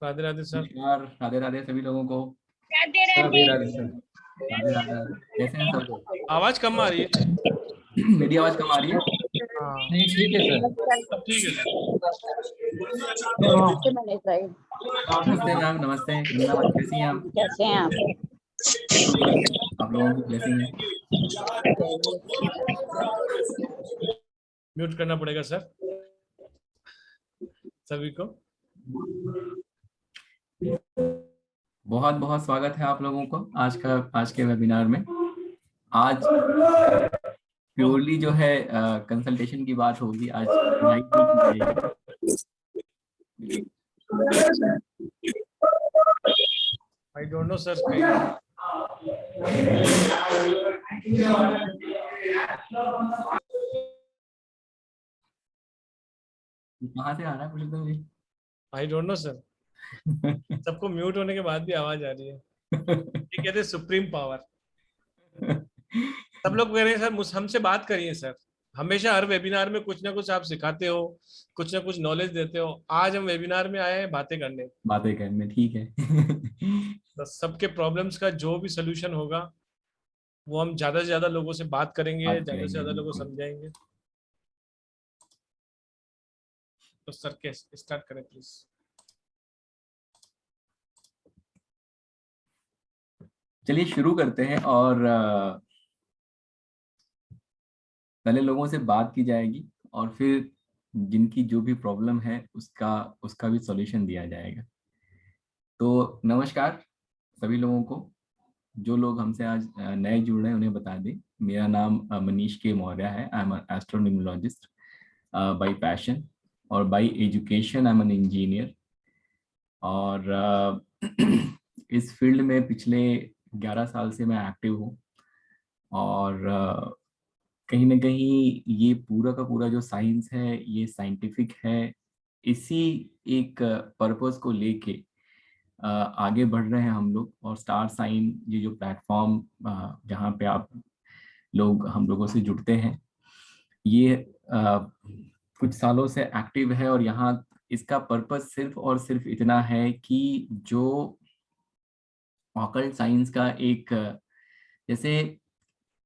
Radhe Radhe sir. नमस्कार, राधे राधे सभी लोगों को। राधे राधे राधे। राधे सर। राधे राधे। कैसे हैं सब लोग? आवाज कम आ रही है। मेरी आवाज कम आ रही है? हाँ, नहीं ठीक है सर। सब ठीक है सर। नमस्ते मैम, नमस्ते वृंदावन, कैसी हैं आप? कैसे हैं आप? बिल्कुल बढ़िया, आप लोगों की ब्लेसिंग है। म्यूट करना पड़ेगा सर सभी को। बहुत बहुत स्वागत है आप लोगों को आज के वेबिनार में। आज प्योरली जो है कंसल्टेशन की बात होगी। आज पढ़ाई नहीं की जाएगी। I don't know sir. कहाँ से आ रहा है Purushottam ji? I don't know sir. सबको म्यूट होने के बाद भी आवाज आ रही है। ये कहते हैं सुप्रीम पावर। सब लोग कह रहे हैं सर हमसे बात करिए सर। हमेशा हर वेबिनार में कुछ ना कुछ आप सिखाते हो, कुछ ना कुछ नॉलेज देते हो। आज हम वेबिनार में आए हैं बातें करने। बातें करने, ठीक है। तो सबके प्रॉब्लम्स का जो भी सोल्यूशन होगा वो हम ज्यादा से ज्यादा लोगों से बात करेंगे, बात ज्यादा से करेंगे, ज्यादा लोगों को बिल्कुल। समझाएंगे। तो सर के स्टार्ट करें प्लीज। चलिए शुरू करते हैं। और पहले लोगों से बात की जाएगी और फिर जिनकी जो भी प्रॉब्लम है उसका उसका भी सॉल्यूशन दिया जाएगा। तो नमस्कार सभी लोगों को। जो लोग हमसे आज नए जुड़ रहे हैं उन्हें बता दें, मेरा नाम मनीष के मौर्य है। I am an astronumerologist by passion, और by education I am an engineer. और इस फील्ड में पिछले 11 साल से मैं एक्टिव हूँ। और कहीं ना कहीं ये पूरा का पूरा जो साइंस है ये साइंटिफिक है। इसी एक पर्पस को लेके आगे बढ़ रहे हैं हम लोग। और स्टार साइन ये जो प्लेटफॉर्म जहाँ पे आप लोग हम लोगों से जुड़ते हैं, ये कुछ सालों से एक्टिव है। और यहाँ इसका पर्पस सिर्फ और सिर्फ इतना है कि जो ऑकल्ट साइंस का एक जैसे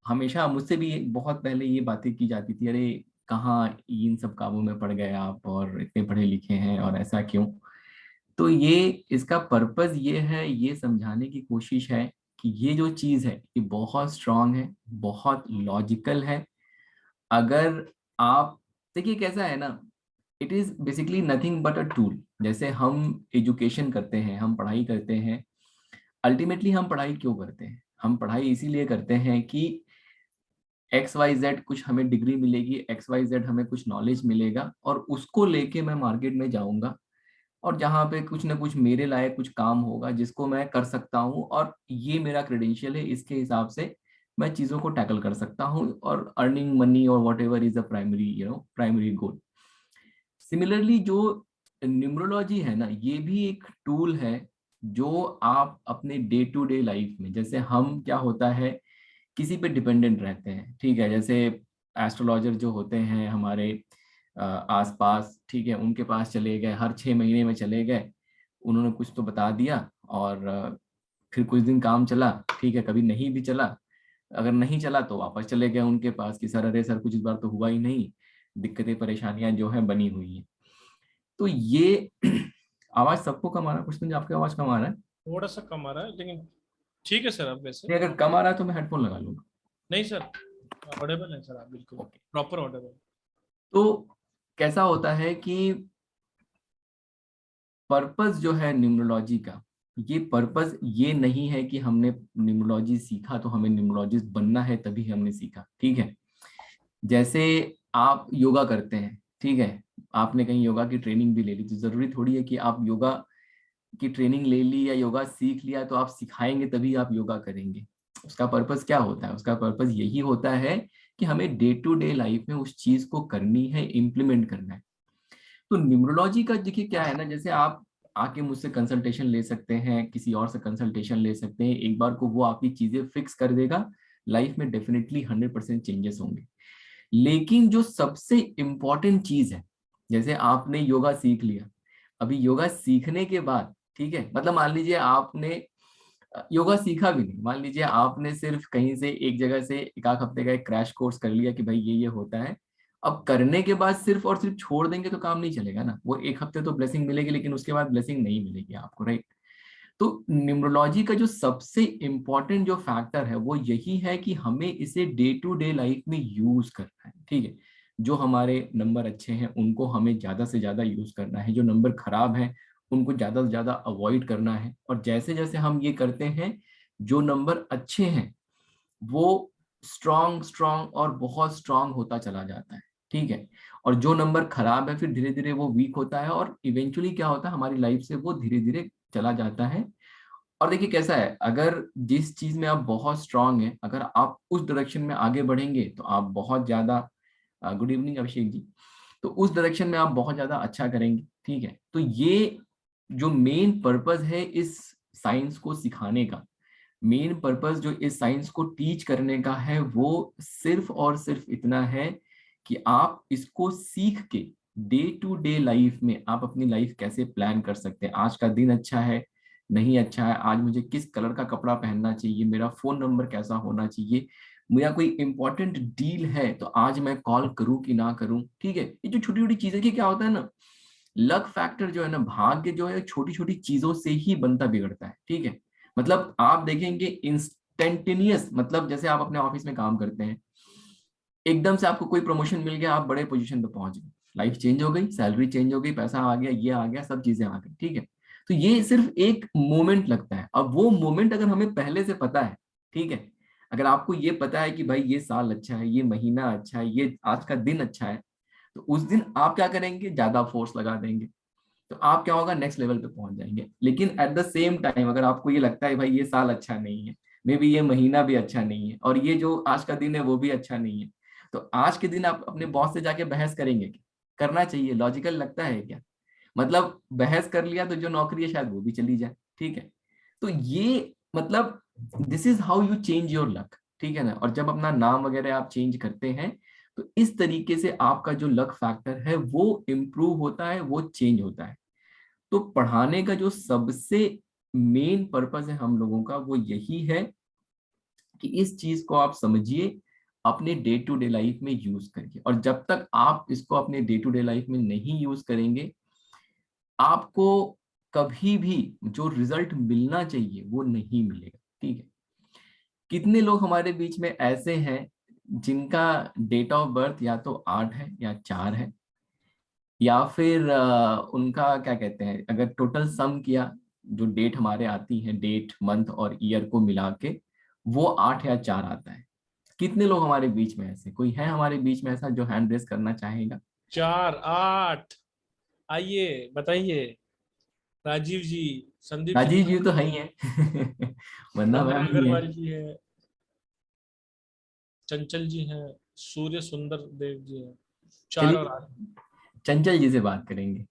हमेशा मुझसे भी बहुत पहले ये बातें की जाती थी, अरे कहाँ इन सब कामों में पड़ गए आप, और इतने पढ़े लिखे हैं और ऐसा क्यों। तो ये इसका पर्पस ये है, ये समझाने की कोशिश है कि ये जो चीज़ है ये बहुत स्ट्रांग है, बहुत लॉजिकल है। अगर आप देखिए कैसा है ना, it is basically nothing but a tool. जैसे हम एजुकेशन करते हैं, हम पढ़ाई करते हैं। अल्टीमेटली हम पढ़ाई क्यों करते हैं? हम पढ़ाई इसीलिए करते हैं कि XYZ कुछ हमें डिग्री मिलेगी, XYZ हमें कुछ नॉलेज मिलेगा, और उसको लेके मैं मार्केट में जाऊंगा और जहाँ पे कुछ ना कुछ मेरे लायक कुछ काम होगा जिसको मैं कर सकता हूँ, और ये मेरा क्रेडेंशियल है, इसके हिसाब से मैं चीज़ों को टैकल कर सकता हूँ, और अर्निंग मनी और what ever is a primary primary goal. Similarly जो न्यूमरोलॉजी है ना, ये भी एक टूल है जो आप अपने डे टू डे लाइफ में, जैसे हम क्या होता है किसी पे डिपेंडेंट रहते हैं, ठीक है। जैसे एस्ट्रोलॉजर जो होते हैं हमारे आसपास, ठीक है, उनके पास चले गए, हर 6 महीने में चले गए, उन्होंने कुछ तो बता दिया, और फिर कुछ दिन काम चला, ठीक है, कभी नहीं भी चला। अगर नहीं चला तो वापस चले गए उनके पास कि सर अरे सर कुछ इस बार तो हुआ ही नहीं, दिक्कतें परेशानियां जो है बनी हुई है। तो ये आवाज सबको कम आ रहा है? कुछ दिन आपकी आवाज कम आ रहा है? थोड़ा सा कम आ रहा है लेकिन ठीक है सर। अब वैसे नहीं, अगर कम आ रहा है तो मैं हेडफोन लगा लूंगा। नहीं सर, ऑडिबल है सर आप, बिल्कुल ओके। Proper Audible. तो कैसा होता है कि पर्पस जो है न्यूमरोलॉजी का, ये पर्पस ये नहीं है कि हमने न्यूमरोलॉजी सीखा तो हमें न्यूमरोलॉजिस्ट बनना है तभी हमने सीखा, ठीक है। जैसे आप योगा करते हैं, ठीक है, आपने कहीं योगा की ट्रेनिंग भी ले ली, तो जरूरी थोड़ी है कि आप योगा की ट्रेनिंग ले ली या योगा सीख लिया तो आप सिखाएंगे तभी आप योगा करेंगे। उसका पर्पस क्या होता है? उसका पर्पस यही होता है कि हमें डे टू डे लाइफ में उस चीज को करनी है, इम्प्लीमेंट करना है। तो न्यूमरोलॉजी का देखिए क्या है ना, जैसे आप आके मुझसे कंसल्टेशन ले सकते हैं, किसी और से कंसल्टेशन ले सकते हैं, एक बार को वो आपकी चीजें फिक्स कर देगा, लाइफ में डेफिनेटली 100% चेंजेस होंगे। लेकिन जो सबसे इम्पॉर्टेंट चीज है, जैसे आपने योगा सीख लिया, अभी योगा सीखने के बाद ठीक है। मतलब मान लीजिए आपने योगा सीखा भी नहीं, मान लीजिए आपने सिर्फ कहीं से एक जगह से एक आध हफ्ते का एक क्रैश कोर्स कर लिया कि भाई ये होता है। अब करने के बाद सिर्फ और सिर्फ छोड़ देंगे तो काम नहीं चलेगा ना। वो एक हफ्ते तो ब्लेसिंग मिलेगी, लेकिन उसके बाद ब्लेसिंग नहीं मिलेगी आपको, राइट। तो न्यूमरोलॉजी का जो सबसे इम्पोर्टेंट जो फैक्टर है वो यही है कि हमें इसे डे टू डे लाइफ में यूज करना है, ठीक है। जो हमारे नंबर अच्छे हैं उनको हमें ज्यादा से ज्यादा यूज करना है, जो नंबर खराब हैं उनको ज्यादा से ज्यादा अवॉइड करना है। और जैसे जैसे हम ये करते हैं, जो नंबर अच्छे हैं वो स्ट्रांग स्ट्रांग और बहुत स्ट्रांग होता चला जाता है, ठीक है। और जो नंबर खराब है फिर धीरे धीरे वो वीक होता है, और इवेंचुअली क्या होता है हमारी लाइफ से वो धीरे धीरे चला जाता है। और देखिए कैसा है, अगर जिस चीज में आप बहुत स्ट्रांग हैं, अगर आप उस डायरेक्शन में आगे बढ़ेंगे तो आप बहुत ज्यादा, गुड इवनिंग अभिषेक जी, तो उस डायरेक्शन में आप बहुत ज्यादा अच्छा करेंगे, ठीक है। तो ये जो मेन पर्पस है इस साइंस को सिखाने का, मेन पर्पस जो इस साइंस को टीच करने का है, वो सिर्फ और सिर्फ इतना है कि आप इसको सीख के डे टू डे लाइफ में आप अपनी लाइफ कैसे प्लान कर सकते हैं। आज का दिन अच्छा है, नहीं अच्छा है, आज मुझे किस कलर का कपड़ा पहनना चाहिए, मेरा फोन नंबर कैसा होना चाहिए, मेरा कोई इंपॉर्टेंट डील है तो आज मैं कॉल करूं कि ना करूं, ठीक है। ये जो छोटी छोटी चीजें की क्या होता है ना, लक फैक्टर जो है ना, भाग्य जो है छोटी छोटी चीजों से ही बनता बिगड़ता है, ठीक है। मतलब आप देखेंगे इंस्टेंटेनियस, मतलब जैसे आप अपने ऑफिस में काम करते हैं, एकदम से आपको कोई प्रमोशन मिल गया, आप बड़े पोजीशन पे पहुंच गए, लाइफ चेंज हो गई, सैलरी चेंज हो गई, पैसा आ गया, ये आ गया, सब चीजें आ गई, ठीक है। तो ये सिर्फ एक मोमेंट लगता है। अब वो मोमेंट अगर हमें पहले से पता है, ठीक है, अगर आपको ये पता है कि भाई ये साल अच्छा है, ये महीना अच्छा है, ये आज का दिन अच्छा है, तो उस दिन आप क्या करेंगे, ज्यादा फोर्स लगा देंगे, तो आप क्या होगा, नेक्स्ट लेवल पे पहुंच जाएंगे। लेकिन एट द सेम टाइम अगर आपको ये लगता है भाई ये साल अच्छा नहीं है, मे बी ये महीना भी अच्छा नहीं है, और ये जो आज का दिन है वो भी अच्छा नहीं है, तो आज के दिन आप अपने बॉस से जाके बहस करेंगे क्या? करना चाहिए, लॉजिकल लगता है क्या? मतलब बहस कर लिया तो जो नौकरी है शायद वो भी चली जाए, ठीक है। तो ये मतलब this is how you change your luck, ठीक है ना। और जब अपना नाम वगैरह आप चेंज करते हैं तो इस तरीके से आपका जो लक फैक्टर है वो इम्प्रूव होता है, वो चेंज होता है। तो पढ़ाने का जो सबसे मेन पर्पस है हम लोगों का वो यही है कि इस चीज को आप समझिए, अपने डे टू डे लाइफ में यूज करिए। और जब तक आप इसको अपने डे टू डे लाइफ में नहीं यूज करेंगे, आपको कभी भी जो रिजल्ट मिलना चाहिए वो नहीं मिलेगा, ठीक है। कितने लोग हमारे बीच में ऐसे हैं जिनका डेट ऑफ बर्थ या तो 8 है या 4 है, या फिर उनका क्या कहते हैं, अगर टोटल सम किया, जो डेट हमारे आती है, डेट मंथ और ईयर को मिला के वो 8 या 4 आता है। कितने लोग हमारे बीच में ऐसे, कोई है हमारे बीच में ऐसा जो हैंड रेस करना चाहेगा? 4 8, आइए बताइए। राजीव जी, संदीप जी, राजीव जी तो है ही है वंदना वंदना मैम भी है। अग्रवाल जी है, चंचल जी हैं, सूर्य सुंदर देव जी हैं। 4 और 8। चलिए चंचल जी से बात करेंगे,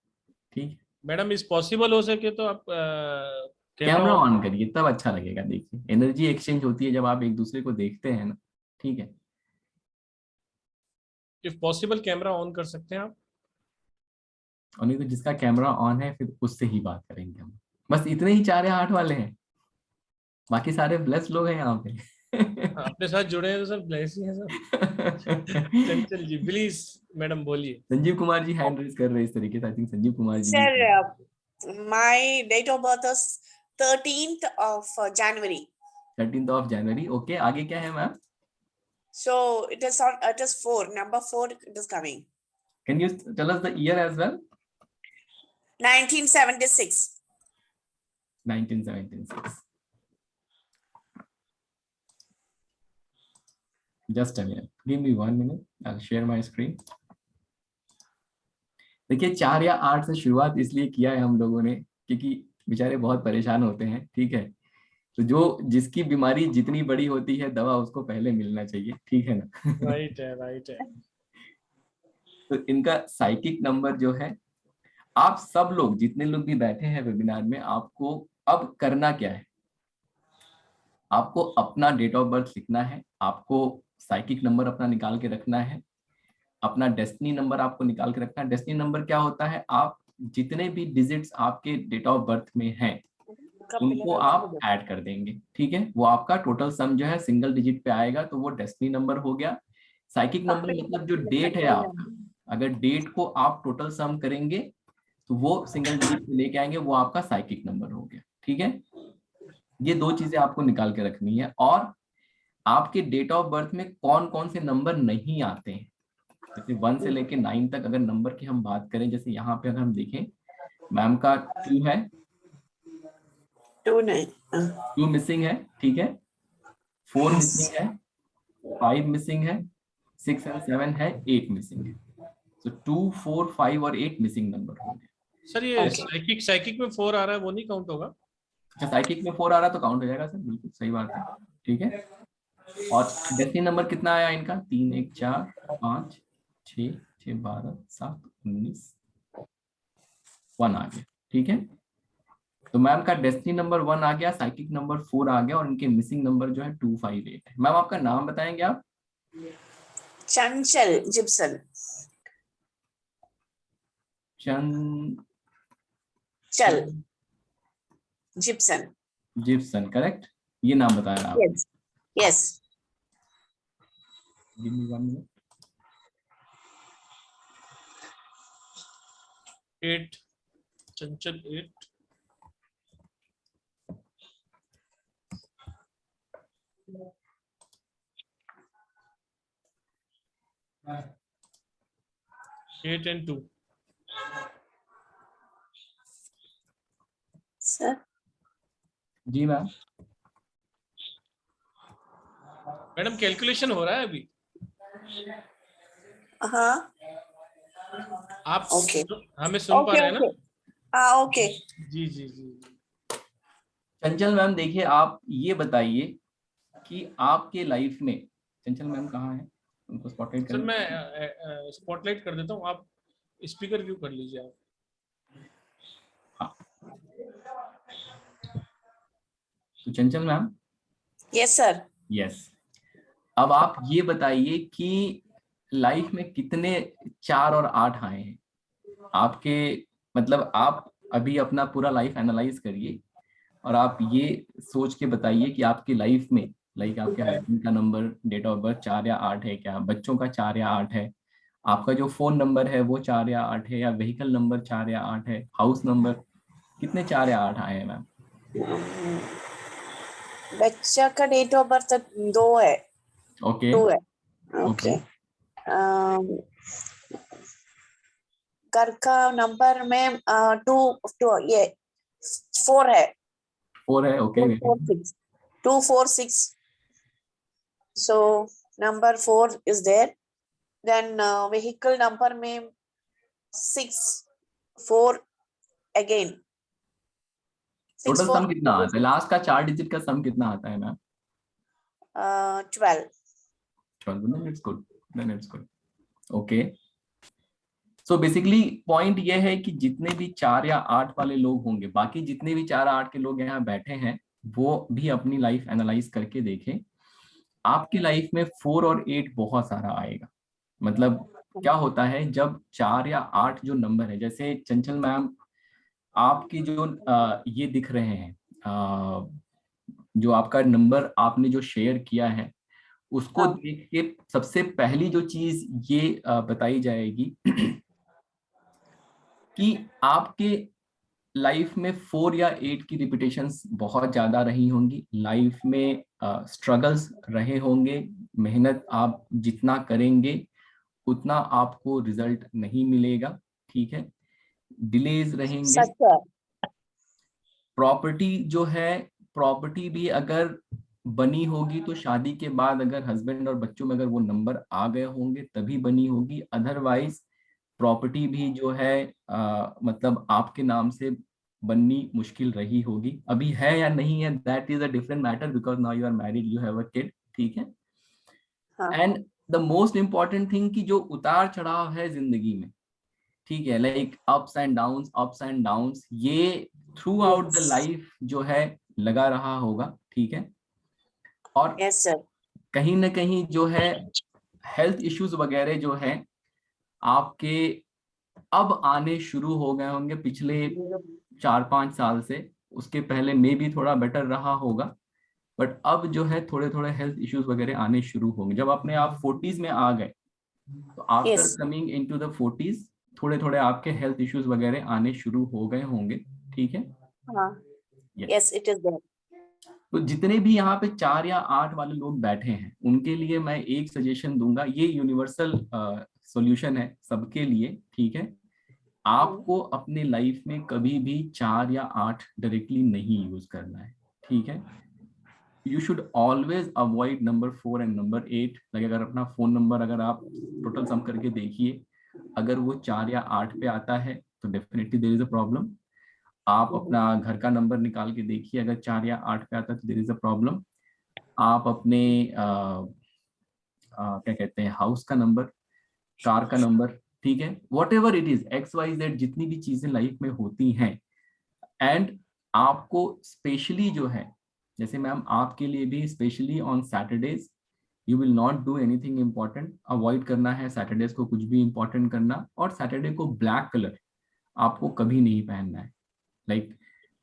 ठीक है। मैडम इस पॉसिबल हो सके तो आप कैमरा कैमरा ऑन। ऑन करिए तब अच्छा लगेगा, देखिए एनर्जी एक्सचेंज होती है जब आप एक दूसरे को देखते हैं ना, ठीक है। इफ पॉसिबल कैमरा ऑन कर सकते हैं आप। और नहीं तो जिसका कैमरा ऑन है फिर उससे ही बात करेंगे हम। बस इतने ही 4 या 8 वाले हैं, बाकी सारे ब्लेस लोग हैं यहाँ पे हाँ, अपने साथ जुड़े हैं तो सर ब्लेस ही हैं sir. Chanchal ji please, madam बोलिए। संजीव कुमार जी हैंड रेज कर रहे हैं इस तरीके से, आई थिंक संजीव कुमार जी भी। Sir, my date of birth is 13th of January. 13 जनवरी, ओके। आगे क्या है ma'am? So it is 4, number 4 it is coming. Can you tell us the year as well? 1976. 1976। Just a minute. Give me 1 minute. I'll share my screen. देखिए 4 या 8 से शुरुआत इसलिए किया है हम लोगों ने क्योंकि बेचारे बहुत परेशान होते हैं, ठीक है। तो जो जिसकी बीमारी जितनी बड़ी होती है दवा उसको पहले मिलना चाहिए, ठीक है ना राइट है, राइट है। तो इनका साइकिक नंबर जो है, आप सब लोग जितने लोग भी बैठे हैं वेबिनार में, आपको अब करना क्या है, आपको अपना डेट ऑफ बर्थ लिखना है, आपको साइकिक नंबर अपना निकाल के रखना है, अपना डेस्टिनी नंबर आपको निकाल के रखना है। डेस्टिनी नंबर क्या होता है, आप जितने भी डिजिट्स आपके डेट ऑफ बर्थ में हैं उनको आप ऐड कर देंगे, ठीक है। वो आपका टोटल सम जो है सिंगल डिजिट पे आएगा, तो वो डेस्टिनी नंबर हो गया। साइकिक नंबर मतलब जो डेट है आपका, अगर डेट को आप टोटल सम करेंगे तो वो सिंगल डिजिट पे लेके आएंगे, वो आपका साइकिक नंबर हो गया, ठीक है। ये दो चीजें आपको निकाल के रखनी है। और आपके डेट ऑफ बर्थ में कौन कौन से नंबर नहीं आते हैं, जैसे 1 से लेके 9 तक अगर नंबर की हम बात करें, जैसे यहाँ पे अगर हम देखें मैम का 2 है, 2 नहीं, 2 मिसिंग है, ठीक है। 4 yes. मिसिंग है, 5 मिसिंग है, 6 एंड 7 है, 8 मिसिंग है। तो 2, 4, 5 और 8 मिसिंग नंबर हो गए। सर ये साइकिक में 4 आ रहा है, वो नहीं काउंट होगा? अच्छा, साइकिक में 4 आ रहा तो काउंट हो जाएगा सर, बिल्कुल सही बात है, ठीक है। और डेस्टिनी नंबर कितना आया इनका? 3, 1, 4, 5, 6, 6, 12, 7, 19, 1 आ गया, ठीक है। तो मैम का डेस्टिनी नंबर 1 आ गया, साइकिक नंबर 4 आ गया, और इनके मिसिंग नंबर जो है 2, 5, 8 है। मैम आपका नाम बताएंगे आप? चंचल जिप्सन। चल जिप्सन। Gipson, correct. ये नाम बताया आप? Yes yes. Give me 1 minute. 8, Chanchal 8। हाँ। 8 and 2। Sir ji ma'am. Madam calculation हो रहा है अभी। हाँ आप ओके हमें सुन पा रहे हैं ना? हाँ ओके। जी जी जी। चंचल मैम देखिए, आप ये बताइए कि आपके लाइफ में, चंचल मैम कहाँ है, उनको स्पॉटलाइट सर करें। मैं स्पॉटलाइट कर देता हूँ, आप स्पीकर व्यू कर लीजिए आप। हाँ, तो चंचल मैम। Yes sir. यस। अब आप ये बताइए कि लाइफ में कितने 4 और 8 आए हैं आपके, मतलब आप अभी अपना पूरा लाइफ एनालाइज करिए और आप ये सोच के बताइए कि आपकी लाइफ में, लाइक आपके हस्बैंड का नंबर डेट ऑफ बर्थ 4 या 8 है क्या, बच्चों का 4 या 8 है, आपका जो फोन नंबर है वो 4 या 8 है, या व्हीकल नंबर 4 या 8 है, हाउस नंबर, कितने 4 या 8 आए हैं मैम? बच्चा का डेट ऑफ बर्थ 2 है। ओके 2 है ओके। ओके। घर का नंबर में 2 2 ये 4 है। 4 है, okay. 246 246। So number 4 is there. Then vehicle number में 6 4 again। टोटल 6 सम 4 कितना आता है? लास्ट का 4 डिजिट का सम कितना आता है ma'am? 12। 12, then it's good, then it's good, okay। So basically point ये है कि जितने भी 4 या 8 वाले लोग होंगे, बाकी जितने भी 4 या 8 के लोग यहाँ बैठे हैं, वो भी अपनी लाइफ एनालाइज करके देखें। आपकी लाइफ में 4 और 8 बहुत सारा आएगा। मतलब क्या होता है जब 4 या 8 जो नंबर है, जैसे चंचल मैम आपकी जो ये दिख रहे हैं, जो आपका नंबर आपने जो शेयर किया है उसको हाँ। देख के सबसे पहली जो चीज ये बताई जाएगी कि आपके लाइफ में 4 या 8 की रिपीटेशंस बहुत ज्यादा रही होंगी, लाइफ में स्ट्रगल्स रहे होंगे, मेहनत आप जितना करेंगे उतना आपको रिजल्ट नहीं मिलेगा, ठीक है, डिलेज रहेंगे। सच है। प्रॉपर्टी जो है, प्रॉपर्टी भी अगर बनी होगी तो शादी के बाद अगर हस्बैंड और बच्चों में अगर वो नंबर आ गए होंगे तभी बनी होगी, अदरवाइज प्रॉपर्टी भी जो है मतलब आपके नाम से बननी मुश्किल रही होगी। अभी है या नहीं है, that is a different matter, because now you are married, you have a kid, ठीक है। हाँ। And the most important thing कि जो उतार चढ़ाव है जिंदगी में, ठीक है, like ups and downs, throughout the द Yes. लाइफ जो है लगा रहा होगा, ठीक है। और Yes sir. कहीं ना कहीं जो है हेल्थ इश्यूज वगैरह जो है आपके अब आने शुरू हो गए होंगे पिछले 4-5 साल से। उसके पहले में भी थोड़ा बेटर रहा होगा, बट अब जो है थोड़े थोड़े हेल्थ इश्यूज वगैरह आने शुरू होंगे। जब अपने आप 40s में आ गए तो after Yes. Coming into the 40s थोड़े थोड़े आपके हेल्थ इश्यूज वगैरह आने शुरू हो गए होंगे। ठीक है। Yes. Yes, it is there. तो जितने भी यहाँ पे 4 या 8 वाले लोग बैठे हैं उनके लिए मैं एक सजेशन दूंगा, ये यूनिवर्सल सॉल्यूशन है सबके लिए। ठीक है। आपको अपने लाइफ में कभी भी 4 या 8 डायरेक्टली नहीं यूज करना है। ठीक है। You should always avoid number 4 and number 8। अगर अपना फोन नंबर अगर आप टोटल सम करके देखिए, अगर वो 4 या 8 पे आता है तो definitely there is a problem. आप अपना घर का नंबर निकाल के देखिए, अगर 4 या 8 पे आता है तो देयर इज अ प्रॉब्लम। आप अपने क्या कहते हैं हाउस का नंबर, कार का नंबर, ठीक है, what ever it is, XYZ जितनी भी चीजें लाइफ में होती हैं, एंड आपको स्पेशली जो है, जैसे मैम आपके लिए भी specially on Saturdays you will not do anything important. Avoid करना है सैटरडेज को कुछ भी इंपॉर्टेंट करना, और सैटरडे को ब्लैक कलर आपको कभी नहीं पहनना है। Like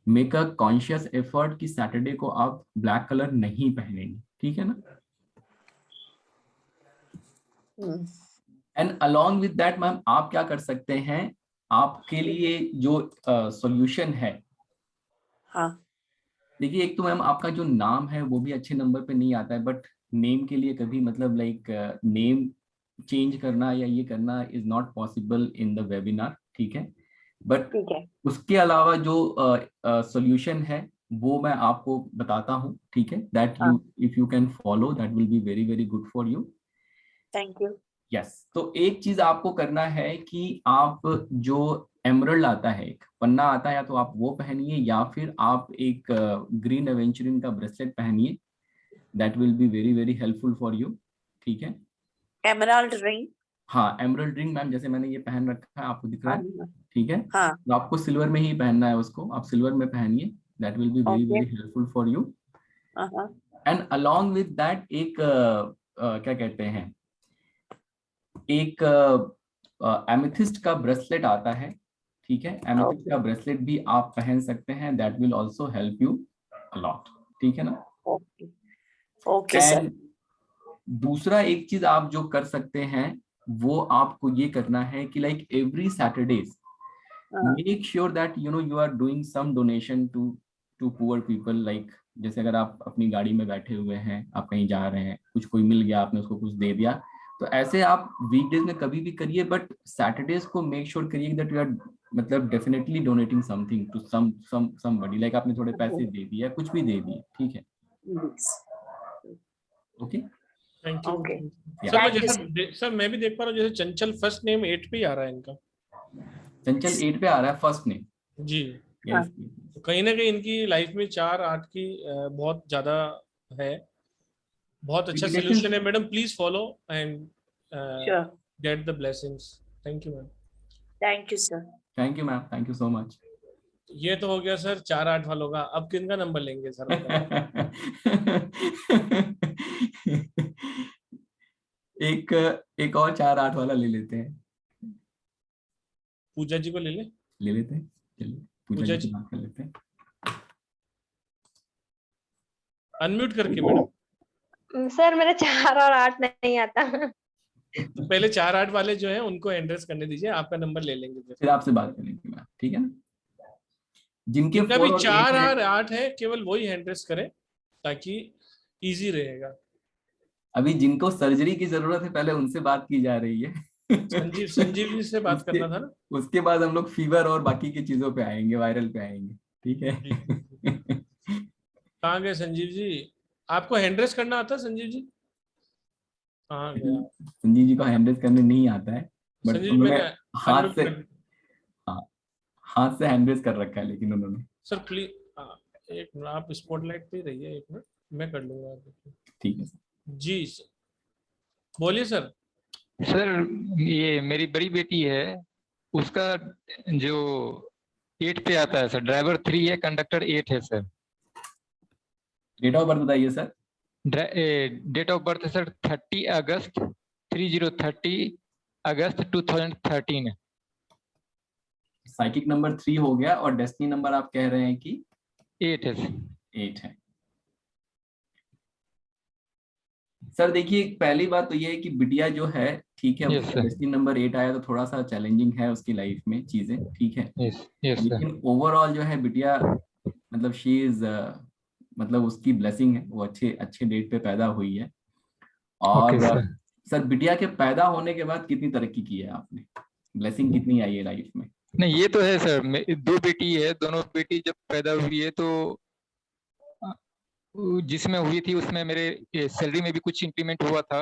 make a conscious effort कि सैटरडे को आप ब्लैक कलर नहीं पहनेंगे। ठीक है ना। And along with that ma'am आप क्या कर सकते हैं, आपके लिए जो सॉल्यूशन है, हाँ. देखिए एक तो मैम आपका जो नाम है वो भी अच्छे नंबर पे नहीं आता है, बट नेम के लिए कभी मतलब लाइक नेम चेंज करना या ये करना is not possible in the webinar. ठीक है। बट ठीक है. उसके अलावा जो सॉल्यूशन है वो मैं आपको बताता हूँ। ठीक है। That you if you can follow that will be very very good for you. Thank you. Yes. तो एक चीज आपको करना है कि आप जो एमरल्ड आता है, एक पन्ना आता है, या तो आप वो पहनिए या फिर आप एक ग्रीन एवेंचुरिन का ब्रेसलेट पहनिए। That will be very very helpful for you. ठीक है। Emerald ring. हाँ एमरल्ड रिंग मैम, जैसे मैंने ये पहन रखा है आपको दिख रहा है। हाँ. ठीक है। हाँ. तो आपको सिल्वर में ही पहनना है उसको, आप सिल्वर में पहनिए। That will be very Okay. Very helpful for you. हाँ. एंड अलॉन्ग विद दैट एक क्या कहते हैं, एक एमेथिस्ट का ब्रेसलेट आता है। ठीक है। Amethyst Okay. का ब्रेसलेट भी आप पहन सकते हैं। That will also help you a lot. ठीक है ना। Okay. Okay, sir. एंड दूसरा एक चीज आप जो कर सकते हैं वो आपको ये करना है कि like every Saturdays make sure that you know you are doing some donation to poor people. Like जैसे अगर आप अपनी गाड़ी में बैठे हुए हैं, आप कहीं जा रहे हैं, कुछ कोई मिल गया, आपने उसको कुछ दे दिया, तो ऐसे आप वीकडेज में कभी भी करिए, बट सैटरडेज को मेक श्योर करिए दैट यू आर मतलब definitely donating something to somebody. Like आपने थोड़े पैसे दे दिए, कुछ भी दे दिए। ठीक है। Yes. Okay. Thank you. Okay. Sir मैं Thank you, जैसे सर मैं भी देख पा रहा हूँ जैसे चंचल फर्स्ट नेम 8 पे ही आ रहा है इनका। चंचल 8 पे आ रहा है फर्स्ट नेम। जी। हाँ. तो कहीं ना कहीं इनकी लाइफ में 4-8 की बहुत ज्यादा है। बहुत अच्छा सोल्यूशन है madam, please follow and Sure. Get the blessings. Thank you ma'am. Thank you, sir. Thank you ma'am, thank you so much. ये तो हो गया सर 4-8 वालों का। अब किन का नंबर लेंगे सर? एक एक और 4-8 वाला ले लेते हैं। पूजा जी को ले हैं। चलिए पूजा पूजा जी से जी बात कर लेते हैं। अनम्यूट करके मैडम। सर मेरा 4 और 8 नहीं आता। तो पहले 4-8 वाले जो हैं उनको एड्रेस करने दीजिए, आपका नंबर ले लेंगे फिर आपसे बात करेंगे मैम। ठीक है ना। जिनके जिनका 4 भी और 4 8 है, और 8 है केवल वही एड्रेस करें ताकि इजी रहेगा। अभी जिनको सर्जरी की जरूरत है पहले उनसे बात की जा रही है। संजीव जी से बात उसके करना था ना। उसके बाद हम लोग फीवर और बाकी की चीजों पे आएंगे, वायरल पे आएंगे। ठीक है। कहाँ गए संजीव जी? आपको हैंड्रेस करना आता संजीव जी? कहाँ गया संजीव जी को हैंडल करने नहीं आता है, बट संजीव जी? उन्होंने मैंने हाथ अनम्यूट से, कर। हाँ हाथ से हैंडल कर रखा है लेकिन उन्होंने। सर प्लीज एक मिनट, आप स्पॉटलाइट पे रहिए, एक मिनट मैं कर लूंगा। ठीक है। जी बोलिए सर। सर ये मेरी बड़ी बेटी है, उसका जो 8 पे आता है सर, ड्राइवर 3 है, कंडक्टर 8 है सर। डेट ऑफ बर्थ बताइए सर। डेट ऑफ बर्थ है सर 30 अगस्त 2013 है। साइकिक नंबर 3 हो गया और डेस्टिनी नंबर आप कह रहे हैं कि 8 है सर। 8 है। सर देखिए, पहली बात तो ये है कि बिटिया जो है, ठीक है, यस सर। डेस्टिनी नंबर 8 आया तो थोड़ा सा चैलेंजिंग है उसकी लाइफ में चीजें, ठीक है, यस यस सर। लेकिन ओवरऑल जो है बिटिया, मतलब शी इज, मतलब उसकी ब्लेसिंग है, वो अच्छे अच्छे डेट पे पैदा हुई है। ओके और सर। सर बिटिया के पैदा होने के बाद कितनी तरक्की की है आपने, ब्लेसिंग कितनी आई है लाइफ में? नहीं, ये तो है सर, दो बेटी है, दोनों बेटी जब पैदा हुई है तो जिसमें हुई थी उसमें मेरे सैलरी में भी कुछ इंक्रीमेंट हुआ था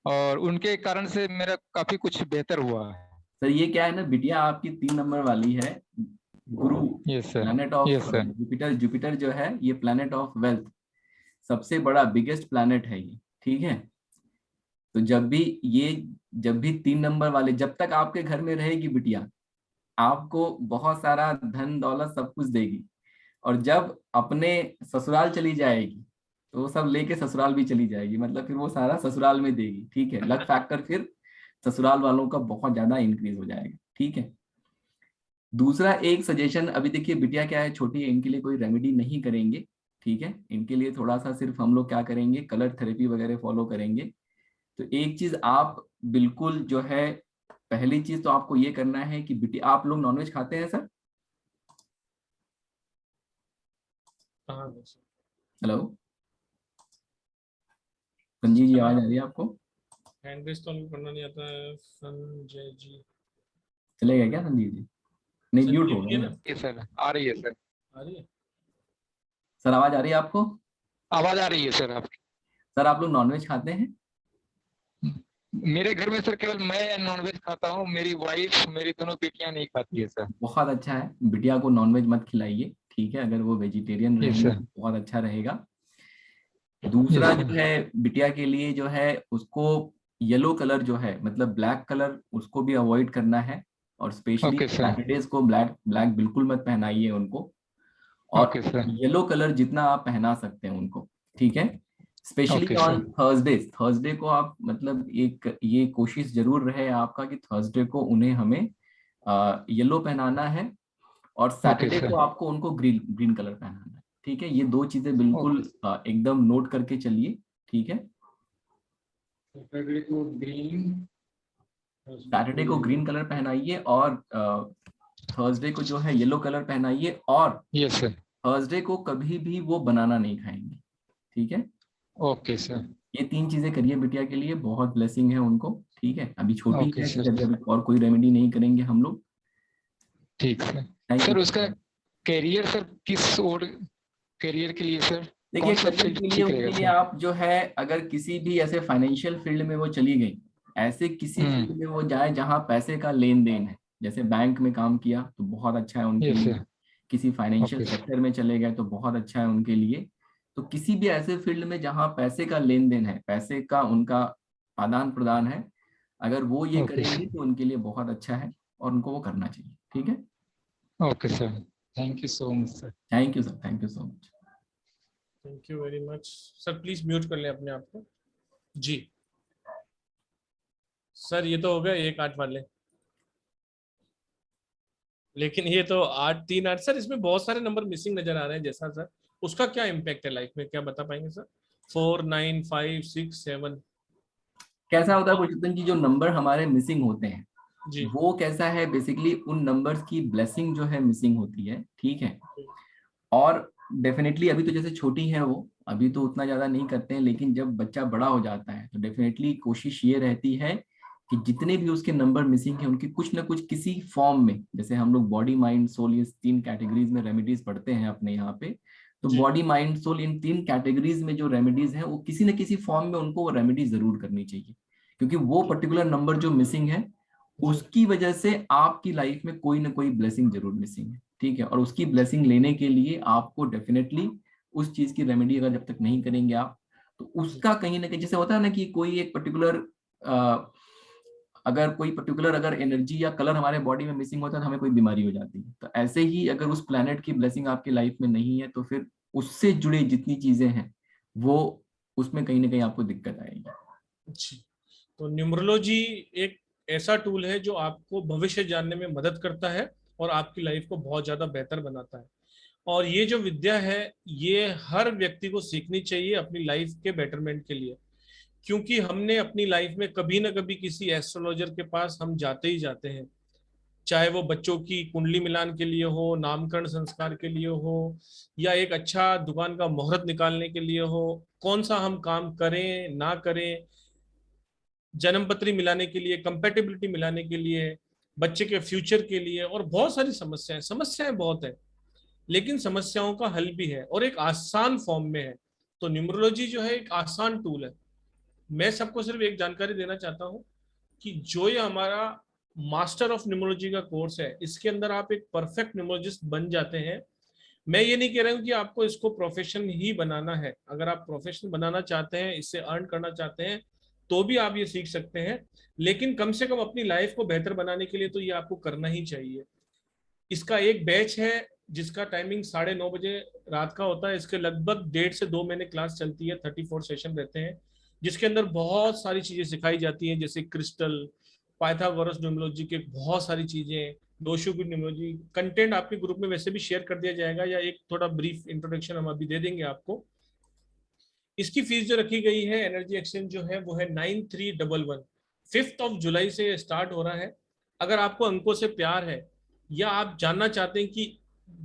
और उनके कारण से मेरा काफी कुछ बेहतर हुआ है। सर ये क्या है ना, बिटिया आपकी 3 नंबर वाली है, गुरु, yes sir. Planet of yes sir. Jupiter, Jupiter जो है ये प्लैनेट ऑफ वेल्थ, सबसे बड़ा बिगेस्ट प्लैनेट है ये, ठीक है। तो जब भी 3 नंबर वाले, जब तक आपके घर में रहेगी बिटिया, आपको बहुत सारा धन दौलत सब कुछ देगी, और जब अपने ससुराल चली जाएगी तो वो सब लेके ससुराल भी चली जाएगी, मतलब फिर वो सारा ससुराल में देगी, ठीक है। लक फैक्टर फिर ससुराल वालों का बहुत ज्यादा इंक्रीज हो जाएगा, ठीक है। दूसरा एक सजेशन, अभी देखिए बिटिया क्या है, छोटी है, इनके लिए कोई रेमेडी नहीं करेंगे, ठीक है। इनके लिए थोड़ा सा सिर्फ हम लोग क्या करेंगे, कलर थेरेपी वगैरह फॉलो करेंगे। तो एक चीज आप बिल्कुल जो है, पहली चीज तो आपको ये करना है कि बिटिया, आप लोग नॉनवेज खाते हैं सर? हाँ हेलो संजीव जी, आवाज आ रही है आपको? हैंड रेस तो हमको पढ़ना नहीं आता है। संजय जी, चलेगा क्या संजीव जी? नहीं, म्यूट संजीव हो जी है गया ना? ना। ये सर आ रही है सर। आ रही है? सर आवाज आ रही है आपको? आवाज आ रही है सर आपकी। सर आप लोग नॉनवेज खाते हैं? मेरे घर में सर केवल मैं नॉनवेज खाता हूँ, मेरी वाइफ, मेरी दोनों बेटियां नहीं खाती है सर। बहुत अच्छा है, बिटिया को नॉनवेज मत खिलाइए, ठीक है, अगर वो वेजिटेरियन यस रहेंगे सर। तो बहुत अच्छा रहेगा। यस दूसरा जो सर। है, बिटिया के लिए जो है उसको येलो कलर जो है, मतलब ब्लैक कलर, उसको भी अवॉइड करना है, और स्पेशली ओके सर। सैटरडेज को ब्लैक ब्लैक बिल्कुल मत पहनाइए उनको, और ओके सर। येलो कलर जितना आप पहना सकते हैं उनको, ठीक है। Specially okay on sir. Thursday, Thursday को आप, मतलब एक ये कोशिश जरूर रहे आपका कि थर्सडे को उन्हें हमें येलो पहनाना है, और ओके सैटरडे को सर। आपको उनको ग्रीन ग्रीन कलर पहनाना है, ठीक है। ये दो चीजें बिल्कुल ओके। एकदम नोट करके चलिए, ठीक है। सैटरडे को ग्रीन। सैटरडे को ग्रीन कलर पहनाइए, और थर्सडे को जो है येलो कलर पहनाइए, और यस सर। थर्सडे को कभी भी वो बनाना नहीं खाएंगे, ठीक है। Okay sir. ये 3 चीजें करिए बिटिया के लिए, बहुत ब्लेसिंग है उनको, ठीक है। अभी छोटी ओके है, ठीक सर। है, अभी अभी और कोई रेमेडी नहीं करेंगे हम लोग। ठीक सर। Thank sir you. उसका कैरियर सर, किस और कैरियर के लिए सर देखिए कौन सा करियर फील्ड के लिए ठीक उनके रहेगा लिए सर? आप जो है, अगर किसी भी ऐसे फाइनेंशियल फील्ड में वो चली गई, ऐसे किसी फील्ड में वो जाए जहां पैसे का लेन देन है, जैसे बैंक में काम किया तो बहुत अच्छा है उनके यस लिए, सर। किसी फाइनेंशियल ओके सर। सेक्टर में चले गए तो बहुत अच्छा है उनके लिए। तो किसी भी ऐसे फील्ड में जहां पैसे का लेन देन है, पैसे का उनका आदान प्रदान है, अगर वो ये ओके करेंगे सर। तो उनके लिए बहुत अच्छा है, और उनको वो करना चाहिए, ठीक है। Okay sir. Thank you so much sir. Thank you sir, thank you so much. Thank you very much sir. Please mute कर लें अपने आप को जी। सर ये तो हो गए 1-8 वाले, लेकिन ये तो 8-3-8 सर, इसमें बहुत सारे नंबर मिसिंग नजर आ रहे हैं जैसा सर, उसका क्या इम्पैक्ट है लाइफ में, क्या बता पाएंगे सर? 4, 9, 5, 6, 7। कैसा होता है पुरुषोत्तम जी, जो नंबर हमारे मिसिंग होते हैं, जी वो कैसा है, बेसिकली उन नंबर्स की ब्लेसिंग जो है मिसिंग होती है, ठीक है। और डेफिनेटली अभी तो जैसे छोटी है वो, अभी तो उतना ज्यादा नहीं करते हैं, लेकिन जब बच्चा बड़ा हो जाता है तो डेफिनेटली कोशिश ये रहती है कि जितने भी उसके नंबर मिसिंग है उनकी कुछ ना कुछ किसी फॉर्म में, जैसे हम लोग बॉडी माइंड सोल ये 3 कैटेगरीज में रेमेडीज पढ़ते हैं अपने यहाँ पे, तो जी body mind soul in 3 categories में जो रेमेडीज है वो किसी न किसी फॉर्म में उनको वो रेमेडी जरूर करनी चाहिए, क्योंकि वो पर्टिकुलर नंबर जो मिसिंग है जी उसकी वजह से आपकी लाइफ में कोई ना कोई ब्लेसिंग जरूर मिसिंग है, ठीक है। और उसकी ब्लेसिंग लेने के लिए आपको डेफिनेटली उस चीज की रेमेडी अगर जब तक नहीं करेंगे आप, तो उसका कहीं ना कहीं, जैसे होता है ना कि कोई एक पर्टिकुलर अगर एनर्जी या कलर हमारे बॉडी में मिसिंग होता है तो हमें कोई बीमारी हो जाती है। तो ऐसे ही अगर उस प्लेनेट की ब्लेसिंग आपकी लाइफ में नहीं है तो फिर उससे जुड़े जितनी चीजें हैं वो, उसमें कहीं ना कहीं आपको दिक्कत आएगी। जी। तो न्यूमरोलॉजी एक ऐसा टूल है जो आपको भविष्य जानने में मदद करता है और आपकी लाइफ को बहुत ज्यादा बेहतर बनाता है। और ये जो विद्या है ये हर व्यक्ति को सीखनी चाहिए अपनी लाइफ के बेटरमेंट के लिए, क्योंकि हमने अपनी लाइफ में कभी ना कभी किसी एस्ट्रोलॉजर के पास हम जाते ही जाते हैं, चाहे वो बच्चों की कुंडली मिलान के लिए हो, नामकरण संस्कार के लिए हो, या एक अच्छा दुकान का मुहूर्त निकालने के लिए हो, कौन सा हम काम करें ना करें, जन्मपत्री मिलाने के लिए, कंपेटिबिलिटी मिलाने के लिए, बच्चे के फ्यूचर के लिए, और बहुत सारी समस्याएं बहुत है, लेकिन समस्याओं का हल भी है और एक आसान फॉर्म में है। तो न्यूमरोलॉजी जो है एक आसान टूल है। मैं सबको सिर्फ एक जानकारी देना चाहता हूँ कि जो ये हमारा मास्टर ऑफ न्यूमरोलॉजी का कोर्स है, इसके अंदर आप एक परफेक्ट न्यूमरोलॉजिस्ट बन जाते हैं। मैं ये नहीं कह रहा हूँ कि आपको इसको प्रोफेशन ही बनाना है, अगर आप प्रोफेशन बनाना चाहते हैं, इससे अर्न करना चाहते हैं, तो भी आप ये सीख सकते हैं, लेकिन कम से कम अपनी लाइफ को बेहतर बनाने के लिए तो ये आपको करना ही चाहिए। इसका एक बैच है जिसका टाइमिंग 9:30 बजे रात का होता है। इसके लगभग 1.5 से 2 महीने क्लास चलती है, 34 सेशन रहते हैं, जिसके अंदर बहुत सारी चीजें सिखाई जाती हैं, जैसे क्रिस्टल, पाइथागोरस न्यूमरोलॉजी के बहुत सारी चीजें, दोषों की न्यूमरोलॉजी। कंटेंट आपके ग्रुप में वैसे भी शेयर कर दिया जाएगा, या एक थोड़ा ब्रीफ इंट्रोडक्शन हम अभी दे देंगे आपको। इसकी फीस जो रखी गई है एनर्जी एक्सचेंज जो है वो है 9311। 5 जुलाई से स्टार्ट हो रहा है। अगर आपको अंकों से प्यार है, या आप जानना चाहते हैं कि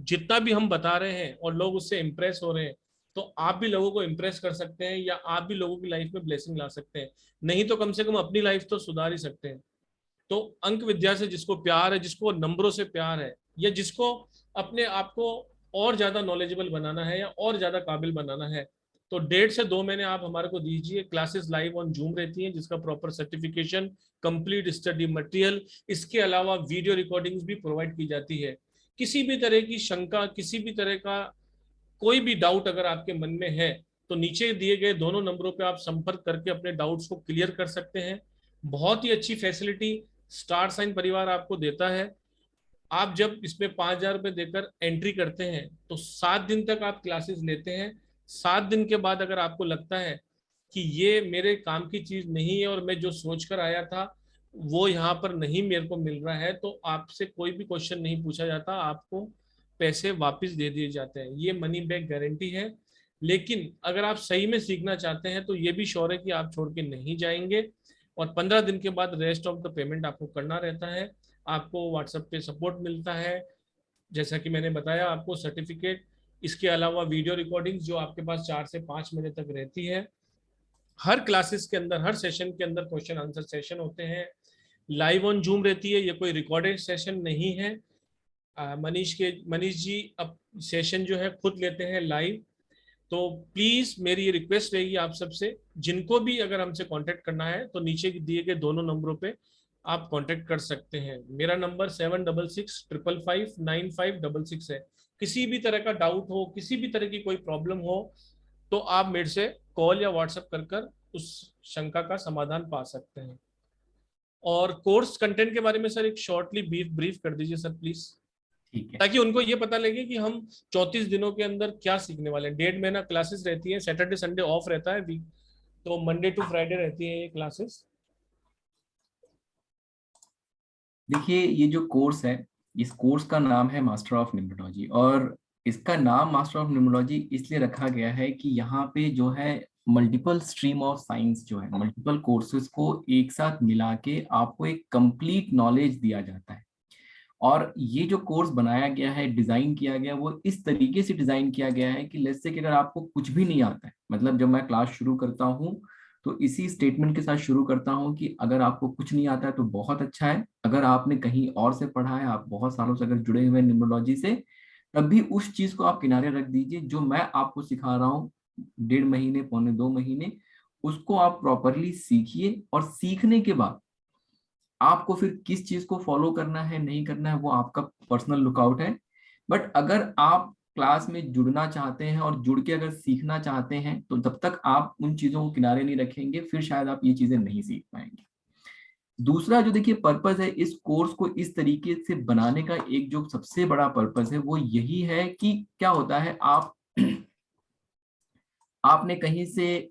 जितना भी हम बता रहे हैं और लोग उससे इम्प्रेस हो रहे हैं, तो आप भी लोगों को इम्प्रेस कर सकते हैं, या आप भी लोगों की लाइफ में ब्लेसिंग ला सकते हैं। नहीं तो कम से कम अपनी लाइफ तो सुधार ही सकते हैं। तो अंक विद्या से जिसको प्यार है, जिसको नंबरों से प्यार है, या जिसको अपने आप को और ज्यादा नॉलेजेबल बनाना है या और ज्यादा काबिल बनाना है, तो 1.5 से 2 महीने आप हमारे को दीजिए। क्लासेस लाइव ऑन जूम रहती हैं, जिसका proper certification, complete study material, इसके अलावा वीडियो रिकॉर्डिंग्स भी प्रोवाइड की जाती है। किसी भी तरह की शंका, किसी भी तरह का कोई भी डाउट अगर आपके मन में है, तो नीचे दिए गए दोनों नंबरों पे आप संपर्क करके अपने डाउट्स को क्लियर कर सकते हैं। बहुत ही अच्छी फैसिलिटी स्टार साइन परिवार आपको देता है। आप जब इसमें 5,000 रुपये देकर एंट्री करते हैं, तो 7 दिन तक आप क्लासेस लेते हैं। 7 दिन के बाद अगर आपको लगता है कि ये मेरे काम की चीज नहीं है और मैं जो सोच कर आया था वो यहाँ पर नहीं मेरे को मिल रहा है, तो आपसे कोई भी क्वेश्चन नहीं पूछा जाता, आपको पैसे वापस दे दिए जाते हैं। ये मनी बैक गारंटी है। लेकिन अगर आप सही में सीखना चाहते हैं तो ये भी श्योर है कि आप छोड़ के नहीं जाएंगे, और 15 दिन के बाद रेस्ट ऑफ द पेमेंट आपको करना रहता है। आपको व्हाट्सएप पे सपोर्ट मिलता है, जैसा कि मैंने बताया, आपको सर्टिफिकेट, इसके अलावा वीडियो रिकॉर्डिंग्स जो आपके पास 4 से 5 महीने तक रहती है। हर क्लासेस के अंदर, हर सेशन के अंदर क्वेश्चन आंसर सेशन होते हैं, लाइव ऑन जूम रहती है, ये कोई रिकॉर्डेड सेशन नहीं है। मनीष जी अब सेशन जो है खुद लेते हैं लाइव। तो प्लीज मेरी ये रिक्वेस्ट रहेगी आप सबसे, जिनको भी अगर हमसे कांटेक्ट करना है तो नीचे दिए गए दोनों नंबरों पे आप कांटेक्ट कर सकते हैं। मेरा नंबर 7665559566 है। किसी भी तरह का डाउट हो, किसी भी तरह की कोई प्रॉब्लम हो, तो आप मेरे से कॉल या व्हाट्सएप कर उस शंका का समाधान पा सकते हैं। और कोर्स कंटेंट के बारे में सर एक शॉर्टली ब्रीफ कर दीजिए सर प्लीज, ठीक है। ताकि उनको ये पता लगे कि हम 34 दिनों के अंदर क्या सीखने वाले हैं। 1.5 महीना क्लासेस रहती है, सैटरडे संडे ऑफ रहता है वीक, तो मंडे टू फ्राइडे रहती है ये क्लासेस। देखिए, ये जो कोर्स है, इस कोर्स का नाम है मास्टर ऑफ न्यूमरोलॉजी, और इसका नाम मास्टर ऑफ न्यूमरोलॉजी इसलिए रखा गया है कि यहाँ पे जो है मल्टीपल स्ट्रीम ऑफ साइंस जो है, मल्टीपल कोर्सेज को एक साथ मिला के आपको एक कंप्लीट नॉलेज दिया जाता है। और ये जो कोर्स बनाया गया है, डिजाइन किया गया, वो इस तरीके से डिजाइन किया गया है कि लेट्स से कि अगर आपको कुछ भी नहीं आता है, मतलब जब मैं क्लास शुरू करता हूँ तो इसी स्टेटमेंट के साथ शुरू करता हूँ कि अगर आपको कुछ नहीं आता है तो बहुत अच्छा है, अगर आपने कहीं और से पढ़ा है, आप बहुत सालों से अगर जुड़े हुए हैं न्यूमरोलॉजी से, तब भी उस चीज को आप किनारे रख दीजिए। जो मैं आपको सिखा रहा हूँ 1.5 महीने, 1.25 महीने, उसको आप प्रॉपरली सीखिए, और सीखने के बाद आपको फिर किस चीज को फॉलो करना है, नहीं करना है, वो आपका पर्सनल लुकआउट है। बट अगर आप क्लास में जुड़ना चाहते हैं और जुड़ के अगर सीखना चाहते हैं, तो जब तक आप उन चीजों को किनारे नहीं रखेंगे, फिर शायद आप ये चीजें नहीं सीख पाएंगे। दूसरा जो देखिए पर्पस है इस कोर्स को इस तरीके से बनाने का, एक जो सबसे बड़ा पर्पस है वो यही है कि क्या होता है, आपने कहीं से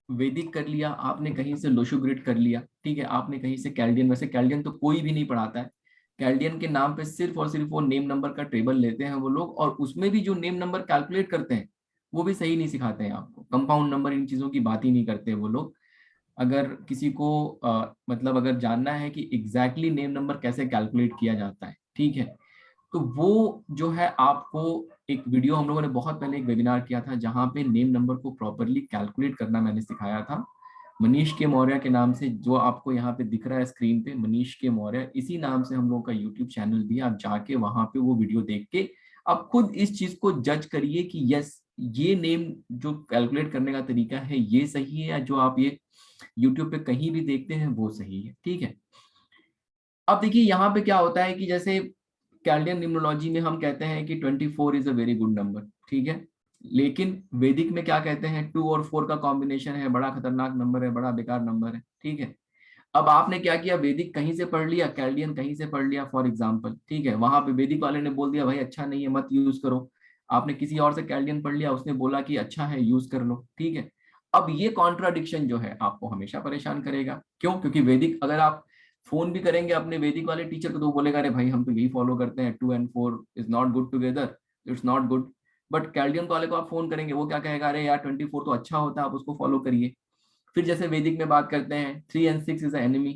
वैदिक कर लिया, आपने कहीं से लोशो ग्रिड कर लिया, ठीक है, आपने कहीं से कैल्डियन, वैसे कैल्डियन तो कोई भी नहीं पढ़ाता है, कैल्डियन के नाम पे सिर्फ और सिर्फ वो नेम नंबर का टेबल लेते हैं वो लोग, और उसमें भी जो नेम नंबर कैलकुलेट करते हैं वो भी सही नहीं सिखाते हैं आपको। कंपाउंड नंबर, इन चीजों की बात ही नहीं करते वो लोग। अगर किसी को मतलब अगर जानना है कि एग्जैक्टली नेम नंबर कैसे कैलकुलेट किया जाता है, ठीक है, तो वो जो है आपको एक वीडियो हम लोगों ने बहुत पहले एक वेबिनार किया था जहां पे नेम नंबर को प्रॉपरली कैलकुलेट करना मैंने सिखाया था। मनीष के मौर्य के नाम से, जो आपको यहाँ पे दिख रहा है स्क्रीन पे, मनीष के मौर्य, इसी नाम से हम लोगों का यूट्यूब चैनल भी, आप जाके वहां पे वो वीडियो देख के आप खुद इस चीज को जज करिए कि यस, ये नेम जो कैलकुलेट करने का तरीका है ये सही है, या जो आप ये यूट्यूब पे कहीं भी देखते हैं वो सही है, ठीक है। अब देखिए यहाँ पे क्या होता है कि जैसे कैल्डियन न्यूमरोलॉजी में हम कहते हैं कि 24 is a very good number, ठीक है, लेकिन वैदिक में क्या कहते हैं, 2 और 4 का कॉम्बिनेशन है, बड़ा खतरनाक नंबर है, बड़ा बेकार नंबर है, ठीक है। अब आपने क्या किया, वैदिक कहीं से पढ़ लिया, कैल्डियन कहीं से पढ़ लिया फॉर एग्जाम्पल, ठीक है, वहां पे वैदिक वाले ने बोल दिया भाई अच्छा नहीं है मत यूज करो, आपने किसी और से कैल्डियन पढ़ लिया, उसने बोला कि अच्छा है यूज कर लो, ठीक है। अब ये कॉन्ट्राडिक्शन जो है आपको हमेशा परेशान करेगा, क्यों? क्योंकि वैदिक, अगर आप फोन भी करेंगे अपने वैदिक वाले टीचर को तो वो बोलेगा अरे भाई हम तो यही फॉलो करते हैं, 2 and 4 is not good together, it's not good. But Chaldean वाले को आप फोन करेंगे, वो क्या कहेगा, अरे यार 24 तो अच्छा होता है, आप उसको फॉलो करिए। फिर जैसे वैदिक में बात करते हैं 3 and 6 इज एनिमी,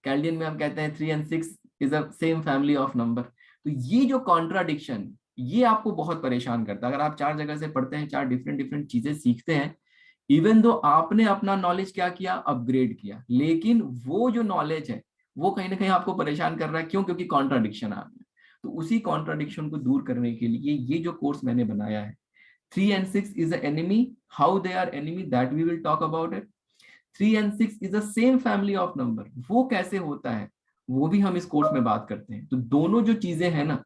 कैल्डियन में हम कहते हैं 3 and 6 is a same family of number. तो ये जो कॉन्ट्राडिक्शन, ये आपको बहुत परेशान करता है। अगर आप 4 जगह से पढ़ते हैं, 4 डिफरेंट डिफरेंट चीजें सीखते हैं, इवन दो आपने अपना नॉलेज क्या किया, अपग्रेड किया, लेकिन वो जो नॉलेज है वो कहीं ना कहीं आपको परेशान कर रहा है, क्यों? क्योंकि कॉन्ट्राडिक्शन आ गया। तो उसी कॉन्ट्राडिक्शन को दूर करने के लिए ये जो कोर्स मैंने बनाया है, 3 and 6 is an enemy, how they are enemy that we will talk about it, 3 and 6 is the same family of number, वो कैसे होता है वो भी हम इस कोर्स में बात करते हैं। तो दोनों जो चीजें हैं ना,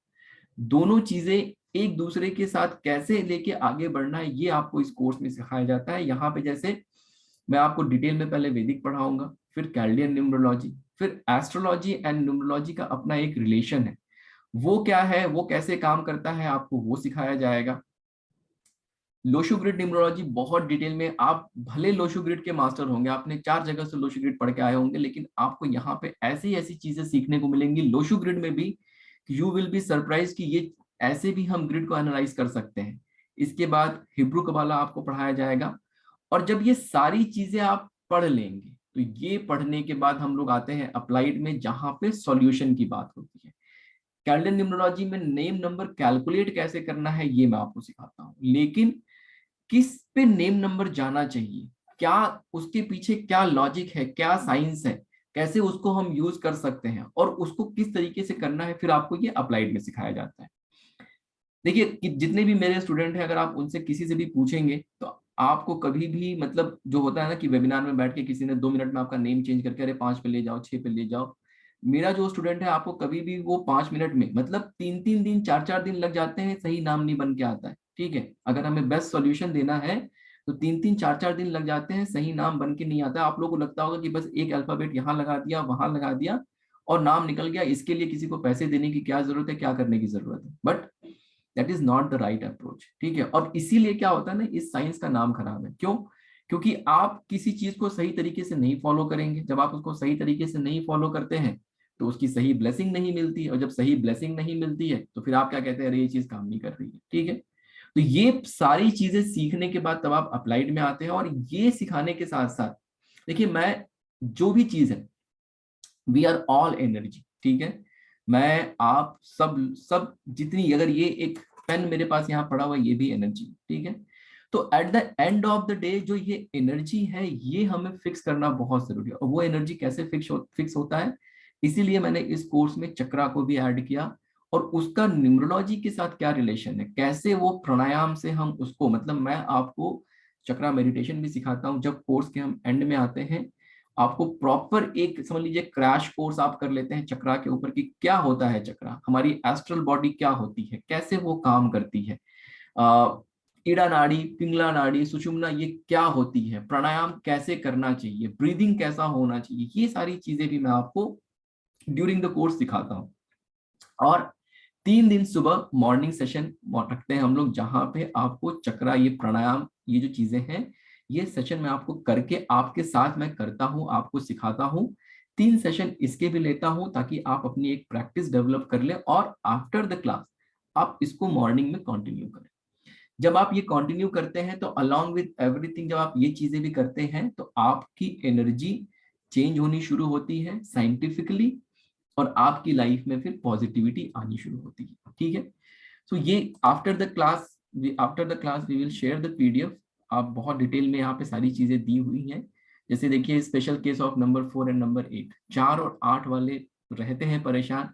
दोनों चीजें एक दूसरे के साथ कैसे लेके आगे बढ़ना है, ये आपको इस कोर्स में सिखाया जाता है। यहाँ पे जैसे मैं आपको डिटेल में पहले वैदिक पढ़ाऊंगा, फिर कैल्डियन न्यूमरोलॉजी, फिर एस्ट्रोलॉजी एंड न्यूमरोलॉजी का अपना एक रिलेशन है, वो क्या है, वो कैसे काम करता है, आपको वो सिखाया जाएगा। लोशो ग्रिड न्यूमरोलॉजी बहुत डिटेल में, आप भले लोशो ग्रिड के मास्टर होंगे, आपने 4 जगह से लोशो ग्रिड पढ़ के आए होंगे, लेकिन आपको यहाँ पे ऐसी ऐसी चीजें सीखने को मिलेंगी लोशो ग्रिड में भी, यू विल बी सरप्राइज कि ये ऐसे भी हम ग्रिड को एनालाइज कर सकते हैं। इसके बाद हिब्रू कबाला आपको पढ़ाया जाएगा, और जब ये सारी चीजें आप पढ़ लेंगे तो ये पढ़ने के बाद हम लोग आते हैं अप्लाइड में, जहां पे सॉल्यूशन की बात होती है। कैल्डियन न्यूमरोलॉजी में नेम नंबर कैलकुलेट कैसे करना है ये मैं आपको सिखाता हूँ, लेकिन किस पे नेम नंबर जाना चाहिए, क्या उसके पीछे क्या लॉजिक है, क्या साइंस है, कैसे उसको हम यूज कर सकते हैं, और उसको किस तरीके से करना है, फिर आपको ये अप्लाइड में सिखाया जाता है। देखिए कि जितने भी मेरे स्टूडेंट हैं, अगर आप उनसे किसी से भी पूछेंगे तो आपको कभी भी, मतलब जो होता है ना कि वेबिनार में बैठ के किसी ने 2 मिनट में आपका नेम चेंज करके अरे 5 पे ले जाओ, 6 पे ले जाओ, मेरा जो स्टूडेंट है आपको कभी भी वो 5 मिनट में, मतलब 3-3 दिन 4-4 दिन लग जाते हैं, सही नाम नहीं बन के आता है, ठीक है। अगर हमें बेस्ट सॉल्यूशन देना है तो 3-3 4-4 दिन लग जाते हैं, सही नाम बन के नहीं आता। आप लोगों को लगता होगा कि बस एक अल्फाबेट यहाँ लगा दिया वहां लगा दिया और नाम निकल गया, इसके लिए किसी को पैसे देने की क्या जरूरत है, क्या करने की जरूरत है, but that is not the right approach, ठीक है। और इसीलिए क्या होता है ना, इस साइंस का नाम खराब है, क्यों? क्योंकि आप किसी चीज को सही तरीके से नहीं फॉलो करेंगे, जब आप उसको सही तरीके से नहीं फॉलो करते हैं तो उसकी सही ब्लेसिंग नहीं मिलती, और जब सही ब्लेसिंग नहीं मिलती है तो फिर आप क्या कहते हैं, अरे ये चीज काम नहीं कर रही है, ठीक है। तो ये सारी चीजें सीखने के बाद तब आप अप्लाइड में आते हैं, और ये सिखाने के साथ साथ देखिए, मैं जो भी चीज है, वी आर ऑल एनर्जी, ठीक है। मैं आप सब जितनी, अगर ये एक पेन मेरे पास यहाँ पड़ा हुआ, ये भी एनर्जी, ठीक है। तो eight the end of the day जो ये एनर्जी है, ये हमें फिक्स करना बहुत जरूरी है, और वो एनर्जी कैसे फिक्स होता है, इसीलिए मैंने इस कोर्स में चक्रा को भी ऐड किया, और उसका न्यूमरोलॉजी के साथ क्या रिलेशन है, कैसे वो प्राणायाम से हम उसको, मतलब मैं आपको चक्रा मेडिटेशन भी सिखाता हूँ। जब कोर्स के हम एंड में आते हैं, आपको प्रॉपर एक समझ लीजिए क्रैश कोर्स आप कर लेते हैं चक्रा के ऊपर कि क्या होता है चक्रा, हमारी एस्ट्रल बॉडी क्या होती है, कैसे वो काम करती है, ईड़ा नाड़ी, पिंगला नाड़ी, सुषुम्ना ये क्या होती है, प्राणायाम कैसे करना चाहिए, ब्रीदिंग कैसा होना चाहिए, ये सारी चीजें भी मैं आपको ड्यूरिंग द कोर्स सिखाता हूँ। और 3 दिन सुबह मॉर्निंग सेशन रखते हैं हम लोग, जहां पे आपको चक्रा, ये प्राणायाम, ये जो चीजें हैं, ये सेशन में आपको करके आपके साथ मैं करता हूं, आपको सिखाता हूं, 3 सेशन इसके भी लेता हूं ताकि आप अपनी एक प्रैक्टिस डेवलप कर ले और आफ्टर द क्लास आप इसको मॉर्निंग में कंटिन्यू करें। जब आप ये कंटिन्यू करते हैं तो अलोंग विद एवरीथिंग, जब आप ये चीजें भी करते हैं तो आपकी एनर्जी चेंज होनी शुरू होती है साइंटिफिकली, और आपकी लाइफ में फिर पॉजिटिविटी आनी शुरू होती है। ठीक है, तो ये after the class we will share the PDF. आप बहुत डिटेल में यहाँ पे सारी चीजें दी हुई हैं। जैसे देखिए special case of number 4 and number 8, 4 और 8 वाले रहते हैं परेशान,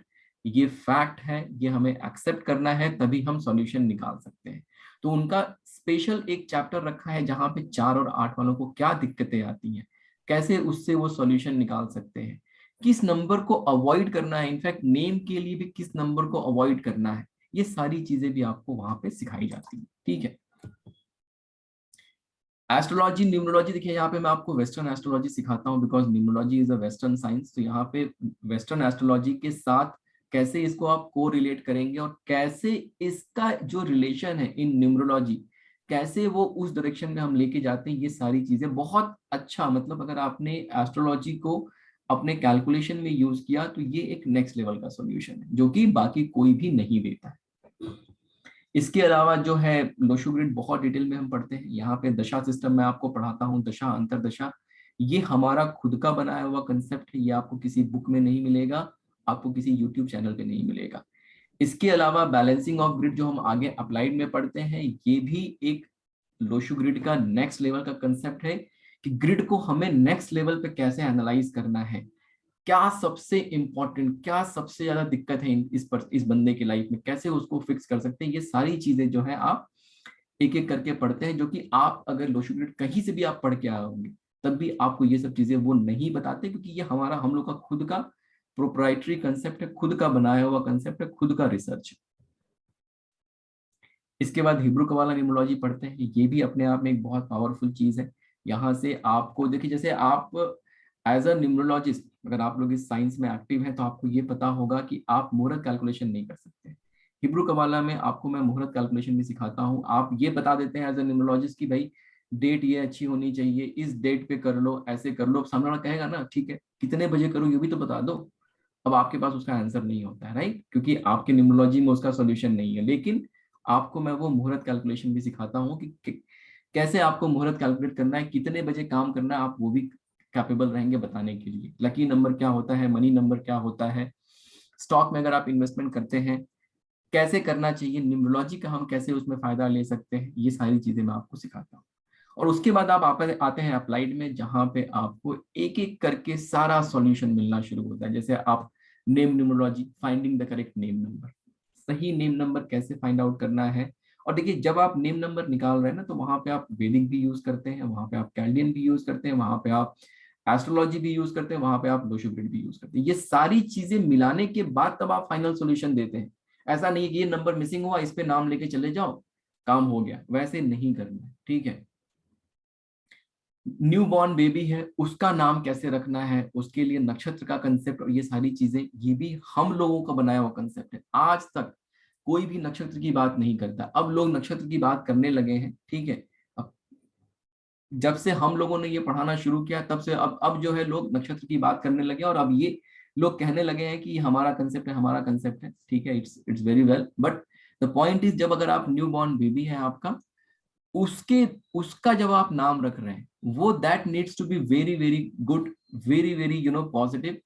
ये फैक्ट है, ये हमें एक्सेप्ट करना है, तभी हम सॉल्यूशन निकाल सकते हैं। तो उनका स्पेशल एक चैप्टर रखा है जहाँ पे 4 और 8 वालों को क्या दिक्कतें आती हैं, कैसे उससे वो सॉल्यूशन निकाल सकते हैं, किस नंबर को अवॉइड करना है, इनफैक्ट नेम के लिए भी किस नंबर को अवॉइड करना है, ये सारी चीजें भी आपको वहां पे सिखाई जाती है। ठीक है, एस्ट्रोलॉजी, न्यूमरोलॉजी, देखिए यहाँ पे मैं आपको वेस्टर्न एस्ट्रोलॉजी सिखाता हूँ because numerology is a western science. तो यहाँ पे वेस्टर्न एस्ट्रोलॉजी के साथ कैसे इसको आप को रिलेट करेंगे और कैसे इसका जो रिलेशन है इन न्यूमरोलॉजी, कैसे वो उस डायरेक्शन में हम लेके जाते हैं, ये सारी चीजें बहुत अच्छा, मतलब अगर आपने एस्ट्रोलॉजी को अपने कैलकुलेशन में यूज किया तो ये एक नेक्स्ट लेवल का सॉल्यूशन है जो कि बाकी कोई भी नहीं देता है। इसके अलावा जो है लोशु ग्रिड बहुत डिटेल में हम पढ़ते हैं। यहाँ पे दशा सिस्टम में आपको पढ़ाता हूँ, दशा अंतरदशा, ये हमारा खुद का बनाया हुआ कंसेप्ट है, ये आपको किसी बुक में नहीं मिलेगा, आपको किसी यूट्यूब चैनल पे नहीं मिलेगा। इसके अलावा बैलेंसिंग ऑफ ग्रिड जो हम आगे अप्लाइड में पढ़ते हैं, ये भी एक लोशु ग्रिड का नेक्स्ट लेवल का कंसेप्ट है कि ग्रिड को हमें नेक्स्ट लेवल पे कैसे एनालाइज करना है, क्या सबसे इंपॉर्टेंट, क्या सबसे ज्यादा दिक्कत है इस बंदे की लाइफ में, कैसे उसको फिक्स कर सकते हैं। ये सारी चीजें जो है आप एक एक करके पढ़ते हैं, जो कि आप अगर लोशु ग्रिड कहीं से भी आप पढ़ के आए होंगे तब भी आपको ये सब चीजें वो नहीं बताते, क्योंकि ये हम लोग का खुद का प्रोप्राइटरी कंसेप्ट है, खुद का बनाया हुआ कंसेप्ट है, खुद का रिसर्च है। इसके बाद हिब्रू कबाला न्यूमरोलॉजी पढ़ते हैं, ये भी अपने आप में एक बहुत पावरफुल चीज है। यहाँ से आपको देखिए, जैसे आप एज अ न्यूमरोलॉजिस्ट अगर आप लोग इस साइंस में एक्टिव हैं तो आपको ये पता होगा कि आप मुहूर्त कैलकुलेशन नहीं कर सकते। हिब्रू कबाला में आपको मैं मुहूर्त कैलकुलेशन भी सिखाता हूँ। आप ये बता देते हैं एज अ न्यूमरोलॉजिस्ट कि भाई डेट ये अच्छी होनी चाहिए, इस डेट पे कर लो, ऐसे कर लो। सामने वाला कहेगा ना ठीक है, कितने बजे करूँ ये भी तो बता दो। अब आपके पास उसका आंसर नहीं होता है, राइट, क्योंकि आपके न्यूमरोलॉजी में उसका सोल्यूशन नहीं है। लेकिन आपको मैं वो मुहूर्त कैलकुलेशन भी सिखाता हूँ कि कैसे आपको मुहूर्त कैलकुलेट करना है, कितने बजे काम करना है, आप वो भी कैपेबल रहेंगे बताने के लिए। लकी नंबर क्या होता है, मनी नंबर क्या होता है, स्टॉक में अगर आप इन्वेस्टमेंट करते हैं कैसे करना चाहिए, न्यूमरोलॉजी का हम कैसे उसमें फायदा ले सकते हैं, ये सारी चीजें मैं आपको सिखाता हूँ। और उसके बाद आप आते हैं अप्लाइड में, जहां पे आपको एक एक करके सारा सॉल्यूशन मिलना शुरू होता है। जैसे आप name numerology, finding the correct name number, सही नेम नंबर कैसे फाइंड आउट करना है। और देखिए जब आप नेम नंबर निकाल रहे हैं ना, तो वहां पे आप वैदिक भी यूज करते हैं, वहां पे आप कैल्डियन भी यूज करते हैं, वहां पे आप एस्ट्रोलॉजी भी यूज करते हैं, वहां पे आप लोशु ग्रिड भी यूज करते हैं। ये सारी चीजें मिलाने के बाद तब आप फाइनल सॉल्यूशन देते हैं। ऐसा नहीं है कि ये नंबर मिसिंग हुआ इस पे नाम लेके चले जाओ काम हो गया, वैसे नहीं करना है। ठीक है, न्यू बॉर्न बेबी है, उसका नाम कैसे रखना है, उसके लिए नक्षत्र का कंसेप्ट और ये सारी चीजें, ये भी हम लोगों का बनाया हुआ कंसेप्ट है। आज तक कोई भी नक्षत्र की बात नहीं करता, अब लोग नक्षत्र की बात करने लगे हैं। ठीक है, अब जब से हम लोगों ने ये पढ़ाना शुरू किया तब से अब जो है लोग नक्षत्र की बात करने लगे, और अब ये लोग कहने लगे हैं कि हमारा कंसेप्ट है, हमारा कंसेप्ट है। ठीक है, it's very well, but the point is जब अगर आप न्यू बॉर्न बेबी है आपका, उसका जब आप नाम रख रहे हैं वो that needs to be very very good, very very positive.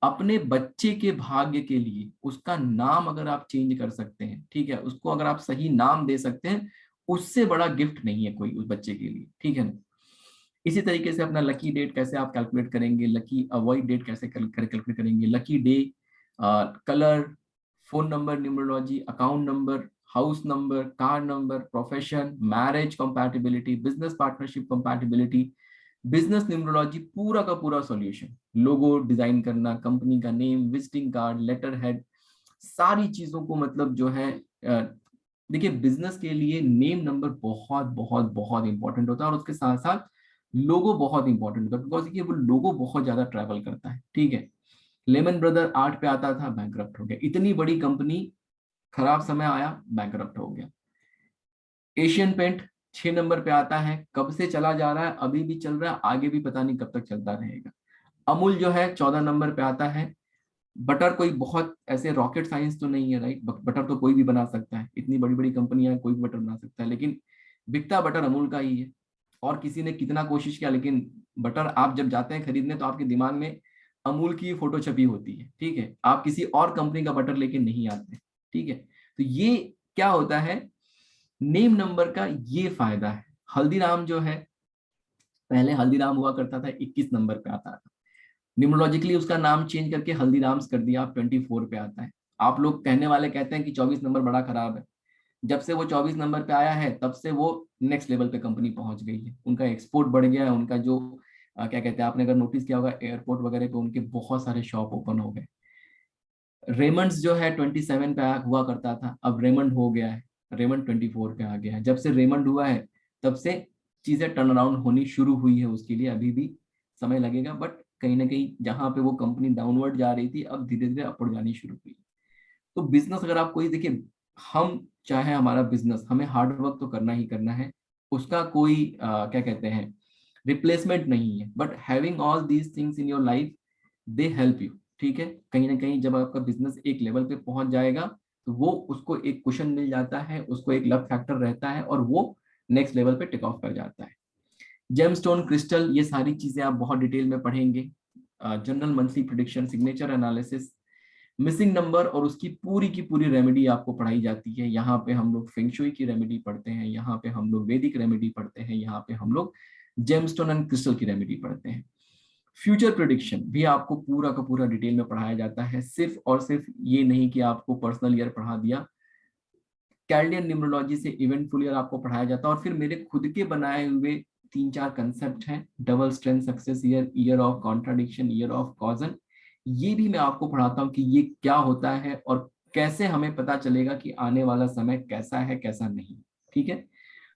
अपने बच्चे के भाग्य के लिए उसका नाम अगर आप चेंज कर सकते हैं, ठीक है, उसको अगर आप सही नाम दे सकते हैं, उससे बड़ा गिफ्ट नहीं है कोई उस बच्चे के लिए। ठीक है ना। इसी तरीके से अपना लकी डेट कैसे आप कैलकुलेट करेंगे, लकी अवॉइड डेट कैसे कैलकुलेट करेंगे, lucky day, colour, phone number numerology, account number, house number, car number, profession, marriage compatibility, business partnership compatibility, business numerology, पूरा का पूरा सॉल्यूशन, लोगो डिजाइन करना, कंपनी का name, visiting card, letter head, सारी चीजों को मतलब जो है देखिए बिजनेस के लिए नेम नंबर बहुत बहुत बहुत इंपॉर्टेंट होता है, और उसके साथ साथ लोगो बहुत इंपॉर्टेंट होता है, बिकॉज ये वो लोगो बहुत ज्यादा ट्रैवल करता है। ठीक है, लेमन ब्रदर 8 पे आता था, बैंकरप्ट हो गया, इतनी बड़ी कंपनी, खराब समय आया, बैंकरप्ट हो गया। एशियन पेंट 6 नंबर पे आता है, कब से चला जा रहा है, अभी भी चल रहा है, आगे भी पता नहीं कब तक चलता रहेगा। अमूल जो है 14 नंबर पे आता है। बटर कोई बहुत ऐसे रॉकेट साइंस तो नहीं है, राइट? बटर तो कोई भी बना सकता है, इतनी बड़ी बड़ी कंपनियां हैं, कोई भी बटर बना सकता है, लेकिन बिकता बटर अमूल का ही है। और किसी ने कितना कोशिश किया, लेकिन बटर आप जब जाते हैं खरीदने तो आपके दिमाग में अमूल की फोटो छपी होती है, ठीक है? आप किसी और कंपनी का बटर लेके नहीं आते, ठीक है? तो ये क्या होता है, नेम नंबर का ये फायदा है। हल्दीराम जो है, पहले हल्दीराम हुआ करता था 21 नंबर पे आता था, न्यूमरोलॉजिकली उसका नाम चेंज करके हल्दीराम्स कर दिया, आप 24 पे आता है। आप लोग कहने वाले कहते हैं कि 24 नंबर बड़ा खराब है। जब से वो 24 नंबर पे आया है तब से वो नेक्स्ट लेवल पे कंपनी पहुंच गई है, उनका एक्सपोर्ट बढ़ गया है, उनका जो क्या कहते हैं, आपने अगर नोटिस किया होगा एयरपोर्ट वगैरह पे उनके बहुत सारे शॉप ओपन हो गए। रेमंड्स जो है 27 पे हुआ करता था, अब रेमंड हो गया है, रेमंड 24 पे आ गया है। जब से रेमंड हुआ है तब से चीजें टर्न अराउंड होनी शुरू हुई है, उसके लिए अभी भी समय लगेगा, बट कहीं ना कहीं जहां पे वो कंपनी डाउनवर्ड जा रही थी अब धीरे धीरे अपवर्ड जानी शुरू हुई। तो बिजनेस अगर आप कोई देखिए, हम चाहे हमारा बिजनेस, हमें हार्ड वर्क तो करना ही करना है, उसका कोई क्या कहते हैं रिप्लेसमेंट नहीं है, but having all these things in your life they help you, ठीक है? कहीं ना कहीं जब आपका बिजनेस एक लेवल पे पहुंच जाएगा तो वो उसको एक कुशन मिल जाता है, उसको एक लक फैक्टर रहता है और वो नेक्स्ट लेवल पे टेक ऑफ कर जाता है। जेमस्टोन, क्रिस्टल, ये सारी चीजें आप बहुत डिटेल में पढ़ेंगे। General monthly prediction, signature analysis, missing number और उसकी पूरी की पूरी रेमेडी आपको पढ़ाई जाती है। यहाँ पे हम लोग फेंगशुई की रेमेडी पढ़ते हैं, यहाँ पे हम लोग वैदिक रेमेडी पढ़ते हैं, यहाँ पे हम लोग जेमस्टोन एंड क्रिस्टल की रेमेडी पढ़ते हैं। फ्यूचर प्रिडिक्शन भी आपको पूरा का पूरा डिटेल में पढ़ाया जाता है, सिर्फ और सिर्फ ये नहीं कि आपको पर्सनल ईयर पढ़ा दिया। कैल्डियन न्यूमरोलॉजी से इवेंटफुल ईयर आपको पढ़ाया जाता है, और फिर मेरे खुद के बनाए हुए 3-4 कंसेप्ट हैं, double strength success year, year of contradiction, year of caution. ये भी मैं आपको पढ़ाता हूँ कि ये क्या होता है और कैसे हमें पता चलेगा कि आने वाला समय कैसा है कैसा नहीं, ठीक है?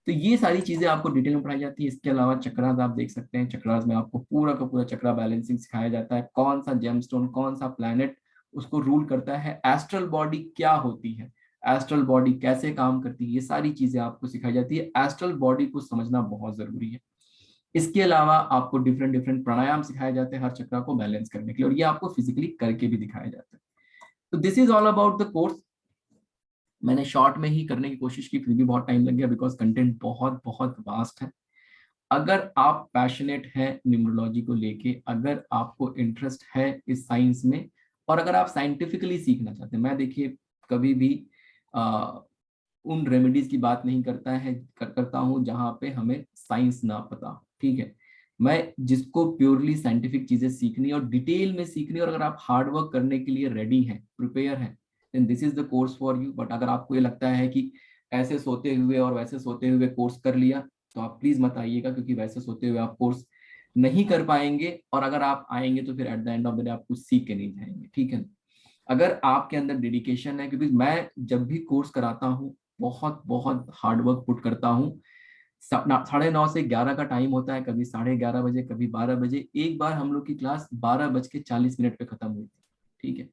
तो ये सारी चीजें आपको डिटेल में पढ़ाई जाती है। इसके अलावा चक्रास आप देख सकते हैं, चक्रास में आपको पूरा का पूरा चक्रा बैलेंसिंग सिखाया जाता है, कौन सा जेमस्टोन, कौन सा प्लैनेट उसको रूल करता है, एस्ट्रल बॉडी क्या होती है, एस्ट्रल बॉडी कैसे काम करती है, ये सारी चीजें आपको सिखाई जाती है। एस्ट्रल बॉडी को समझना बहुत जरूरी है। इसके अलावा आपको डिफरेंट डिफरेंट प्राणायाम सिखाए जाते हैं हर चक्रा को बैलेंस करने के लिए, और ये आपको फिजिकली करके भी दिखाया जाता है। तो this is all about the course. मैंने शॉर्ट में ही करने की कोशिश की, फिर भी बहुत टाइम लग गया बिकॉज कंटेंट बहुत बहुत वास्ट है। अगर आप पैशनेट हैं न्यूमरोलॉजी को लेके, अगर आपको इंटरेस्ट है इस साइंस में, और अगर आप साइंटिफिकली सीखना चाहते हैं, मैं देखिए कभी भी उन रेमेडीज की बात नहीं करता हूँ जहाँ पे हमें साइंस ना पता, ठीक है? मैं जिसको प्योरली साइंटिफिक चीजें सीखनी और डिटेल में सीखनी, और अगर आप हार्ड वर्क करने के लिए रेडी हैं, प्रिपेयर हैं, then this is the course for you. But अगर आपको ये लगता है कि ऐसे सोते हुए और वैसे सोते हुए कोर्स कर लिया, तो आप प्लीज मत आइएगा, क्योंकि वैसे सोते हुए आप कोर्स नहीं कर पाएंगे, और अगर आप आएंगे तो फिर eight the end of the day आप कुछ सीख के नहीं जाएंगे, ठीक है? अगर आपके अंदर डेडिकेशन है, क्योंकि मैं जब भी कोर्स कराता हूँ बहुत बहुत हार्ड वर्क पुट करता हूँ। 9:30 से 11 का टाइम होता है, कभी 11:30 बजे, कभी 12 बजे। एक बार हम लोग की क्लास 12:40 पे खत्म हुई थी, ठीक है?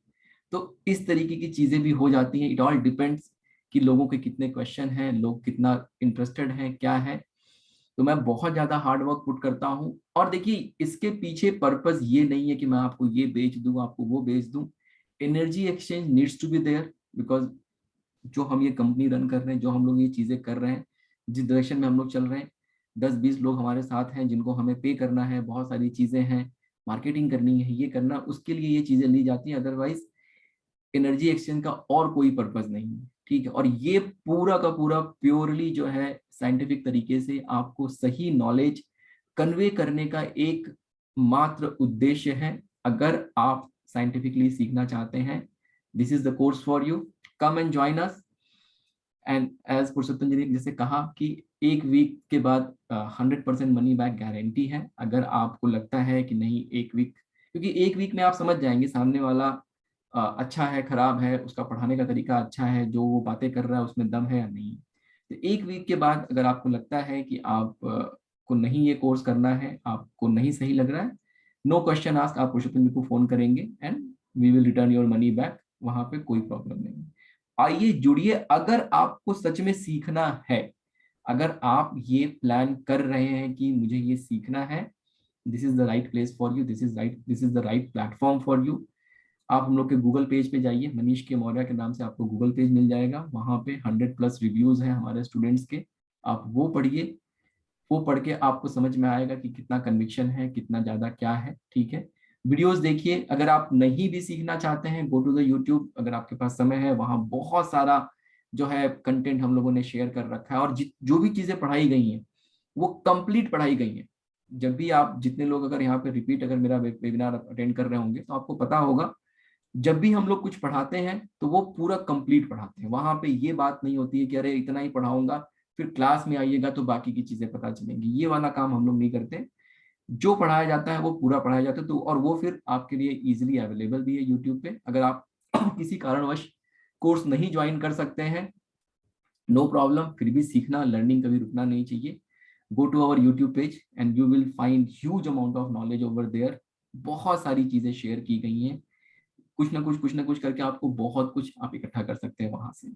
तो इस तरीके की चीजें भी हो जाती हैं। इट ऑल डिपेंड्स कि लोगों के कितने क्वेश्चन हैं, लोग कितना इंटरेस्टेड हैं, क्या है। तो मैं बहुत ज्यादा हार्ड वर्क पुट करता हूँ, और देखिए इसके पीछे पर्पस ये नहीं है कि मैं आपको ये बेच दूं, आपको वो बेच दूं। Energy exchange needs to be there, because जो हम ये कंपनी रन कर रहे हैं, जो हम लोग ये चीजें कर रहे हैं, जिस डायरेक्शन में हम लोग चल रहे हैं, 10-20 लोग हमारे साथ हैं जिनको हमें पे करना है, बहुत सारी चीजें हैं, मार्केटिंग करनी है, ये करना, उसके लिए ये चीजें ली जाती हैं। अदरवाइज एनर्जी एक्सचेंज का और कोई पर्पज नहीं है, ठीक है? और ये पूरा का पूरा प्योरली जो है साइंटिफिक तरीके से आपको सही नॉलेज कन्वे करने का एक मात्र उद्देश्य है। अगर आप साइंटिफिकली सीखना चाहते हैं, this is the course for you, come and join us. And as Purushottam ji ने जैसे कहा कि 1 वीक के बाद 100% मनी बैक गारंटी है। अगर आपको लगता है कि नहीं 1 वीक, क्योंकि 1 वीक में आप समझ जाएंगे सामने वाला अच्छा है खराब है, उसका पढ़ाने का तरीका अच्छा है, जो वो बातें कर रहा है उसमें दम है या नहीं। तो 1 वीक के बाद अगर आपको लगता है कि आप को नहीं ये कोर्स करना है, आपको नहीं सही लग रहा है, नो क्वेश्चन आस्क, आप पुरुषोत्तम जी को फोन करेंगे and we will return your money back, वहां पे कोई प्रॉब्लम नहीं। आइए जुड़िए। अगर आपको सच में सीखना है, अगर आप ये प्लान कर रहे हैं कि मुझे ये सीखना है, this is the right place for you, this is the right platform for you. आप हम लोग के गूगल पेज पे जाइए, मनीष के मौर्य के नाम से आपको गूगल पेज मिल जाएगा, वहां पे 100+ रिव्यूज हैं हमारे स्टूडेंट्स के, आप वो पढ़िए। वो पढ़ के आपको समझ में आएगा कि कितना कन्विक्शन है, कितना ज्यादा क्या है, ठीक है। वीडियोस देखिए। अगर आप नहीं भी सीखना चाहते हैं, गो टू द यूट्यूब, अगर आपके पास समय है, वहां बहुत सारा जो है कंटेंट हम लोगों ने शेयर कर रखा है, और जो भी चीजें पढ़ाई गई हैं वो कंप्लीट पढ़ाई गई हैं। जब भी आप, जितने लोग अगर यहाँ पे रिपीट अगर मेरा वेबिनार अटेंड कर रहे होंगे तो आपको पता होगा, जब भी हम लोग कुछ पढ़ाते हैं तो वो पूरा कंप्लीट पढ़ाते हैं। वहां पे ये बात नहीं होती है कि अरे इतना ही पढ़ाऊंगा, फिर क्लास में आइएगा तो बाकी की चीजें पता चलेंगी, ये वाला काम हम लोग नहीं करते। जो पढ़ाया जाता है वो पूरा पढ़ाया जाता है, तो और वो फिर आपके लिए इजीली अवेलेबल भी है यूट्यूब पे। अगर आप किसी कारणवश कोर्स नहीं ज्वाइन कर सकते हैं, नो प्रॉब्लम, फिर भी सीखना, लर्निंग कभी रुकना नहीं चाहिए। Go to our YouTube page and you will find huge amount of knowledge over there. बहुत सारी चीजें शेयर की गई हैं, कुछ ना कुछ करके आपको बहुत कुछ आप इकट्ठा कर सकते हैं वहां से।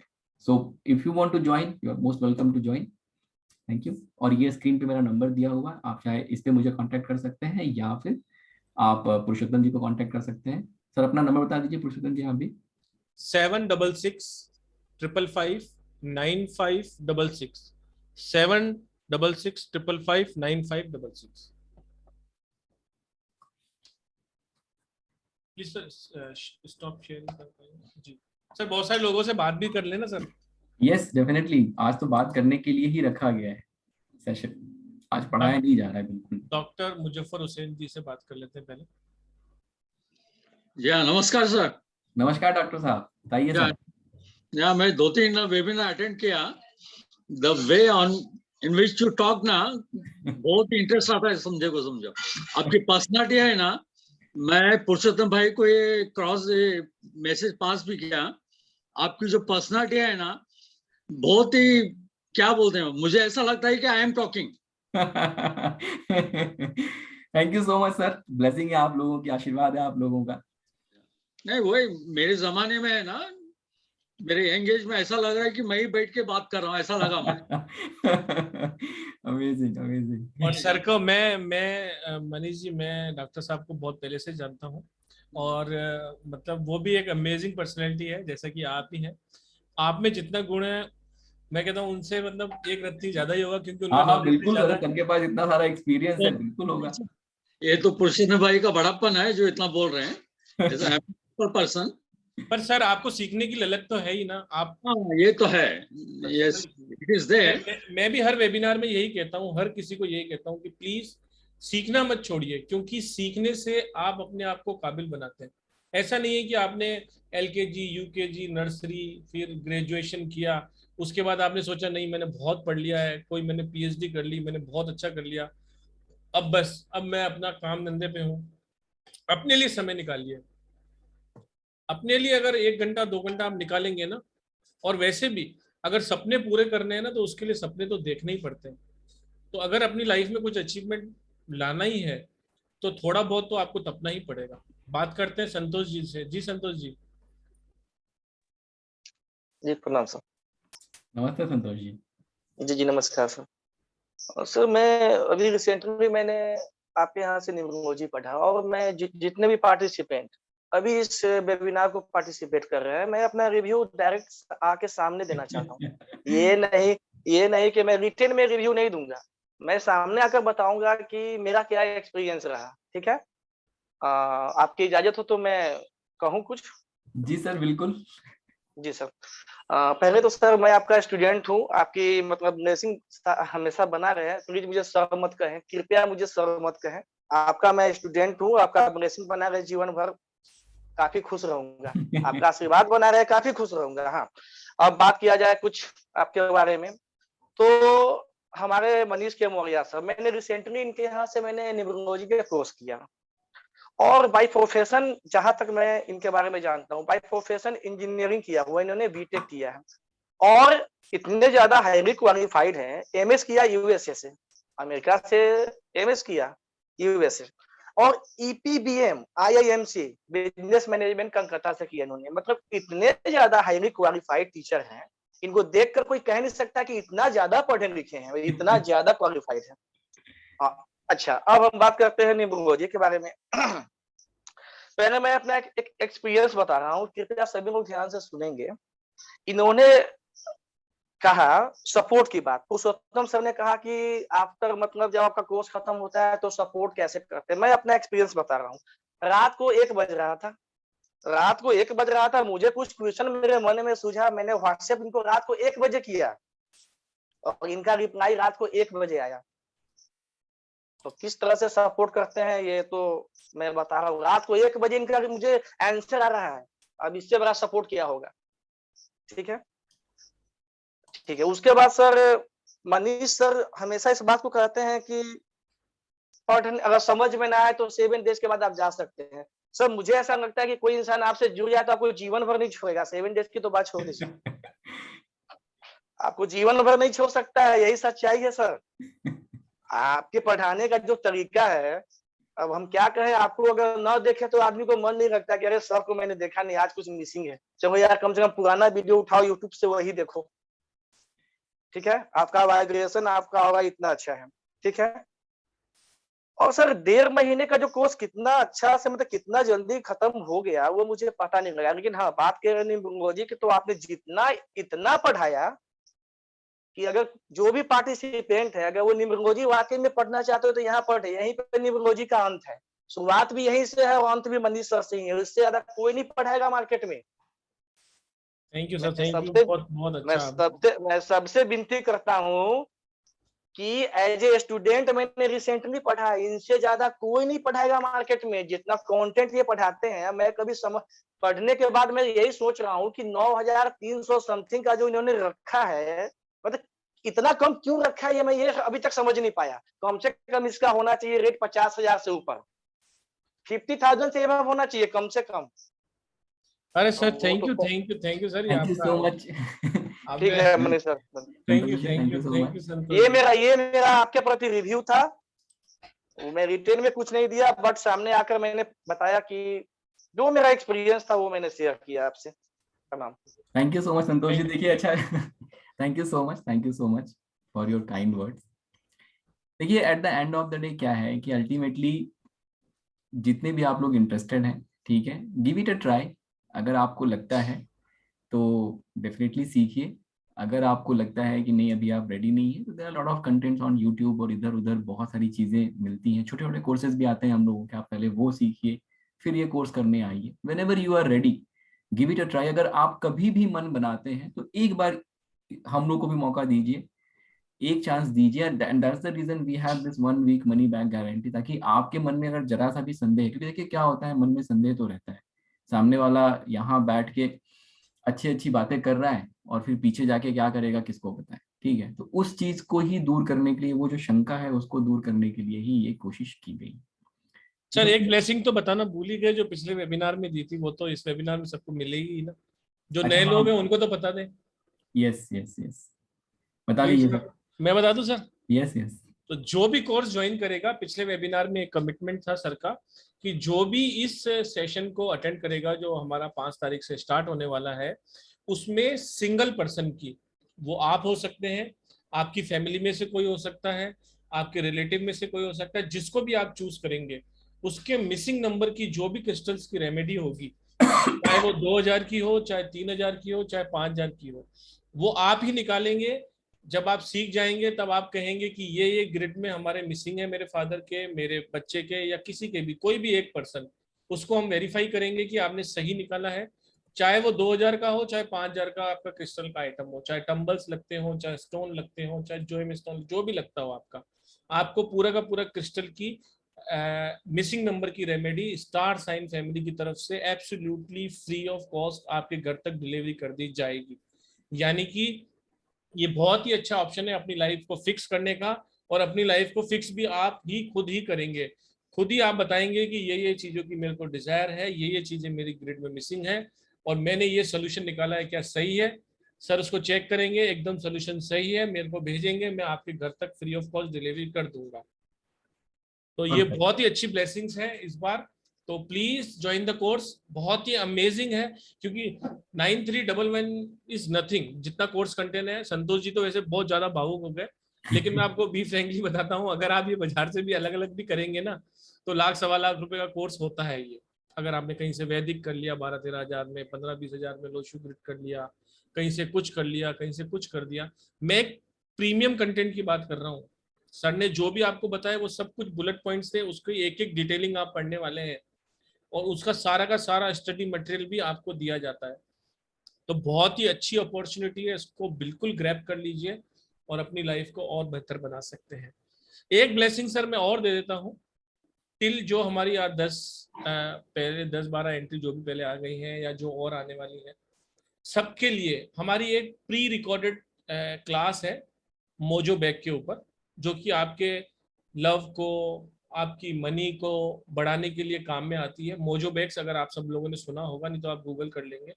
So if you want to join, you are most welcome to join. Thank you. और ये स्क्रीन पे मेरा नंबर दिया हुआ है, आप चाहे इस पे मुझे कांटेक्ट कर सकते हैं या फिर आप पुरुषोत्तम जी को कांटेक्ट कर सकते हैं। सर अपना नंबर बता दीजिए पुरुषोत्तम जी। आप भी 766-555-9566 766-555-9566। प्लीज सर स्टॉप शेयरिंग जी। सर बहुत सारे लोगों से बात भी कर लेना सर। यस डेफिनेटली, आज तो बात करने के लिए ही रखा गया है सेशन, आज पढ़ाया नहीं जा रहा है बिल्कुल। डॉक्टर मुजफ्फर हुसैन जी से बात कर लेते हैं पहले। जी नमस्कार सर। नमस्कार डॉक्टर साहब, बताइए सर। या मैं 2-3 वेबिनार अटेंड किया। The way on in which you talk ना, बहुत इंटरेस्ट आता है, समझो आपकी पर्सनालिटी है ना। मैं पुरुषोत्तम भाई को ये क्रॉस मैसेज पास भी किया। आपकी जो पर्सनालिटी है ना, बहुत ही क्या बोलते हैं, मुझे ऐसा लगता है कि I am talking. Thank you so much sir, blessing है आप लोगों की, आशीर्वाद है आप लोगों का। नहीं वही, मेरे जमाने में है ना, मेरे यंग एज में ऐसा लग रहा है कि मैं ही बैठ के बात कर रहा हूँ, ऐसा लगा मुझे। Amazing amazing. और सर को मैं मनीष जी, मैं डॉक्टर साहब को बहुत पहले से जानता हूँ, और मतलब वो भी एक अमेजिंग पर्सनैलिटी है, जैसा कि आप ही हैं। आप में जितना गुण है, मैं कहता हूँ उनसे मतलब एक रत्ती ज्यादा ही होगा, क्योंकि उनका हाँ हाँ नॉलेज भी बिल्कुल ज्यादा सर, है। उनके पास इतना सारा एक्सपीरियंस है, बिल्कुल होगा। ये तो पुरुषोत्तम भाई का बड़प्पन है जो इतना बोल रहे हैं, पर्सन। पर सर आपको सीखने की ललक तो है ही ना आप। हाँ ये तो है, यस इट इज देयर। मैं भी हर वेबिनार में यही कहता हूँ, हर किसी को यही कहता हूँ कि प्लीज सीखना मत छोड़िए, क्योंकि सीखने से आप अपने आप को काबिल बनाते हैं। ऐसा नहीं है कि आपने एलकेजी, यूकेजी, नर्सरी, फिर ग्रेजुएशन किया, उसके बाद आपने सोचा नहीं मैंने बहुत पढ़ लिया है, कोई मैंने पीएचडी कर ली, मैंने बहुत अच्छा कर लिया, अब बस अब मैं अपना काम धंधे पे हूँ। अपने लिए समय निकालिए। अपने लिए अगर 1 घंटा 2 घंटा आप निकालेंगे ना, और वैसे भी अगर सपने पूरे करने हैं ना, तो उसके लिए सपने तो देखने ही पड़ते हैं। तो अगर अपनी लाइफ में कुछ अचीवमेंट लाना ही है, तो थोड़ा बहुत तो आपको तपना ही पड़ेगा। बात करते हैं संतोष जी से। जी संतोष जी। जी प्रणाम सर। नमस्ते संतोष जी। जी नमस्कार सर। सर मैं अभी रिसेंटली मैंने आपके यहाँ से न्यूरोलॉजी पढ़ा, और मैं जितने भी पार्टिसिपेंट अभी इस वेबिनार को पार्टिसिपेट कर रहे हैं, मैं अपना रिव्यू डायरेक्ट आके सामने देना चाहता हूँ। ये नहीं कि मैं रिटेन में रिव्यू नहीं दूंगा, मैं सामने आकर बताऊंगा कि मेरा क्या एक्सपीरियंस रहा। ठीक है, आपकी इजाजत हो तो मैं कहूँ कुछ? जी सर बिल्कुल। जी सर। पहले तो सर मैं आपका स्टूडेंट हूँ, आपकी मतलब ब्लेसिंग हमेशा बना रहे। प्लीज मुझे सर मत कहें, कृपया मुझे सर मत कहें। आपका मैं स्टूडेंट हूँ, आपका ब्लेसिंग बना रहे जीवन भर, काफी खुश रहूंगा। आपका आशीर्वाद बना रहे, काफी खुश रहूंगा। हाँ, अब बात किया जाए कुछ आपके बारे में, तो हमारे मनीष के मौर्य सर, मैंने रिसेंटली इनके यहाँ से मैंने न्यूरोलॉजी का कोर्स किया, और बाय प्रोफेशन जहां तक मैं इनके बारे में जानता हूँ, बाय प्रोफेशन इंजीनियरिंग किया हुआ, इन्होंने बीटेक किया है, और इतने ज्यादा हाईली क्वालिफाइड हैं। एमएस किया यूएसए से, अमेरिका से एमएस किया यूएसए, और ईपीबीएम आईआईएमसी बिजनेस मैनेजमेंट कलकत्ता से किया इन्होंने। मतलब इतने ज्यादा हाईली क्वालिफाइड टीचर हैं, इनको देखकर कोई कह नहीं सकता कि इतना ज्यादा पढ़े लिखे हैं, इतना ज्यादा क्वालिफाइड है। अच्छा, अब हम बात करते हैं न्यूमरोलॉजी के बारे में। पहले मैं अपना एक एक्सपीरियंस बता रहा हूँ, कृपया सभी लोग ध्यान से सुनेंगे। इन्होंने कहा सपोर्ट की बात, पुरुषोत्तम सर ने कहा कि आफ्टर मतलब जब आपका कोर्स खत्म होता है तो सपोर्ट कैसे करते हैं। मैं अपना एक्सपीरियंस बता रहा हूँ। रात को 1 बज रहा था, मुझे कुछ क्वेश्चन मेरे मन में सूझा, मैंने व्हाट्सएप इनको रात को 1 बजे किया और इनका रिप्लाई रात को 1 बजे आया। तो किस तरह से सपोर्ट करते हैं ये तो मैं बता रहा हूँ। रात को 1 बजे इनका मुझे आंसर आ रहा है, अब इससे बड़ा सपोर्ट क्या होगा। ठीक है, ठीक है। उसके बाद सर मनीष सर हमेशा इस बात को कहते हैं कि पढ़ने अगर समझ में ना आए तो 7 डेज के बाद आप जा सकते हैं। सर मुझे ऐसा लगता है कि कोई इंसान आपसे जुड़ जाए तो आपको जीवन भर नहीं छोड़ेगा। 7 डेज की तो बात छोड़ दीजिए, आपको जीवन भर नहीं छोड़ सकता है, यही सच्चाई है सर। आपके पढ़ाने का जो तरीका है, अब हम क्या कहें, आपको अगर न देखे तो आदमी को मन नहीं लगता कि अरे सर को मैंने देखा नहीं, आज कुछ मिसिंग है। चलो यार कम से कम पुराना वीडियो उठाओ यूट्यूब से, वही देखो। ठीक है, आपका वाइब्रेशन आपका होगा इतना अच्छा है। ठीक है, और सर 1.5 महीने का जो कोर्स कितना अच्छा से मतलब कितना जल्दी खत्म हो गया वो मुझे पता नहीं लगा। लेकिन हाँ, बात कर रहे न्यूमरोलॉजी की, तो आपने जितना इतना पढ़ाया कि अगर जो भी पार्टिसिपेंट है अगर वो न्यूमरोलॉजी वाकई में पढ़ना चाहते हो तो यहाँ पढ़े, यहीं पे न्यूमरोलॉजी का अंत है। शुरुआत भी यहीं से है और अंत भी मनीष सर से ही है, इससे ज्यादा कोई नहीं पढ़ाएगा मार्केट में। Thank you sir, thank you, बहुत अच्छा। मैं सबसे विनती करता हूँ कि एज ए स्टूडेंट मैंने रिसेंटली पढ़ा है, इनसे ज्यादा कोई नहीं पढ़ाएगा मार्केट में जितना कंटेंट ये पढ़ाते हैं। मैं कभी पढ़ने के बाद मैं यही सोच रहा हूँ कि 9,300 समथिंग का जो इन्होंने रखा है, मतलब इतना कम क्यों रखा है, ये मैं ये अभी तक समझ नहीं पाया। कम से कम इसका होना चाहिए रेट 50,000 से ऊपर, 50,000 से एबव होना चाहिए कम से कम। अरे sir thank you, thank you, thank you sir, thank you so much. ठीक है Manish sir, thank you, thank you, thank you Santosh. ये मेरा आपके प्रति रिव्यू था। मैं रिटेन में कुछ नहीं दिया, बट सामने आकर मैंने बताया कि जो मेरा एक्सपीरियंस था वो मैंने शेयर किया आपसे। प्रणाम। Thank you so much Santosh ji. देखिए अच्छा thank you so much for your kind words. देखिए at the end of the day क्या है कि अल्टीमेटली जितने भी आप लोग इंटरेस्टेड हैं, ठीक है, गिव इट अ ट्राई। अगर आपको लगता है तो डेफिनेटली सीखिए। अगर आपको लगता है कि नहीं अभी आप रेडी नहीं है तो there are lot of contents on YouTube और इधर उधर बहुत सारी चीजें मिलती हैं। छोटे छोटे कोर्सेज भी आते हैं हम लोगों के, आप पहले वो सीखिए फिर ये कोर्स करने आइए। Whenever you are ready give it a try. अगर आप कभी भी मन बनाते हैं तो एक बार हम लोग को भी मौका दीजिए, एक चांस दीजिए। And that's the reason we have this 1 week money back guarantee, ताकि आपके मन में अगर जरा सा भी संदेह है, क्योंकि देखिए क्या होता है मन में संदेह तो रहता है, सामने वाला यहाँ बैठ के अच्छी अच्छी बातें कर रहा है और फिर पीछे जाके क्या करेगा किसको पता है। ठीक है, तो उस चीज को ही दूर करने के लिए, वो जो शंका है उसको दूर करने के लिए ही ये कोशिश की गई। सर एक ब्लेसिंग तो बताना भूल ही गए, जो पिछले वेबिनार में दी थी वो तो इस वेबिनार में सबको मिलेगी ही ना, जो नए लोग हैं उनको तो बता दें। यस यस यस, बता दीजिए सर। मैं बता दूं सर? Yes yes. तो जो भी कोर्स ज्वाइन करेगा, पिछले वेबिनार में एक कमिटमेंट था सर का कि जो भी इस सेशन को अटेंड करेगा जो हमारा 5 तारीख से स्टार्ट होने वाला है, उसमें सिंगल पर्सन की, वो आप हो सकते हैं, आपकी फैमिली में से कोई हो सकता है, आपके रिलेटिव में से कोई हो सकता है, जिसको भी आप चूज करेंगे उसके मिसिंग नंबर की जो भी क्रिस्टल्स की रेमेडी होगी, चाहे वो 2,000 की हो, चाहे 3,000 की हो, चाहे 5,000 की हो, वो आप ही निकालेंगे। जब आप सीख जाएंगे तब आप कहेंगे कि ये ग्रिड में हमारे मिसिंग है, मेरे फादर के, मेरे बच्चे के, या किसी के भी, कोई भी एक पर्सन, उसको हम वेरीफाई करेंगे कि आपने सही निकाला है। चाहे वो 2,000 का हो, चाहे 5,000 का आपका क्रिस्टल का आइटम हो, चाहे टम्बल्स लगते हो, चाहे स्टोन लगते हो, चाहे जोएम स्टोन, जो भी लगता हो आपका, आपको पूरा का पूरा क्रिस्टल की मिसिंग नंबर की रेमेडी स्टार साइन फैमिली की तरफ से एब्सोल्युटली फ्री ऑफ कॉस्ट आपके घर तक डिलीवरी कर दी जाएगी। यानी कि ये बहुत ही अच्छा ऑप्शन है अपनी लाइफ को फिक्स करने का, और अपनी लाइफ को फिक्स भी आप ही खुद ही करेंगे। खुद ही आप बताएंगे कि ये चीजों की मेरे को डिजायर है, ये चीजें मेरी ग्रिड में मिसिंग है, और मैंने ये सोल्यूशन निकाला है, क्या सही है सर? उसको चेक करेंगे, एकदम सोल्यूशन सही है, मेरे को भेजेंगे, मैं आपके घर तक फ्री ऑफ कॉस्ट डिलीवरी कर दूंगा। तो ये बहुत ही अच्छी ब्लेसिंग्स है इस बार, तो प्लीज ज्वाइन द कोर्स। बहुत ही अमेजिंग है, क्योंकि 9311 इज नथिंग जितना कोर्स कंटेंट है। संतोष जी तो वैसे बहुत ज्यादा भावुक हो गए, लेकिन मैं आपको बी फ्रेंकली बताता हूँ, अगर आप ये बाजार से भी अलग अलग भी करेंगे ना, तो 1,00,000-1,15,00,000 रुपए का कोर्स होता है ये। अगर आपने कहीं से वैदिक कर लिया 12-13 हजार में, 15-20 हजार में लो शुगर कर लिया, कहीं से कुछ कर लिया, कहीं से कुछ कर दिया। मैं एक प्रीमियम कंटेंट की बात कर रहा हूँ। सर ने जो भी आपको बताया वो सब कुछ बुलेट पॉइंट्स थे, उसकी एक एक डिटेलिंग आप पढ़ने वाले हैं, और उसका सारा का सारा स्टडी मटेरियल भी आपको दिया जाता है। तो बहुत ही अच्छी अपॉर्चुनिटी है, इसको बिल्कुल ग्रैब कर लीजिए और अपनी लाइफ को और बेहतर बना सकते हैं। एक ब्लेसिंग सर मैं और दे देता हूँ, टिल जो हमारी 10-12 एंट्री जो भी पहले आ गई हैं या जो और आने वाली है, सबके लिए हमारी एक प्री रिकॉर्डेड क्लास है मोजो बैग के ऊपर, जो कि आपके लव को, आपकी मनी को बढ़ाने के लिए काम में आती है। मोजो बैग्स अगर आप सब लोगों ने सुना होगा, नहीं तो आप गूगल कर लेंगे।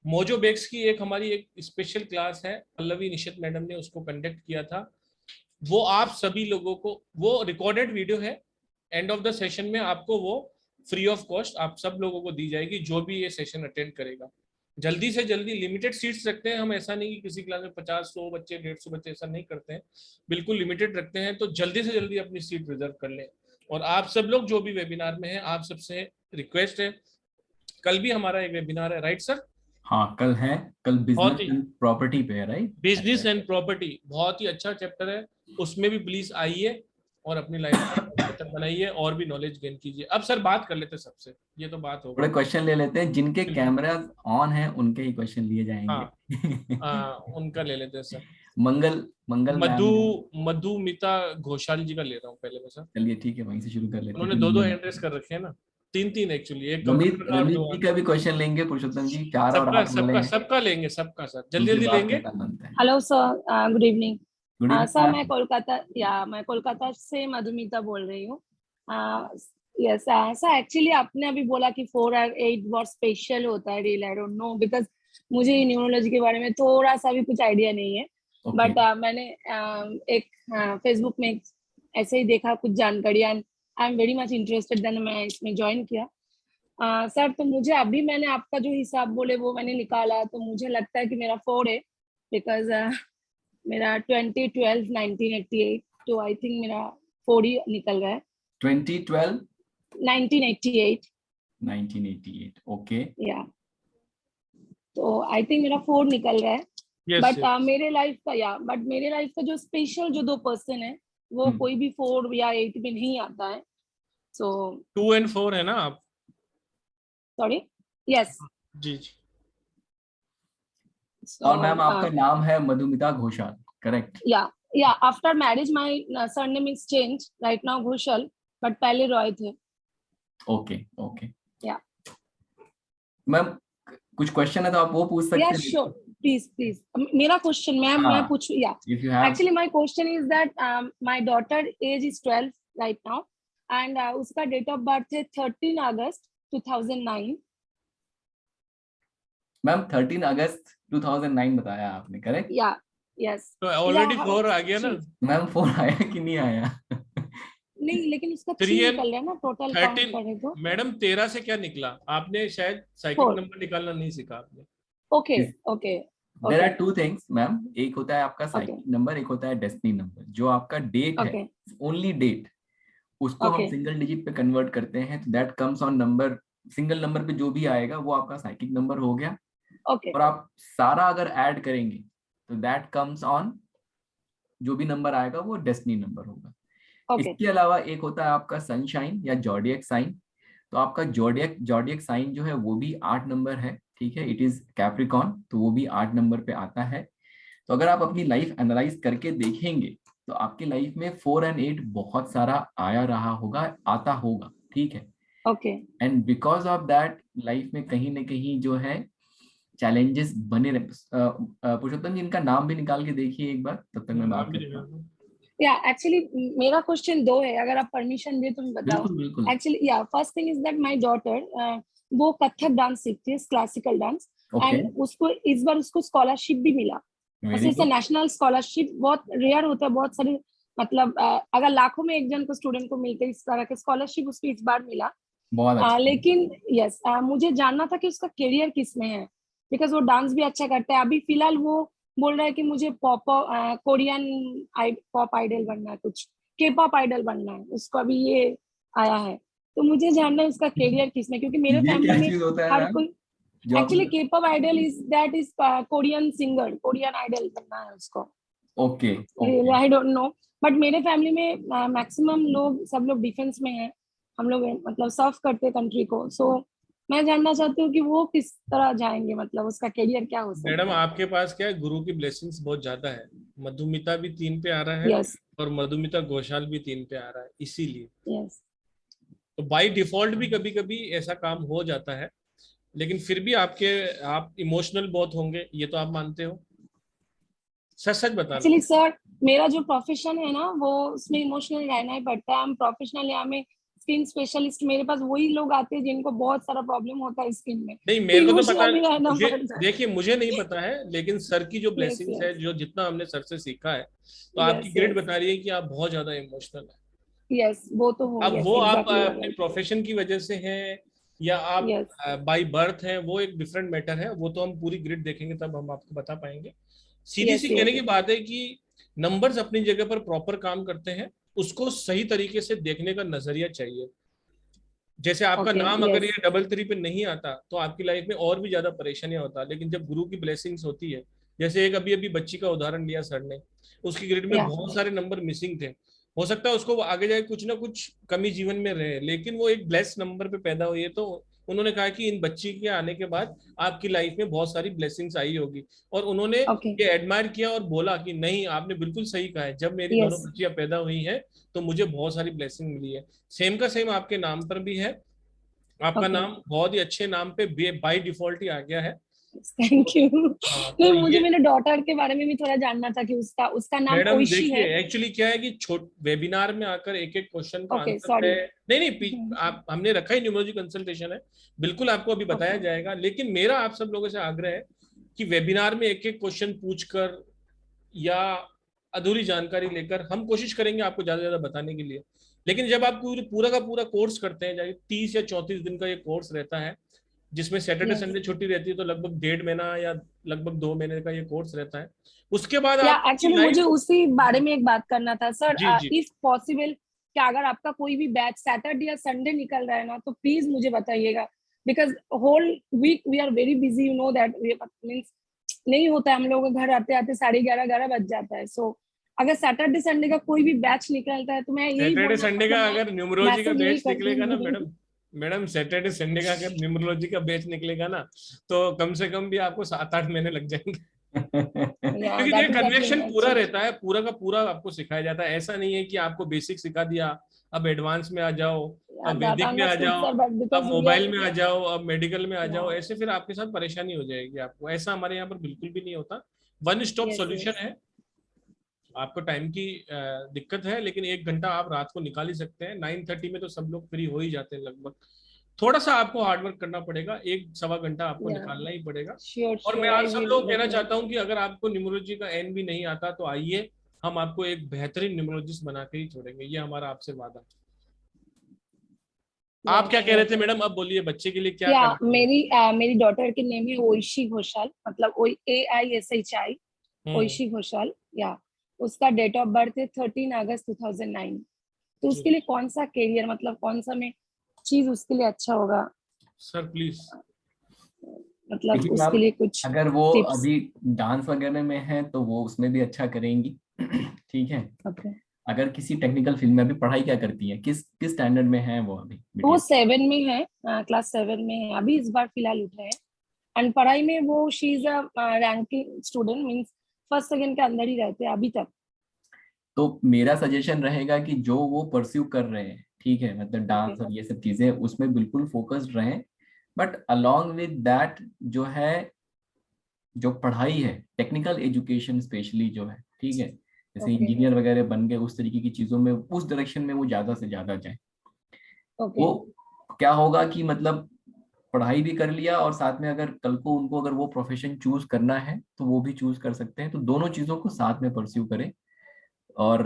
मोजो बैग्स की एक हमारी एक स्पेशल क्लास है, पल्लवी निशित मैडम ने उसको कंडक्ट किया था। वो आप सभी लोगों को, वो रिकॉर्डेड वीडियो है, एंड ऑफ द सेशन में आपको वो फ्री ऑफ कॉस्ट आप सब लोगों को दी जाएगी जो भी ये सेशन अटेंड करेगा। जल्दी से जल्दी, लिमिटेड सीट्स रखते हैं हम, ऐसा नहीं कि किसी क्लास में 50-100 बच्चे 150 बच्चे, ऐसा नहीं करते हैं, बिल्कुल लिमिटेड रखते हैं। तो जल्दी से जल्दी अपनी सीट रिजर्व कर लें। और आप सब लोग जो भी वेबिनार में हैं, आप सबसे रिक्वेस्ट है, कल भी हमारा एक वेबिनार है, राइट सर? हाँ कल है, कल बहुत बिजनेस ही एंड प्रॉपर्टी पे है, राइट? बिजनेस एंड प्रॉपर्टी, बहुत ही अच्छा चैप्टर है, उसमें भी प्लीज आइए और अपनी लाइफ को बेहतर बनाइए और भी नॉलेज गेन कीजिए। अब सर बात कर लेते हैं सबसे, ये तो बात हो थोड़े गई। क्वेश्चन ले लेते हैं, जिनके बिल्कुल। कैमरास ऑन है उनके ही क्वेश्चन लिए हाँ, जाएंगे। उनका ले लेते हैं सर। मंगल मंगल मधु मैम, मधुमिता घोषाल जी का ले रहा हूँ पहले मैं सर। चलिए ठीक है, वहीं से शुरू कर लेते उन्होंने हैं। 2-2 हैंड रेस कर रखे हैं ना, 3-3 एक्चुअली, एक रमीत कंप्यूटर का और रमीत 2 जी का भी क्वेश्चन लेंगे, पुरुषोत्तम जी 4 और सबका 8 वाले सबका हैं, सबका लेंगे, सबका सर, जल्दी उनसे जल्दी बात लेंगे। करना बनता है। Hello sir, good evening. Good sir evening. मैं कोलकाता से मधुमिता बोल रही हूँ। यस सर, एक्चुअली आपने अभी बोला कि 4 और 8 बहुत स्पेशल होता है, real I don't no, because मुझे न्यूरोलॉजी के बारे में थोड़ा सा भी कुछ आइडिया नहीं है। बट मैंने एक फेसबुक में ऐसे ही देखा कुछ जानकारी, and I am very much interested, then मैं इसमें ज्वाइन किया। सर तो मुझे अभी मैंने आपका जो हिसाब बोले वो मैंने निकाला, तो मुझे लगता है कि मेरा 4 है, बिकॉज मेरा 2012-1988, तो आई थिंक मेरा 4 ही निकल रहा है। 2012 1988 ओके, या, तो आई थिंक मेरा 4 निकल रहा है। बट मेरे लाइफ का जो स्पेशल जो 2 पर्सन है, वो कोई भी 4 या 8 में नहीं आता है। सो 2 और 4 है ना आप? सॉरी, यस जी जी। और मैम आपका नाम है मधुमिता घोषाल, करेक्ट? या after marriage my surname is change, right now Ghoshal, but पहले रॉय थे। ओके या मैम कुछ क्वेश्चन है तो आप वो पूछ सकते हैं। श्योर, प्लीज मेरा क्वेश्चन मैं पूछूं? या actually my question is that my daughter age is 12 right now, and उसका डेट ऑफ बर्थ है 13 अगस्त 2009। मैम 13 अगस्त 2009 बताया आपने, करेक्ट? या यस, तो ऑलरेडी 4 आ गया ना मैम? 4 आया कि नहीं आया? नहीं, लेकिन उसका 3 निकल रहा है ना टोटल काउंट करें तो। मैडम 13 से क्या निकला? आपने शायद साइकिल नंबर निकालना नहीं सीखा आपने। Okay there are 2 things ma'am, एक होता है आपका साइकिल नंबर, एक होता है डेस्टिनी नंबर। जो आपका डेट है, ओनली डेट, उसको हम सिंगल डिजिट पे कन्वर्ट करते हैं, तो that comes on number. Single number पे जो भी आएगा वो आपका साइकिल नंबर हो गया। और आप सारा अगर ऐड करेंगे तो दैट कम्स ऑन, जो भी नंबर आएगा वो डेस्टिनी नंबर होगा। इसके अलावा एक होता है आपका सनशाइन या जॉडियक साइन। तो आपका जॉडियक साइन जो है वो भी 8 नंबर है, ठीक है, इट इज कैप्रिकॉन, तो वो भी 8 नंबर पे आता है। तो अगर आप अपनी लाइफ एनालाइज करके देखेंगे तो आपकी लाइफ में 4 और 8 बहुत सारा आया रहा होगा, आता होगा, ठीक है। And because of that life में कहीं ना कहीं जो है चैलेंजेस बने रहे। पुरुषोत्तम जी इनका नाम भी निकाल के देखिए एक बार, तब तक मैं बात करता हूँ। एक्चुअली मेरा क्वेश्चन 2 है, अगर आप परमिशन दे तो मैं बताऊं। Actually first thing is that my daughter वो कथक डांस सीखती है, क्लासिकल डांस, एंड उसको इस बार उसको स्कॉलरशिप भी मिला। ऐसे नेशनल स्कॉलरशिप बहुत रेयर होता है, बहुत सारे मतलब अगर लाखों में एक जन को स्टूडेंट को मिलते इस तरह के स्कॉलरशिप, उसको इस बार मिला। लेकिन यस, मुझे जानना था कि उसका करियर किस में है, बिकॉज वो डांस भी अच्छा करता है। अभी फिलहाल वो बोल रहा है कि मुझे पॉप कोरियन पॉप आइडल बनना है, कुछ के पॉप आइडल बनना है उसको, अभी ये आया है। तो मुझे जानना है उसका करियर किसमें, क्योंकि मेरे ये फैमिली क्या में चीज होता है हर मैम कोई जो एक्चुअली आप? के pop idol is Korean singer, Korean idol बनना है उसको। Okay okay. I don't know, but मेरे फैमिली में मैक्सिमम लोग, सब लोग डिफेंस में हैं, हम लोग मतलब सर्व करते कंट्री को। सो मैं जानना चाहती हूँ कि वो किस तरह जाएंगे, मतलब उसका करियर क्या हो मैडम सकता है। आपके पास क्या है, गुरु की ब्लेसिंग्स बहुत ज्यादा है। मधुमिता भी 3 पे आ रहा है यस और मधुमिता घोषाल भी 3 पे आ रहा है, इसीलिए यस। तो बाय डिफॉल्ट भी कभी कभी ऐसा काम हो जाता है। लेकिन फिर भी आप इमोशनल बहुत होंगे, ये तो आप मानते हो, सच सच बताना। एक्चुअली सर, मेरा जो प्रोफेशन है ना, वो उसमें इमोशनल रहना ही पड़ता है। हम प्रोफेशनल, यहाँ में स्किन स्पेशलिस्ट, मेरे पास वही लोग आते हैं जिनको बहुत सारा प्रॉब्लम होता है स्किन में, नहीं तो मेरे को तो पता, इमोशनली रहना मुझे पड़ता है। देखिए मुझे नहीं पता है, लेकिन सर की जो यस ब्लेसिंग्स है, यस जो जितना हमने सर से सीखा है, तो आपकी यस ग्रेड यस बता रही है कि आप बहुत ज्यादा इमोशनल है। यस, वो तो हो, अब यस वो आप एग्जैक्टली अपने राइट। प्रोफेशन की वजह से हैं या आप यस बाय बर्थ हैं, वो एक डिफरेंट मैटर है। वो तो हम पूरी ग्रिड देखेंगे तब हम आपको बता पाएंगे। सीधी सी यस कहने यस की बात है कि नंबर्स अपनी जगह पर प्रॉपर काम करते हैं, उसको सही तरीके से देखने का नजरिया चाहिए। जैसे आपका ओके नाम अगर यस। ये 33 पे नहीं आता तो आपकी लाइफ में और भी ज्यादा परेशानियां होता, लेकिन जब गुरु की ब्लेसिंग्स होती है, जैसे एक अभी अभी बच्ची का उदाहरण लिया सर ने, उसकी ग्रेड में या बहुत सारे नंबर मिसिंग थे। हो सकता है उसको वो आगे जाके कुछ ना कुछ कमी जीवन में रहे, लेकिन वो एक ब्लेस नंबर पे पैदा हुई है। तो उन्होंने कहा कि इन बच्ची के आने के बाद आपकी लाइफ में बहुत सारी ब्लेसिंग्स आई होगी, और उन्होंने ओके ये एडमायर किया और बोला कि नहीं आपने बिल्कुल सही कहा है, जब मेरी दोनों यस बच्चियां पैदा हुई हैं तो मुझे बहुत सारी ब्लेसिंग मिली है। सेम का सेम आपके नाम पर भी है। आपका ओके, नाम बहुत ही अच्छे नाम पे बाय डिफॉल्ट ही आ गया है। Thank you. हाँ नहीं, तो मुझे ये मेरे डॉटर के बारे में भी थोड़ा जानना था कि उसका उसका नाम मैडम ओइशी देखिए, है। एक्चुअली क्या है कि छोट वेबिनार में आकर एक एक क्वेश्चन का ओके आंसर सॉरी। है। नहीं नहीं आप हमने रखा ही न्यूमरोलॉजी कंसल्टेशन है, बिल्कुल आपको अभी बताया ओके जाएगा। लेकिन मेरा आप सब लोगों से आग्रह है कि वेबिनार में एक एक क्वेश्चन पूछकर या अधूरी जानकारी लेकर हम कोशिश करेंगे आपको ज्यादा से ज्यादा बताने के लिए। लेकिन जब आप पूरा का पूरा कोर्स करते हैं, चाहे 30 या 34 दिन का ये कोर्स रहता है, जिसमें सैटरडे यस, संडे छुट्टी रहती है, तो लगभग 1.5 महीना या लगभग 2 महीने का ये कोर्स रहता है। उसके बाद या आपकी एक्चुअली मुझे लाइफ। उसी बारे में एक बात करना था सर। जी जी। इफ पॉसिबल, क्या अगर आपका कोई भी बैच सैटरडे या संडे निकल रहा है ना, तो प्लीज मुझे बताइएगा, because whole week we are very busy, you know that, means नहीं होता है, हम लोग घर आते आते 11:30 बज जाता है। सो अगर सैटरडे संडे का कोई भी बैच निकलता है तो मैं यही सैटरडे बोलना, संडे का मतलब मैं अगर न्यूमरोलॉजी का मैसेज यही बैच करती निकलेगा ना हूँ। मैडम, मैडम सैटरडे संडे का अगर न्यूमरोलॉजी का बैच निकलेगा ना, तो कम से कम भी आपको 7-8 महीने लग जाएंगे। या क्योंकि ये that is the convection thing पूरा एक्चुअली। रहता है, पूरा का पूरा आपको सिखाया जाता है। ऐसा नहीं है कि आपको बेसिक सिखा दिया, अब एडवांस में आ जाओ, Yeah, अब that वैदिक में आ understood, जाओ, sir. But अब because we are, मोबाइल में आ जाओ, अब मेडिकल में आ जाओ, yeah, ऐसे फिर आपके साथ परेशानी हो जाएगी आपको। ऐसा हमारे यहाँ पर बिल्कुल भी नहीं होता। One stop yes, solution yes. है। आपको टाइम की दिक्कत है, लेकिन 1 घंटा आप रात को निकाल ही सकते हैं। 9:30 में तो सब लोग फ्री हो ही जाते हैं लगभग। थोड़ा सा आपको हार्डवर्क करना पड़ेगा, 1-1.25 घंटा आपको Yeah, निकालना ही पड़ेगा। sure, और मैं sure. आप I सब will लोग कहना चाहता definitely. हूँ कि अगर आपको न्यूमरोलॉजी का एन भी नहीं आता तो आइए, हम आपको एक बेहतरीन न्यूमरोलॉजिस्ट बना के ही छोड़ेंगे, ये हमारा आपसे वादा है। Yeah, आप क्या कह sure. रहे थे मैडम, अब बोलिए, बच्चे के लिए क्या Yeah, करना है? मेरी डॉटर के नेम है ओइशी घोषाल, मतलब AISHI, हम्म। ओइशी घोषाल। या उसका डेट ऑफ बर्थ है 13 अगस्त 2009। तो जी उसके लिए कौन सा करियर, मतलब कौन सा में चीज उसके लिए अच्छा होगा, सर प्लीज। मतलब देखिए उसके मैम, लिए कुछ अगर वो टिप्स। अभी डांस वगैरह में है तो वो उसमें भी अच्छा करेंगी। ठीक है। ओके, अगर किसी टेक्निकल फील्ड में, अभी पढ़ाई क्या करती है, किस किस स्टैंडर्ड में है वो अभी वो बिटिया? 7 में है, क्लास 7 में है अभी, इस बार फिलहाल उठ रहे हैं। एंड पढ़ाई में वो she is a ranking student, means first second के अंदर ही रहते हैं अभी तक। तो मेरा सजेशन रहेगा कि जो वो परस्यू कर रहे हैं, ठीक है, मतलब ओके डांस और ये सब चीजें, उसमें बिल्कुल फोकस्ड रहें। बट अलोंग विद दैट जो है, जो पढ़ाई है, टेक्निकल एजुकेशन स्पेशली जो है, ठीक है, जैसे ओके इंजीनियर वगैरह बन गए, उस तरीके की चीजों में, उस डायरेक्शन में वो ज्यादा से ज्यादा जाए। ओके वो क्या होगा कि मतलब पढ़ाई भी कर लिया और साथ में अगर कल को उनको अगर वो प्रोफेशन चूज करना है तो वो भी चूज कर सकते हैं। तो दोनों चीजों को साथ में परस्यू करें। और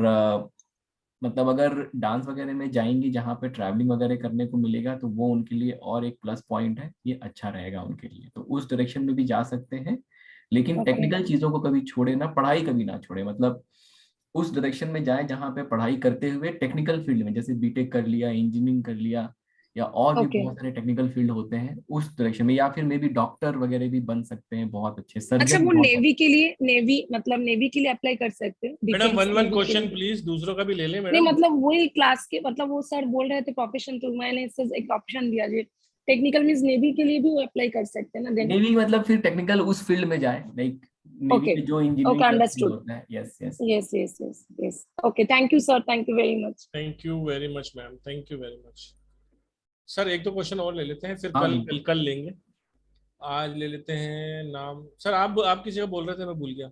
मतलब अगर डांस वगैरह में जाएंगी जहाँ पे ट्रैवलिंग वगैरह करने को मिलेगा तो वो उनके लिए और एक प्लस पॉइंट है, ये अच्छा रहेगा उनके लिए, तो उस डायरेक्शन में भी जा सकते हैं। लेकिन Okay. टेक्निकल चीजों को कभी छोड़े ना, पढ़ाई कभी ना छोड़े, मतलब उस डायरेक्शन में जाए जहाँ पे पढ़ाई करते हुए टेक्निकल फील्ड में, जैसे बीटेक कर लिया, इंजीनियरिंग कर लिया, या और भी Okay. बहुत सारे टेक्निकल फील्ड होते हैं उस डायरेक्शन में, या फिर मे बी डॉक्टर वगैरह भी बन सकते हैं, बहुत अच्छे अच्छा, सर्जन वो बहुत नेवी के लिए, नेवी मतलब नेवी के लिए अप्लाई कर सकते हैं, मैडम डिफेंस वन नेवी के क्वेश्चन लिए? प्लीज, दूसरों का भी ले लें नहीं मैडम। मतलब वही क्लास के, मतलब वो सर बोल रहे थे प्रोफेशन, तो मैंने इससे एक ऑप्शन दिया जी, टेक्निकल मींस नेवी के लिए भी वो अप्लाई कर सकते हैं ना देन? नेवी मतलब फिर टेक्निकल उस फील्ड में जाए, लाइक नेवी ओके में जो ओके, इंजीनियरिंग का फील्ड अंडरस्टूड। होता है। Yes yes. Yes yes yes yes, okay, thank you sir, thank you very much. Thank you very much ma'am, thank you very much. Sir एक दो question और ले लेते हैं, फिर हाँ कल बिल्कुल। कल लेंगे। आज ले लेते हैं नाम। सर आप किसी का बोल रहे थे, मैं भूल गया।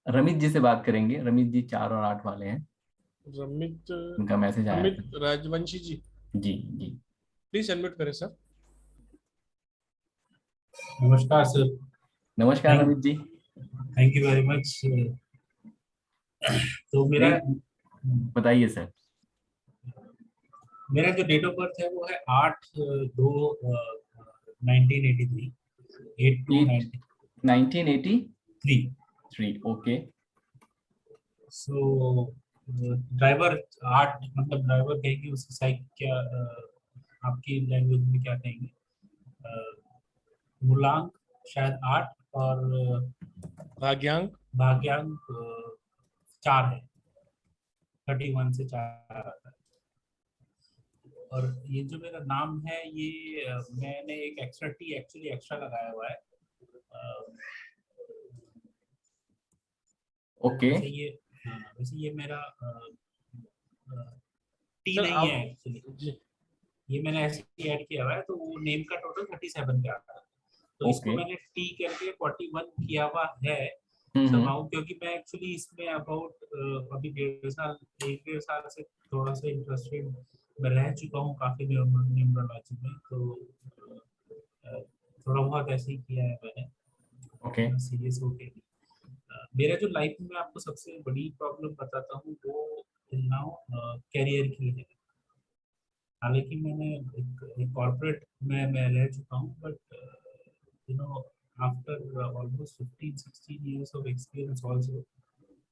रमित जी से बात करेंगे, रमित जी 4 और 8 वाले हैं, रमित, उनका मैसेज आया अमित था। राजवंशी जी, जी जी। प्लीज अनम्यूट करें सर। नमस्कार सर। नमस्कार Ramit ji. Thank you very much. तो मेरा बताइए सर। मेरा जो डेट ऑफ बर्थ है वो है 8/2/1983, 1983। ओके। सो ड्राइवर 8 मतलब ड्राइवर कहेंगे उसकी साइक क्या, आपकी लैंग्वेज में क्या कहेंगे, मूलांक शायद 8 और भाग्यांक भाग्यांक 4 है, 31 से 4 आता है। और ये जो मेरा नाम है ये मैंने एक एक्स्ट्रा टी एक्चुअली एक्स्ट्रा लगाया हुआ है। ओके। वैसे ये मेरा टी सर नहीं है आप एक्चुअली, जी, ये मैंने ऐसे ही ऐड किया हुआ है, तो वो नेम का टोटल 37 पे आता है, तो इसको ओके। मैंने टी करके 41 किया हुआ है हम्म। समाउ, क्योंकि मैं एक्चुअली इसमें अबाउट अभी 1.5 साल से थोड़ा सा इंटरेस्टेड मैं रह चुका हूँ काफी न्यूमरोलॉजी में, तो थोड़ा बहुत ऐसे ही किया है मैंने, ओके। सीरियस होके भी। मेरा जो लाइफ में आपको सबसे बड़ी प्रॉब्लम बताता हूँ वो नाउ कैरियर की है। हालांकि मैंने एक कॉर्पोरेट में मैं रह चुका हूँ, but you know after almost 15-16 years of experience also,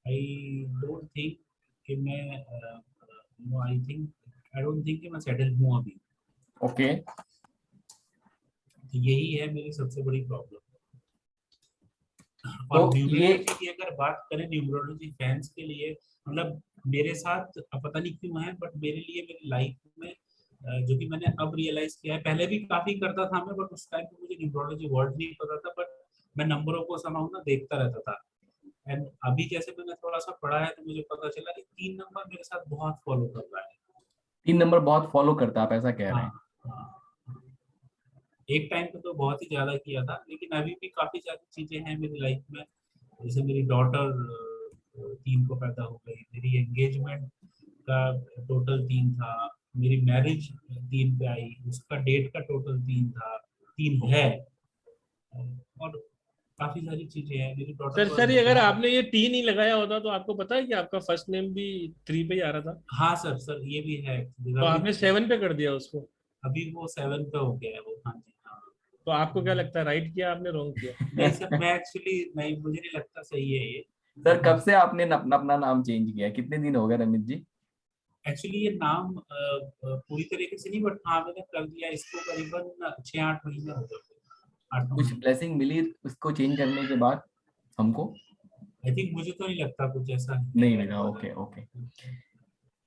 I don't think कि मैं I don't think कि मैं सेटल हूँ अभी। ओके। तो यही है मेरी सबसे बड़ी प्रॉब्लम। तो और ये न्यूमरोलॉजी की अगर बात करें, न्यूमरोलॉजी फैंस के लिए, मतलब मेरे साथ पता नहीं क्यों है, बट मेरे लिए मेरी लाइफ में जो कि मैंने अब रियलाइज किया है, पहले भी काफी करता था मैं, बट उस टाइम पे मुझे न्यूमरोलॉजी वर्ड नहीं पता था, बट मैं नंबरों को समाउ ना देखता रहता था। एंड अभी जैसे मैंने थोड़ा सा पढ़ा है तो मुझे पता चला कि 3 नंबर मेरे साथ बहुत फॉलो कर रहा है। 3 नंबर बहुत फॉलो करता है, आप ऐसा कह रहे हैं? हाँ, एक टाइम पे तो बहुत ही ज्यादा किया था, लेकिन अभी भी काफी सारी चीजें हैं मेरी लाइफ में, जैसे मेरी डॉटर 3 को पैदा हो गई, मेरी एंगेजमेंट का टोटल 3 था, मेरी मैरिज 3 पे आई, उसका डेट का टोटल 3 था, 3 है, और काफी सारी चीजें हैं मेरी डॉटर सर ये अगर आपने ये टी नहीं लगाया होता तो आपको पता है कि आपका फर्स्ट नेम भी 3 पे ही आ रहा था? हाँ सर ये भी है, तो आपने 7 पे कर दिया उसको। अभी वो 7 पे हो गया है वो। हाँ जी हाँ। तो आपको क्या लगता है, राइट किया आपने, रॉन्ग किया? नहीं सर, मैं एक्चुअली नहीं, मुझे नहीं लगता सही है ये। सर कब से आपने अपना नाम चेंज किया, कितने दिन हो गए रमित जी? एक्चुअली ये नाम पूरी तरीके से नहीं, बट हाँ मैंने कर दिया इसको करीबन 6-8 महीने हो गए, 8-9 कुछ महीने। ब्लेसिंग मिली उसको चेंज करने के बाद हमको? आई थिंक मुझे तो नहीं लगता कुछ ऐसा नहीं मिला। Okay okay.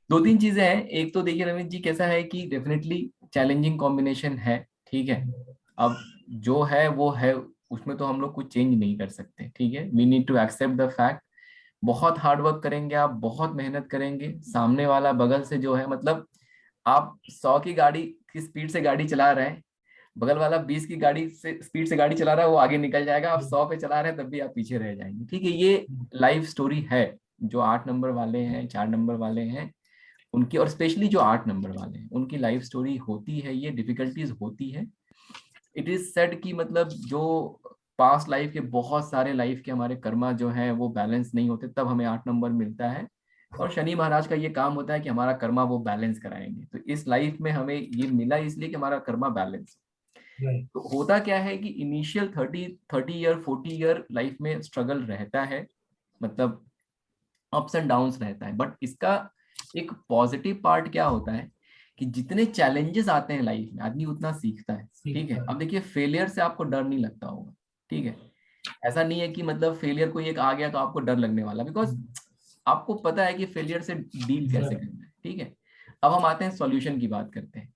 2-3 चीजें हैं। एक तो देखिए रमित जी, कैसा है कि डेफिनेटली चैलेंजिंग कॉम्बिनेशन है, ठीक है। अब जो है वो है, उसमें तो हम लोग कुछ चेंज नहीं कर सकते, ठीक है। We need to accept the fact. बहुत हार्ड वर्क करेंगे आप, बहुत मेहनत करेंगे, सामने वाला बगल से जो है, मतलब आप 100 की गाड़ी की स्पीड से गाड़ी चला रहे हैं, बगल वाला 20 की गाड़ी से स्पीड से गाड़ी चला रहा है, वो आगे निकल जाएगा। आप 100 पे चला रहे हैं तब भी आप पीछे रह जाएंगे, ठीक है। ये लाइफ स्टोरी है जो 8 नंबर वाले हैं, 4 नंबर वाले हैं उनकी, और स्पेशली जो 8 नंबर वाले हैं उनकी लाइफ स्टोरी होती है, ये डिफिकल्टीज होती है। इट इज सेड कि मतलब जो पास्ट लाइफ के बहुत सारे लाइफ के हमारे कर्मा जो है वो बैलेंस नहीं होते, तब हमें 8 नंबर मिलता है, और शनि महाराज का ये काम होता है कि हमारा कर्मा वो बैलेंस कराएंगे। तो इस लाइफ में हमें ये मिला इसलिए कि हमारा कर्मा बैलेंस। राइट तो होता क्या है कि इनिशियल 30 ईयर 40 ईयर लाइफ में स्ट्रगल रहता है, मतलब अप्स एंड डाउन्स रहता है, बट इसका एक पॉजिटिव पार्ट क्या होता है कि जितने चैलेंजेस आते हैं लाइफ में आदमी उतना सीखता है। ठीक है, अब देखिए फेलियर से आपको डर नहीं लगता होगा, ठीक है, ऐसा नहीं है कि मतलब फेलियर कोई एक आ गया तो आपको डर लगने वाला, बिकॉज आपको पता है कि फेलियर से डील कैसे करना है। ठीक है, अब हम आते हैं सॉल्यूशन की बात करते हैं।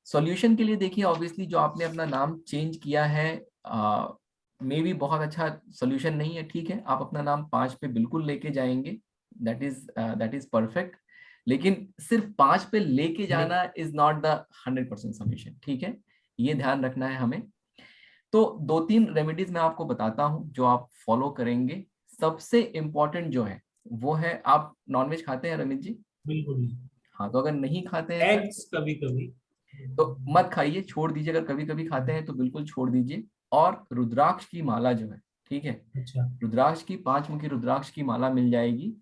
सॉल्यूशन के लिए देखिए ऑब्वियसली जो आपने अपना नाम चेंज किया है मे भी बहुत अच्छा सॉल्यूशन नहीं है, ठीक है, आप अपना नाम 5 पे बिल्कुल लेके जाएंगे, दैट इज परफेक्ट, लेकिन सिर्फ 5 पे लेके जाना इज नॉट द 100% सॉल्यूशन। ठीक है, ये ध्यान रखना है हमें। तो 2-3 रेमेडीज मैं आपको बताता हूँ जो आप फॉलो करेंगे। सबसे इम्पोर्टेंट जो है वो है, आप नॉनवेज खाते हैं रमित जी? बिल्कुल नहीं, हाँ, तो अगर नहीं खाते हैं एग्स कभी कभी, तो मत खाइए, छोड़ दीजिए। अगर कभी कभी खाते हैं तो बिल्कुल छोड़ दीजिए। और रुद्राक्ष की माला जो है, ठीक है, अच्छा रुद्राक्ष की 5 मुखी रुद्राक्ष की माला मिल जाएगी,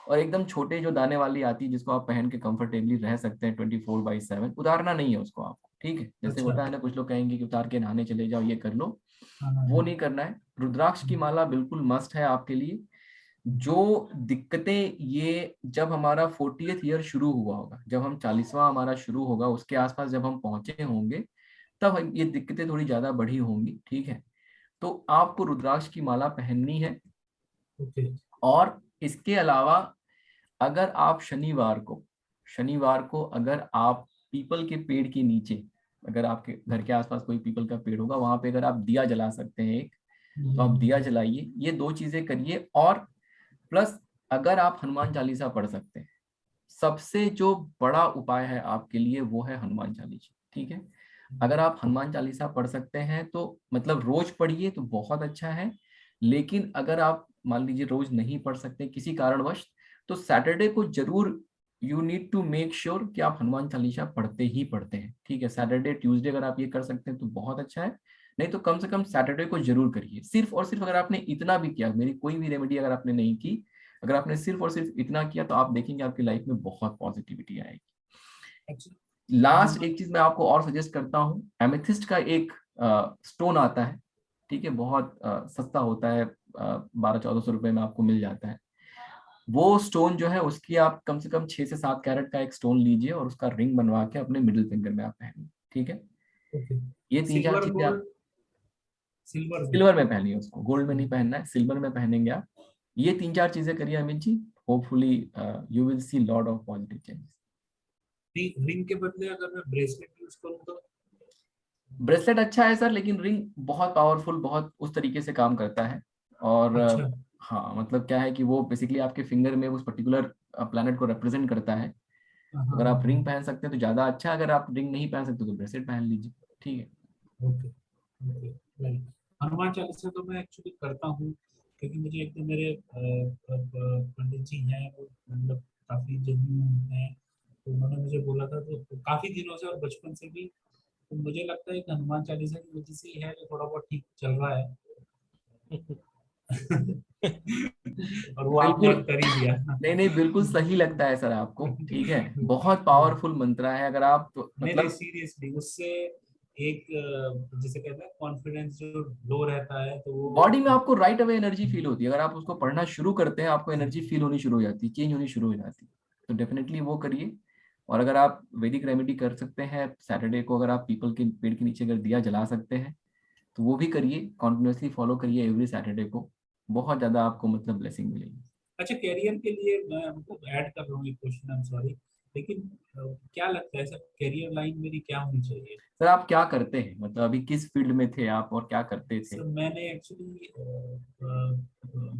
और एकदम छोटे जो दाने वाली आती है जिसको आप पहन के कंफर्टेबली रह सकते हैं 24/7, उतारना नहीं है उसको आपको। ठीक है, जैसे अच्छा। होता है ना, कुछ लोग कहेंगे कि उतार के नहाने चले जाओ, ये कर लो, हाँ, वो नहीं करना है। रुद्राक्ष की माला बिल्कुल मस्ट है आपके लिए। जो दिक्कतें ये जब हमारा 40th ईयर शुरू हुआ होगा, जब हम 40वां हमारा शुरू होगा, उसके आसपास जब हम पहुंचे होंगे, तब ये दिक्कतें थोड़ी ज्यादा बढ़ी होंगी। ठीक है, तो आपको रुद्राक्ष की माला पहननी है। ओके और इसके अलावा अगर आप शनिवार को अगर आप पीपल के पेड़ के नीचे, अगर आपके घर के आसपास कोई पीपल का पेड़ होगा, वहां पे अगर आप दिया जला सकते हैं एक, तो आप दिया जलाइए। ये 2 चीजें करिए। और प्लस अगर आप हनुमान चालीसा पढ़ सकते हैं, सबसे जो बड़ा उपाय है आपके लिए वो है हनुमान चालीसा। ठीक है, अगर आप हनुमान चालीसा पढ़ सकते हैं तो मतलब रोज पढ़िए तो बहुत अच्छा है। लेकिन अगर आप मान लीजिए रोज नहीं पढ़ सकते किसी कारणवश, तो सैटरडे को जरूर you need to make sure कि आप हनुमान चालीसा पढ़ते ही पढ़ते हैं। ठीक है, सैटरडे ट्यूसडे अगर आप ये कर सकते हैं तो बहुत अच्छा है, नहीं तो कम से कम सैटरडे को जरूर करिए। सिर्फ और सिर्फ अगर आपने इतना भी किया, मेरी कोई भी रेमेडी अगर आपने नहीं की, अगर आपने सिर्फ और सिर्फ इतना किया, तो आप देखेंगे आपकी लाइफ में बहुत पॉजिटिविटी आएगी। लास्ट एक चीज मैं आपको और सजेस्ट करता हूँ, एमेथिस्ट का एक स्टोन आता है, ठीक है, बहुत सस्ता होता है, 1200-1400 रुपए में आपको मिल जाता है। वो स्टोन जो है उसकी आप कम से कम 6 से 7 कैरेट का एक स्टोन लीजिए और उसका रिंग बनवा के अपने मिडिल फिंगर में आप पहनिए। ठीक है, ये 3-4 चीजें आप सिल्वर में पहनिए, उसको गोल्ड में नहीं पहनना है, सिल्वर में पहनेंगे आप। ये 3-4 चीजें करिए Amit ji, hopefully you will see lot of positive changes. Ring के बदले अगर मैं ब्रेसलेट यूज करूँ तो? ब्रेसलेट अच्छा है सर, लेकिन रिंग बहुत पावरफुल, बहुत उस तरीके से काम करता है। और अच्छा। हाँ, मतलब क्या है कि वो बेसिकली आपके फिंगर में उस पर्टिकुलर प्लैनेट को रिप्रेजेंट करता है। अगर आप रिंग पहन सकते हैं तो ज्यादा अच्छा, अगर आप रिंग नहीं पहन सकते तो ब्रेसलेट पहन लीजिए। ठीक है, okay okay right. Hanuman Chalisa तो मैं एक्चुअली करता हूँ क्योंकि मुझे एक तो मेरे पंडित जी हैं, वो मतलब काफी जेन्युइन हैं, तो उन्होंने मुझे बोला था, तो काफी दिनों से और बचपन से भी, तो मुझे लगता है कि हनुमान चालीसा की वजह से ही है जो थोड़ा बहुत ठीक चल रहा है। और वो आपने बिल्कुल कर ही दिया। नहीं, बिल्कुल सही लगता है सर आपको। ठीक है, बहुत पावरफुल मंत्र है। अगर आप नहीं मतलब सीरियसली उससे एक जैसे कहते हैं कॉन्फिडेंस जो लो रहता है, तो वो बॉडी में आपको राइट अवे एनर्जी फील होती है। अगर आप उसको पढ़ना शुरू करते हैं, आपको एनर्जी फील होनी शुरू हो जाती है, चेंज होनी शुरू हो जाती है। तो डेफिनेटली वो करिए। और अगर आप वैदिक रेमेडी कर सकते हैं सैटरडे को, अगर आप पीपल के पेड़ के नीचे अगर दिया जला सकते हैं तो वो भी करिए, कॉन्टिन्यूसली फॉलो करिए एवरी सैटरडे को, बहुत ज्यादा आपको मतलब ब्लेसिंग मिलेगी। अच्छा, कैरियर के लिए मैं मतलब ऐड कर रहा हूँ एक क्वेश्चन, आई एम सॉरी, लेकिन क्या लगता है सर, कैरियर लाइन मेरी क्या होनी चाहिए? सर आप क्या करते हैं, मतलब अभी किस फील्ड में थे आप और क्या करते थे? सर मैंने एक्चुअली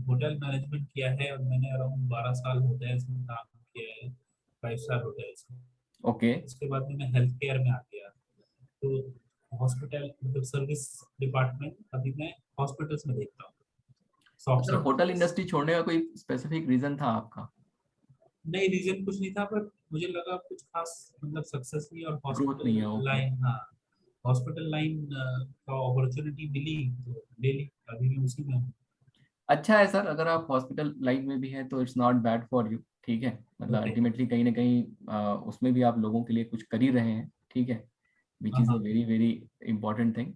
होटल मैनेजमेंट किया है और मैंने अराउंड 12 साल होटल्स में काम किया है, 5 स्टार होटल्स में। ओके, उसके बाद में मैं हेल्थ केयर में आ गया, तो हॉस्पिटल मतलब सर्विस डिपार्टमेंट अभी मैं हॉस्पिटल्स में देखता हूँ। सर होटल इंडस्ट्री छोड़ने का कोई स्पेसिफिक रीजन था आपका? नहीं, रीजन कुछ नहीं था, पर मुझे लगा कुछ खास मतलब सक्सेस नहीं, और ग्रोथ नहीं है, हॉस्पिटल ओके। लाइन, हाँ हॉस्पिटल लाइन का अपॉर्चुनिटी मिली तो ले ली, अभी मैं उसी में हूँ। अच्छा है सर, अगर आप हॉस्पिटल लाइन में भी हैं तो it's not bad for you. ठीक है, मतलब ओके अल्टीमेटली कहीं ना कहीं उसमें भी आप लोगों के लिए कुछ कर ही रहे हैं। ठीक है, which is a very very important thing.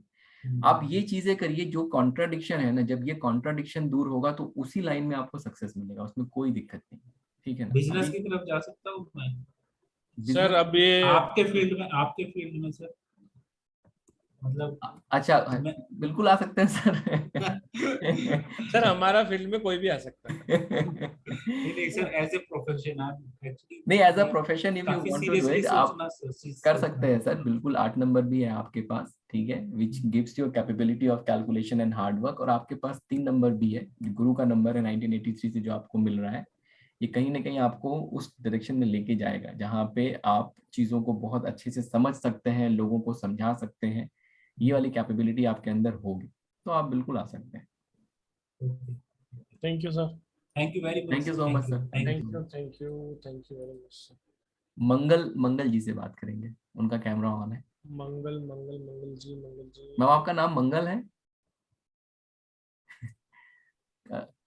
आप ये चीजें करिए, जो कॉन्ट्राडिक्शन है ना, जब ये कॉन्ट्राडिक्शन दूर होगा तो उसी लाइन में आपको सक्सेस मिलेगा, उसमें कोई दिक्कत नहीं, ठीक है ना। बिजनेस की तरफ जा सकता हूँ मैं सर अब ये आपके फील्ड में सर, मतलब अच्छा, मैं बिल्कुल आ सकते हैं सर। सर हमारा फील्ड में कोई भी आ सकता है। नहीं सर, एज ए प्रोफेशन आप एक्चुअली नहीं, as a profession if you काफी want to do seriously it, आप सोचना चीज कर सकते हैं सर, बिल्कुल 8 नंबर भी है आपके पास, ठीक है, which gives you capability of calculation and hard work. और आपके पास 3 नंबर भी है, गुरु का नंबर है 1983 से जो आपको मिल रहा है, ये कहीं ना कहीं आपको उस डायरेक्शन में लेके जाएगा जहाँ पे आप चीज़ों को बहुत अच्छे से समझ सकते हैं, लोगों को समझा सकते हैं, ये वाली कैपेबिलिटी आपके अंदर होगी, तो आप बिल्कुल आ सकते हैं। Thank you sir. Thank you very much. Thank you so much sir. Thank you thank you very much sir. Mangal ji से बात करेंगे, उनका कैमरा ऑन है। मंगल जी। मैम आपका नाम मंगल है?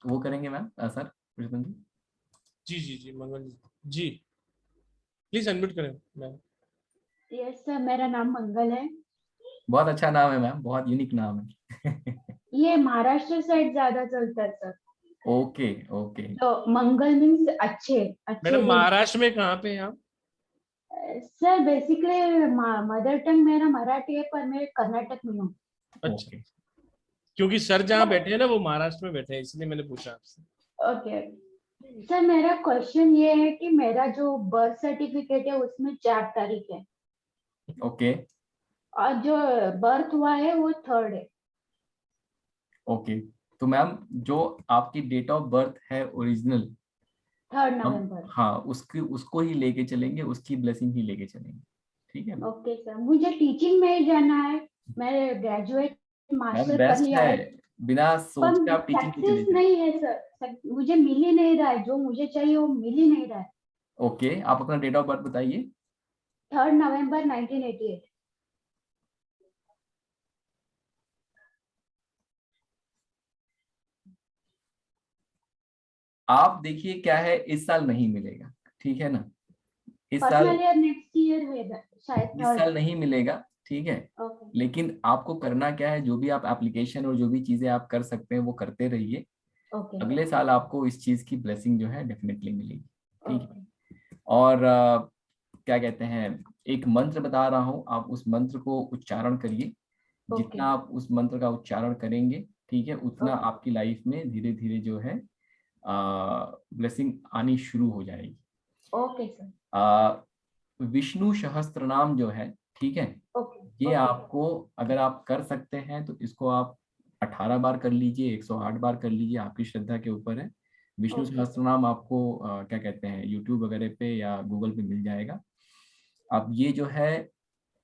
वो करेंगे ma'am, sir Krishna ji Mangal ji, please unmute करें मैम। यस सर, मेरा नाम मंगल है। बहुत अच्छा नाम है मैम, बहुत यूनिक नाम है। ये महाराष्ट्र साइड ज्यादा चलता है सर। Okay okay. तो मंगल मीन्स अच्छे मैडम दिन। महाराष्ट्र में कहाँ पे हैं आप? सर बेसिकली मदर टंग मेरा मराठी है, पर मैं कर्नाटक में हूँ। अच्छा, क्योंकि सर जहाँ बैठे हैं ना वो महाराष्ट्र में बैठे हैं, इसलिए मैंने पूछा आपसे। ओके सर, मेरा क्वेश्चन ये है कि मेरा जो बर्थ सर्टिफिकेट है उसमें 4 तारीख है। ओके और जो बर्थ हुआ है वो 3rd है। ओके, तो मैम जो आपकी डेट ऑफ बर्थ है ओरिजिनल, 3rd नवंबर। हाँ उसको ही लेके चलेंगे, उसकी ब्लेसिंग ही लेके चलेंगे, ठीक है। ओके सर, मुझे टीचिंग में ही जाना है, मैंने ग्रेजुएट मास्टर कर बेस्ट लिया है, है, बिना सोच के आप टीचिंग की चले सक्सेस नहीं है सर, मुझे मिल ही नहीं रहा है, जो मुझे चाहिए वो मिल ही नहीं रहा है। ओके, आप अपना डेट ऑफ बर्थ बताइए। 3rd नवंबर 1988। आप देखिए क्या है, इस साल नहीं मिलेगा, ठीक है ना, इस साल पर्सनल ईयर नेक्स्ट ईयर है शायद, इस साल नहीं मिलेगा, ठीक है। ओके लेकिन आपको करना क्या है, जो भी आप एप्लीकेशन और जो भी चीजें आप कर सकते हैं वो करते रहिए, ओके अगले साल आपको इस चीज की ब्लेसिंग जो है डेफिनेटली मिलेगी, ठीक है। ओके और क्या कहते हैं, एक मंत्र बता रहा हूँ, आप उस मंत्र को उच्चारण करिए, जितना आप उस मंत्र का उच्चारण करेंगे, ठीक है, उतना आपकी लाइफ में धीरे धीरे जो है ब्लेसिंग आनी शुरू हो जाएगी। Okay sir. विष्णु सहस्त्र नाम जो है, ठीक है, ये आपको अगर आप कर सकते हैं तो इसको आप 18 बार कर लीजिए, 108 बार कर लीजिए, आपकी श्रद्धा के ऊपर है। विष्णु सहस्त्र नाम आपको क्या कहते हैं यूट्यूब वगैरह पे या गूगल पे मिल जाएगा। आप ये जो है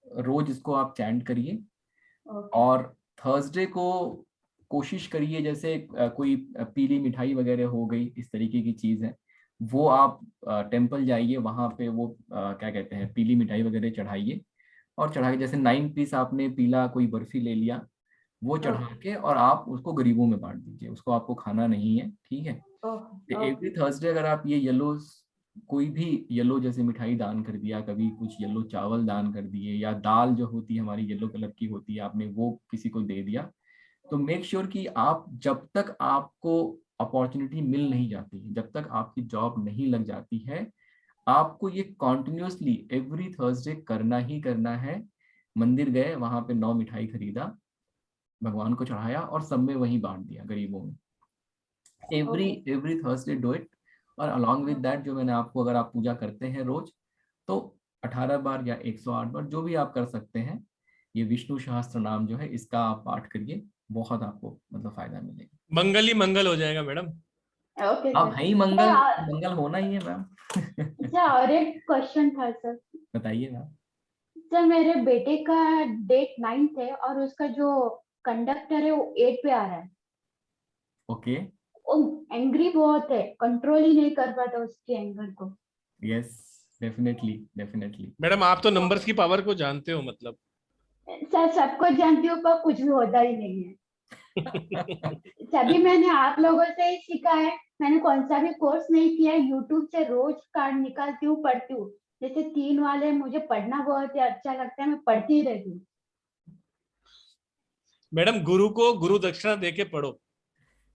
रोज इसको आप चैंट करिए, और थर्सडे को कोशिश करिए, जैसे कोई पीली मिठाई वगैरह हो गई, इस तरीके की चीज है, वो आप टेम्पल जाइए, वहां पे वो क्या कहते हैं पीली मिठाई वगैरह चढ़ाइए, और चढ़ा के जैसे 9 पीस आपने पीला कोई बर्फी ले लिया, वो चढ़ा के और आप उसको गरीबों में बांट दीजिए, उसको आपको खाना नहीं है, ठीक है। एवरी थर्सडे अगर आप ये येलो कोई भी येलो जैसे मिठाई दान कर दिया, कभी कुछ येलो चावल दान कर दिए, या दाल जो होती है हमारी येलो कलर की होती है, आपने वो किसी को दे दिया, तो मेक श्योर कि आप जब तक आपको अपॉर्चुनिटी मिल नहीं जाती है, जब तक आपकी जॉब नहीं लग जाती है, आपको ये कॉन्टिन्यूसली एवरी थर्सडे करना ही करना है। मंदिर गए, वहां पे 9 मिठाई खरीदा, भगवान को चढ़ाया और सब में वही बांट दिया गरीबों में। Every Thursday do it. और अलॉन्ग विद दैट, जो मैंने आपको, अगर आप पूजा करते हैं रोज, तो 18 बार या 108 बार जो भी आप कर सकते हैं, ये विष्णु सहस्त्र नाम जो है इसका आप पाठ करिए, बहुत आपको मतलब फायदा मिलेगा। मंगल ही मंगल हो जाएगा मैडम। ओके आप है ही मंगल, मंगल होना ही है मैम। अच्छा, और एक क्वेश्चन था सर। बताइए मैम। सर मेरे बेटे का डेट 9th है और उसका जो कंडक्टर है वो 8 पे आ रहा है। ओके। वो एंग्री बहुत है, कंट्रोल ही नहीं कर पाता उसके एंगर को। Yes, definitely. मैडम आप तो नंबर्स की पावर को जानते हो, मतलब सर सबको जानती हूँ पर कुछ भी होता ही नहीं है। सभी मैंने आप लोगों से ही सीखा है, मैंने कौन सा भी कोर्स नहीं किया है, यूट्यूब से रोज कार्ड निकालती हूँ, पढ़ती हूँ, जैसे 3 वाले मुझे पढ़ना बहुत ही अच्छा लगता है, मैं पढ़ती ही रहती हूँ। मैडम, गुरु को गुरु दक्षिणा दे के पढ़ो।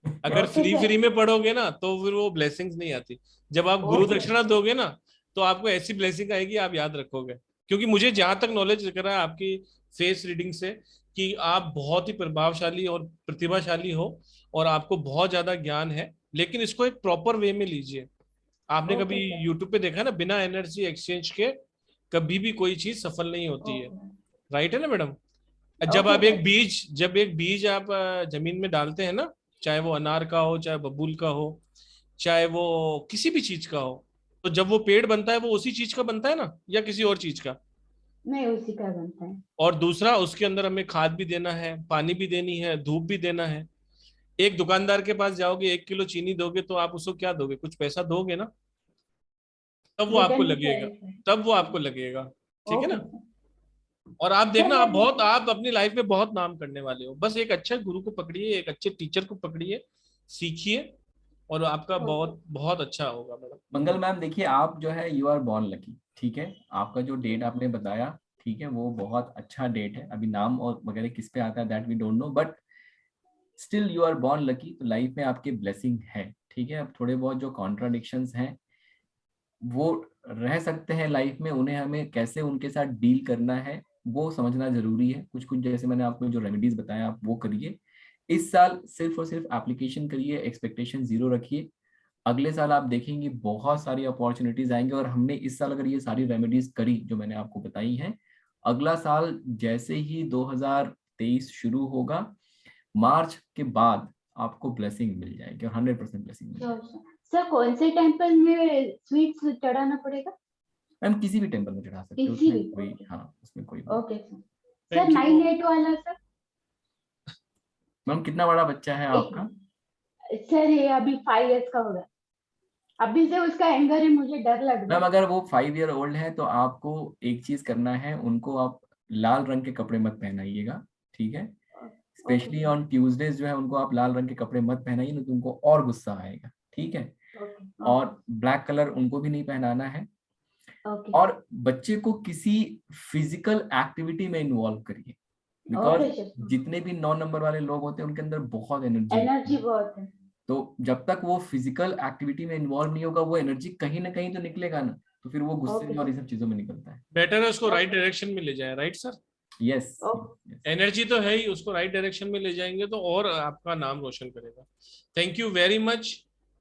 अगर ओके फ्री सर। फ्री में पढ़ोगे ना तो फिर वो ब्लेसिंग्स नहीं आती। जब आप गुरु ओके। दक्षिणा दोगे ना तो आपको ऐसी ब्लेसिंग आएगी, आप याद रखोगे। क्योंकि मुझे जहां तक नॉलेज दिख रहा है आपकी फेस रीडिंग से कि आप बहुत ही प्रभावशाली और प्रतिभाशाली हो और आपको बहुत ज्यादा ज्ञान है, लेकिन इसको एक प्रॉपर वे में लीजिए। आपने कभी ओके सर। यूट्यूब पे देखा ना, बिना एनर्जी एक्सचेंज के कभी भी कोई चीज सफल नहीं होती है। ओके। राइट है ना मैडम? Okay sir. जब एक बीज आप जमीन में डालते हैं ना, चाहे वो अनार का हो, चाहे बबूल का हो, चाहे वो किसी भी चीज का हो, तो जब वो पेड़ बनता है वो उसी चीज का बनता है ना, या किसी और चीज का। नहीं, उसी का बनता है। और दूसरा, उसके अंदर हमें खाद भी देना है, पानी भी देनी है, धूप भी देना है। एक दुकानदार के पास जाओगे, 1 किलो चीनी दोगे तो आप उसको क्या दोगे? कुछ पैसा दोगे ना, तब वो आपको रिटर्न भी लगेगा। चाहिए सर। तब वो आपको लगेगा। ठीक है ओके ना? सर। और आप सर देखना, मैं आप अपनी लाइफ में बहुत नाम करने वाले हो। बस एक अच्छे गुरु को पकड़िए, एक अच्छे टीचर को पकड़िए, सीखिए, और आपका ओके। बहुत बहुत अच्छा होगा मैडम। मंगल मैम, देखिए आप जो है यू आर बॉर्न लकी, ठीक है। आपका जो डेट आपने बताया, ठीक है, वो बहुत अच्छा डेट है। अभी नाम और वगैरह किस पे आता है that we don't know, but still you are born lucky. तो लाइफ में आपके ब्लेसिंग है, ठीक है। अब थोड़े बहुत जो कॉन्ट्राडिक्शंस हैं वो रह सकते हैं लाइफ में, उन्हें हमें कैसे उनके साथ डील करना है वो समझना जरूरी है। कुछ कुछ जैसे मैंने आपको जो रेमेडीज बताया आप वो करिए। इस साल सिर्फ और सिर्फ एप्लीकेशन करिए, एक्सपेक्टेशन जीरो रखिए। अगले साल आप देखेंगे बहुत सारी अपॉर्चुनिटीज आएंगे। और हमने इस साल अगर ये सारी रेमेडीज करी जो मैंने आपको बताई हैं, अगला साल जैसे ही 2023 शुरू होगा, मार्च के बाद आपको ब्लेसिंग मिल जाएगी और 100% ब्लेसिंग मिल जाएगी। सर कौन से टेम्पल में स्वीट्स चढ़ाना पड़ेगा? मैम किसी भी टेम्पल में चढ़ा सकते हो, किसी उसमें भी? कोई, हाँ उसमें कोई नहीं। Okay sir. Sir thank you. 9-8 वाला सर? मैम कितना बड़ा बच्चा है आपका? सर ये अभी 5 इयर्स का होगा। अभी से उसका एंगर है, मुझे डर लग रहा मैम है। अगर वो 5 ईयर ओल्ड है तो आपको एक चीज करना है, उनको आप लाल रंग के कपड़े मत पहनाइएगा, ठीक है। स्पेशली ऑन ट्यूजडेज जो है उनको आप लाल रंग के कपड़े मत पहनाइए, नहीं तो उनको और गुस्सा आएगा, ठीक है। और ब्लैक कलर उनको भी नहीं पहनाना है। और बच्चे को किसी फिजिकल एक्टिविटी में इन्वॉल्व करिए, बिकॉज जितने भी 9 नंबर वाले लोग होते हैं उनके अंदर बहुत एनर्जी बहुत है। तो जब तक वो फिजिकल एक्टिविटी में इन्वॉल्व नहीं होगा, वो एनर्जी कहीं ना कहीं तो निकलेगा ना, तो फिर वो गुस्से में और ये सब चीजों में निकलता है। बेटर है उसको राइट डायरेक्शन में ले जाए। Right sir? यस, एनर्जी तो है ही, उसको राइट डायरेक्शन में ले जाएंगे तो और आपका नाम रोशन करेगा। Thank you very much.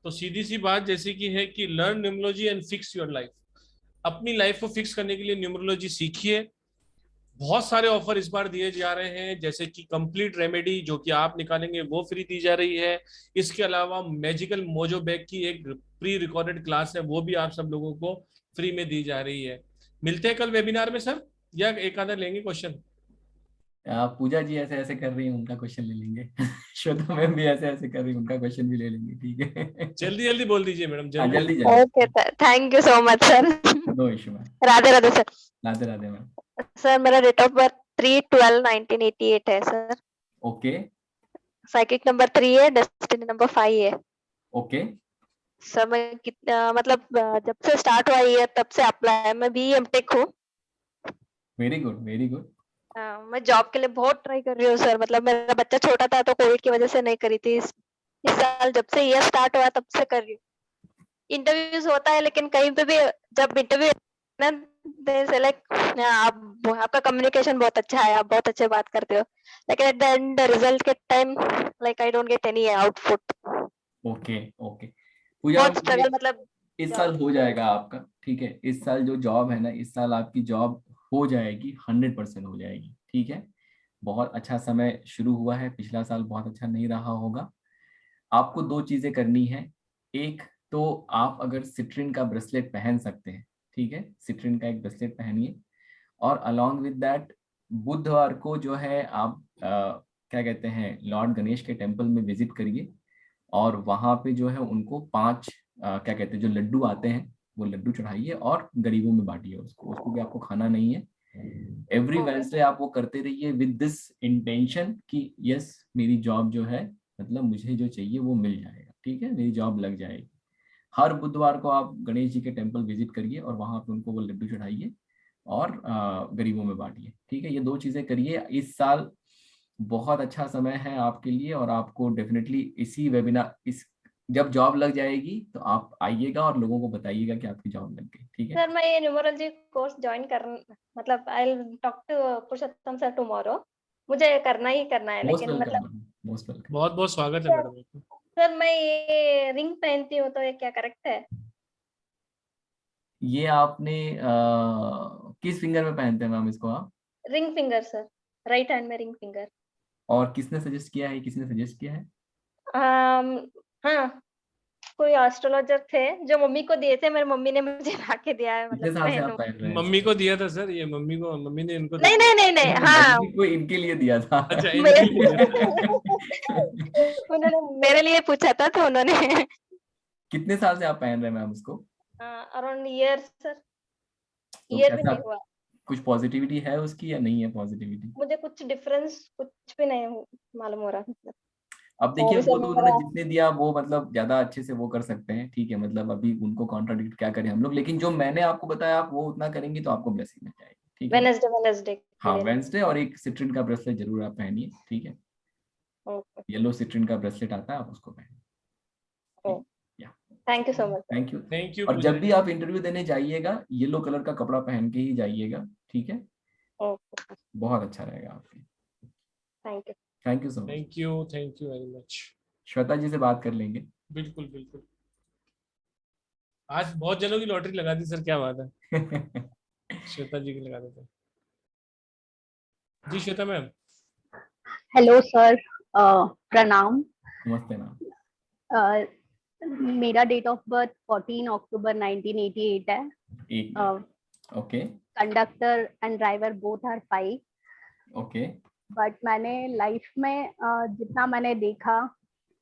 तो सीधी सी बात जैसे कि है कि learn numerology and fix your life. अपनी लाइफ को फिक्स करने के लिए न्यूमरोलॉजी सीखिए। बहुत सारे ऑफर इस बार दिए जा रहे हैं, जैसे कि कंप्लीट रेमेडी जो कि आप निकालेंगे वो फ्री दी जा रही है। इसके अलावा मैजिकल मोजो बैग की एक प्री रिकॉर्डेड क्लास है, वो भी आप सब लोगों को फ्री में दी जा रही है। मिलते हैं कल वेबिनार में सर, या एक आधा लेंगे क्वेश्चन? पूजा जी ऐसे ऐसे कर रही है, उनका क्वेश्चन ले लेंगे। श्वेता मैम भी ऐसे ऐसे कर रही है, उनका क्वेश्चन भी ले लेंगे, ठीक है। जल्दी जल्दी बोल दीजिए मैडम, हाँ, जल्दी जल्दी okay, thank you so much sir. No issue ma'am. Radhe Radhe sir. Radhe Radhe ma'am. Sir मेरा डेट ऑफ बर्थ 3/12/1988 है सर। ओके साइकिक नंबर 3 है, डेस्टिनी नंबर 5 है। ओके। सर मैं कितना मतलब जब से स्टार्ट हुआ ये तब से अप्लाई, मैं भी एमटेक हूँ। Very good very good. मैं जॉब के लिए बहुत ट्राई कर रही हूँ सर। मतलब मेरा बच्चा छोटा था तो कोविड की वजह से नहीं करी थी। इस साल जब से ये स्टार्ट हुआ तब से कर रही हूँ। इंटरव्यूज होता है लेकिन कहीं पे भी जब इंटरव्यू ना से लाइक आपका कम्युनिकेशन बहुत अच्छा है, आप बहुत अच्छे बात करते हो, लेकिन एट द एंड रिजल्ट के time like I don't get any output. Okay okay Pooja, बहुत स्ट्रगल मतलब इस साल हो जाएगा आपका, ठीक है। इस साल जो जॉब है ना, इस साल आपकी जॉब हो जाएगी, 100% हो जाएगी, ठीक है। बहुत अच्छा समय शुरू हुआ है, पिछला साल बहुत अच्छा नहीं रहा होगा। आपको 2 चीजें करनी है। एक तो आप अगर सिट्रिन का ब्रेसलेट पहन सकते हैं, ठीक है, सिट्रिन का एक ब्रेसलेट पहनिए। और अलॉन्ग विद दैट बुधवार को जो है आप क्या कहते हैं, लॉर्ड गणेश के टेम्पल में विजिट करिए। और वहां पे जो है उनको 5 क्या कहते हैं जो लड्डू आते हैं वो लड्डू चढ़ाइए और गरीबों में बांटिए। उसको भी आपको खाना नहीं है। एवरी वेडनेसडे आप वो करते रहिए विद दिस इंटेंशन कि यस मेरी जॉब जो है, मतलब मुझे जो चाहिए वो मिल जाएगा, ठीक है, मेरी जॉब लग जाएगी। हर बुधवार को आप गणेश जी के टेम्पल विजिट करिए और वहां पे उनको वो लड्डू चढ़ाइए और गरीबों में बांटिए, ठीक है। ये 2 चीजें करिए। इस साल बहुत अच्छा समय है आपके लिए और आपको डेफिनेटली इसी वेबिनार जब जॉब लग जाएगी तो आप आइएगा और लोगों को बताइएगा कि आपकी जॉब लग गई, ठीक है। सर मैं ये न्यूमरोलॉजी कोर्स ज्वाइन कर मतलब I will talk to Purushottam sir tomorrow, मुझे करना ही करना है, मोस्ट लेकिन वेलकम मतलब मैडम, मोस्ट वेलकम। बहुत बहुत स्वागत है मैडम आपका। सर मैं ये रिंग पहनती हूँ तो ये क्या करेक्ट है? ये आपने किस फिंगर में पहनते हैं मैम इसको आप? Ring finger sir, right hand में रिंग फिंगर। और किसने सजेस्ट किया है, किसने सजेस्ट किया है? हाँ, कोई एस्ट्रोलॉजर थे जो मम्मी को दिए थे, मेरी मम्मी ने मुझे ला के दिया है, कितने मतलब साल से आप पहनूं। पहन रहे हैं? मम्मी को दिया था सर, ये मम्मी ने इनको नहीं नहीं नहीं नहीं, हाँ मम्मी को इनके लिए दिया था। अच्छा, इनके लिए उन्होंने मेरे लिए पूछा था तो उन्होंने। कितने साल से आप पहन रहे हैं मैम उसको? अराउंड ईयर सर, तो ईयर भी कैसा, नहीं हुआ। कुछ पॉजिटिविटी है उसकी या नहीं है पॉजिटिविटी? मुझे कुछ डिफरेंस कुछ भी नहीं मालूम हो रहा, मतलब अब देखिए अभी वो सर तो उन्होंने मेरा जितने दिया वो मतलब ज्यादा अच्छे से वो कर सकते हैं, ठीक है। मतलब अभी उनको कॉन्ट्राडिक्ट क्या करें हम लोग, लेकिन जो मैंने आपको बताया आप वो उतना करेंगी तो आपको ब्लेसिंग मिल जाएगी, ठीक है। वेडनेसडे हाँ, वेंसडे और एक सिट्रिन का ब्रेसलेट जरूर आप पहनिए, ठीक है। ओके, येलो सिट्रिन का ब्रेसलेट आता है, आप उसको पहनिए। Thank you so much. Thank you. Thank you. और जब भी आप इंटरव्यू देने जाइएगा येलो कलर का कपड़ा पहन के ही जाइएगा, ठीक है। ओके, बहुत अच्छा रहेगा आपके। Thank you. Thank you so much. Thank you very much. Shweta ji से बात कर लेंगे। बिल्कुल बिल्कुल, आज बहुत जनों की लॉटरी लगा दी सर, क्या बात है। श्वेता जी की लगा देते हैं। जी श्वेता मैम। हेलो सर, प्रणाम। नमस्ते मैम। मेरा डेट ऑफ बर्थ 14 अक्टूबर 1988 है। एक okay. Conductor and driver both are 5। Okay. But मैंने लाइफ में जितना मैंने देखा,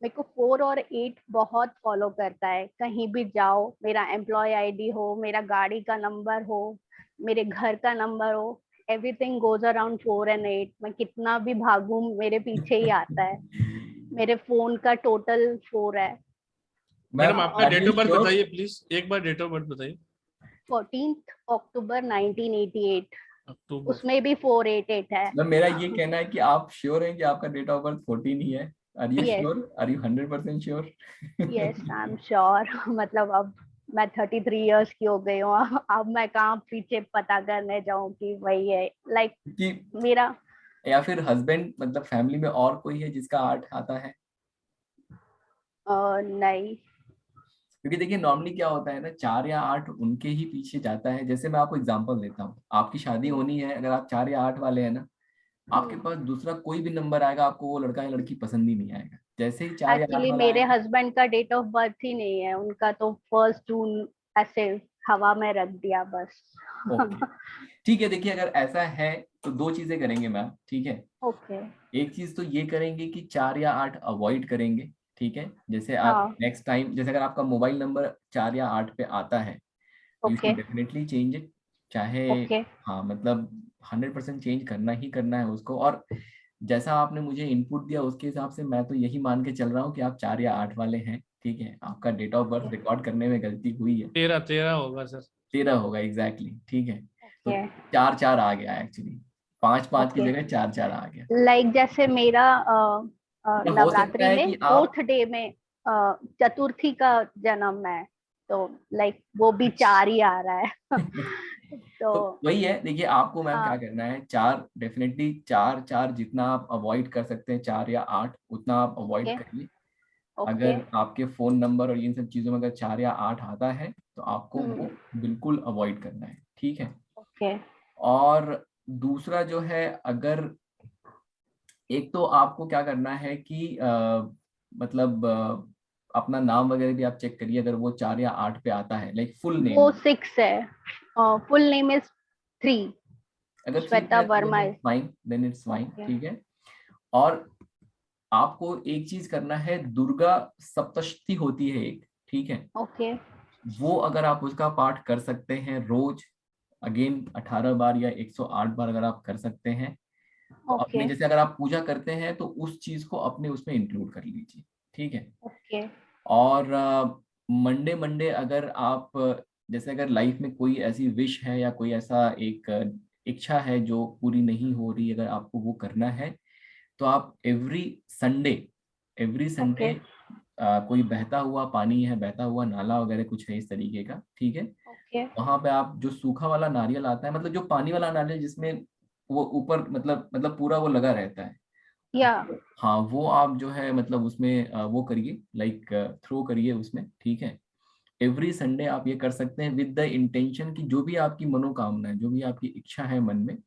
मेरे को 4 और 8 बहुत फॉलो करता है। कहीं भी जाओ, मेरा एम्प्लॉय आईडी हो, मेरा गाड़ी का नंबर हो, मेरे घर का नंबर हो, एवरीथिंग गोज अराउंड 4 and 8। मैं कितना भी भागूं मेरे पीछे ही आता है। मेरे फोन का टोटल 4 है। मैडम आपका डेट ऑफ बर्थ बताइए प्लीज, एक बार डेट ऑफ बर्थ बताइए। 14 अक्टूबर 1988, अक्टूबर। उसमें भी 488 है। मैम मेरा ये कहना है कि आप श्योर हैं कि आपका डेट ऑफ बर्थ 14 ही है? Are you sure? Are you 100% sure? Yes, I am sure. मतलब अब मैं 33 इयर्स की हो गई हूँ, अब मैं कहाँ पीछे पता करने जाऊँ कि वही है। लाइक मेरा या फिर हस्बैंड, मतलब फैमिली में और कोई है जिसका 8 आता है? नहीं, क्योंकि देखिए नॉर्मली क्या होता है ना, 4 या 8 उनके ही पीछे जाता है। जैसे मैं आपको एग्जांपल देता हूँ, आपकी शादी होनी है, अगर आप 4 या 8 वाले हैं ना, आपके पास दूसरा कोई भी नंबर आएगा, आपको वो लड़का या लड़की पसंद ही नहीं आएगा। जैसे ही 4 या 8 एक्चुअली वाला मेरे आएगा, हस्बैंड का डेट ऑफ बर्थ ही नहीं है, उनका तो 1 जून ऐसे हवा में रख दिया बस। ओके ठीक है। देखिए अगर ऐसा है तो 2 चीजें करेंगे मैम, ठीक है। ओके। एक चीज तो ये करेंगे कि 4 या 8 अवॉइड करेंगे, ठीक है। जैसे आप नेक्स्ट टाइम, जैसे अगर आपका मोबाइल नंबर 4 या 8 पे आता है, you should definitely change it. चाहे हाँ, मतलब 100% चेंज करना ही करना है उसको। और जैसा आपने मुझे इनपुट दिया उसके हिसाब से मैं तो यही मान के चल रहा हूँ कि आप 4 या 8 वाले हैं, ठीक है। आपका डेट ऑफ बर्थ रिकॉर्ड करने में गलती हुई है। 13 होगा सर। 13 होगा एग्जैक्टली, ठीक है। तो 4 आ गया एक्चुअली, 5 की जगह 4 आ गया। लाइक जैसे मेरा नवरात्रि में 4th डे में चतुर्थी का जन्म है, तो लाइक वो भी 4 ही आ रहा है। तो वही है। देखिए आपको मैम क्या करना है, 4 डेफिनेटली 4 जितना आप अवॉइड कर सकते हैं, 4 या 8 उतना आप अवॉइड करिए। अगर आपके फोन नंबर और इन सब चीजों में अगर 4 या 8 आता है तो आपको वो बिल्कुल अवॉइड करना है, ठीक है। और दूसरा जो है, अगर एक तो आपको क्या करना है कि मतलब अपना नाम वगैरह भी आप चेक करिए। अगर वो 4 या 8 पे आता है, लाइक फुल नेम वो 6 है, फुल नेम इज 3। अगर Shweta Verma, then it's fine, ठीक है। और आपको एक चीज करना है, दुर्गा सप्तशती होती है एक, ठीक है। ओके। वो अगर आप उसका पाठ कर सकते हैं रोज, अगेन 18 बार या 108 बार अगर आप कर सकते हैं तो अपने, जैसे अगर आप पूजा करते हैं तो उस चीज को अपने उसमें इंक्लूड कर लीजिए, ठीक है। ओके। और मंडे मंडे अगर आप जैसे अगर लाइफ में कोई ऐसी विश है या कोई ऐसा एक इच्छा है जो पूरी नहीं हो रही, अगर आपको वो करना है तो आप एवरी संडे ओके कोई बहता हुआ पानी है, बहता हुआ नाला वगैरह कुछ है इस तरीके का, ठीक है, ओके वहां पे आप जो सूखा वाला नारियल आता है, मतलब जो पानी वाला नारियल जिसमें वो ऊपर मतलब पूरा वो लगा रहता है, या हाँ, वो आप जो है मतलब उसमें वो करिए, लाइक थ्रो करिए उसमें, ठीक है। एवरी संडे आप ये कर सकते हैं विद द इंटेंशन कि जो भी आपकी मनोकामना है, जो भी आपकी इच्छा है मन में,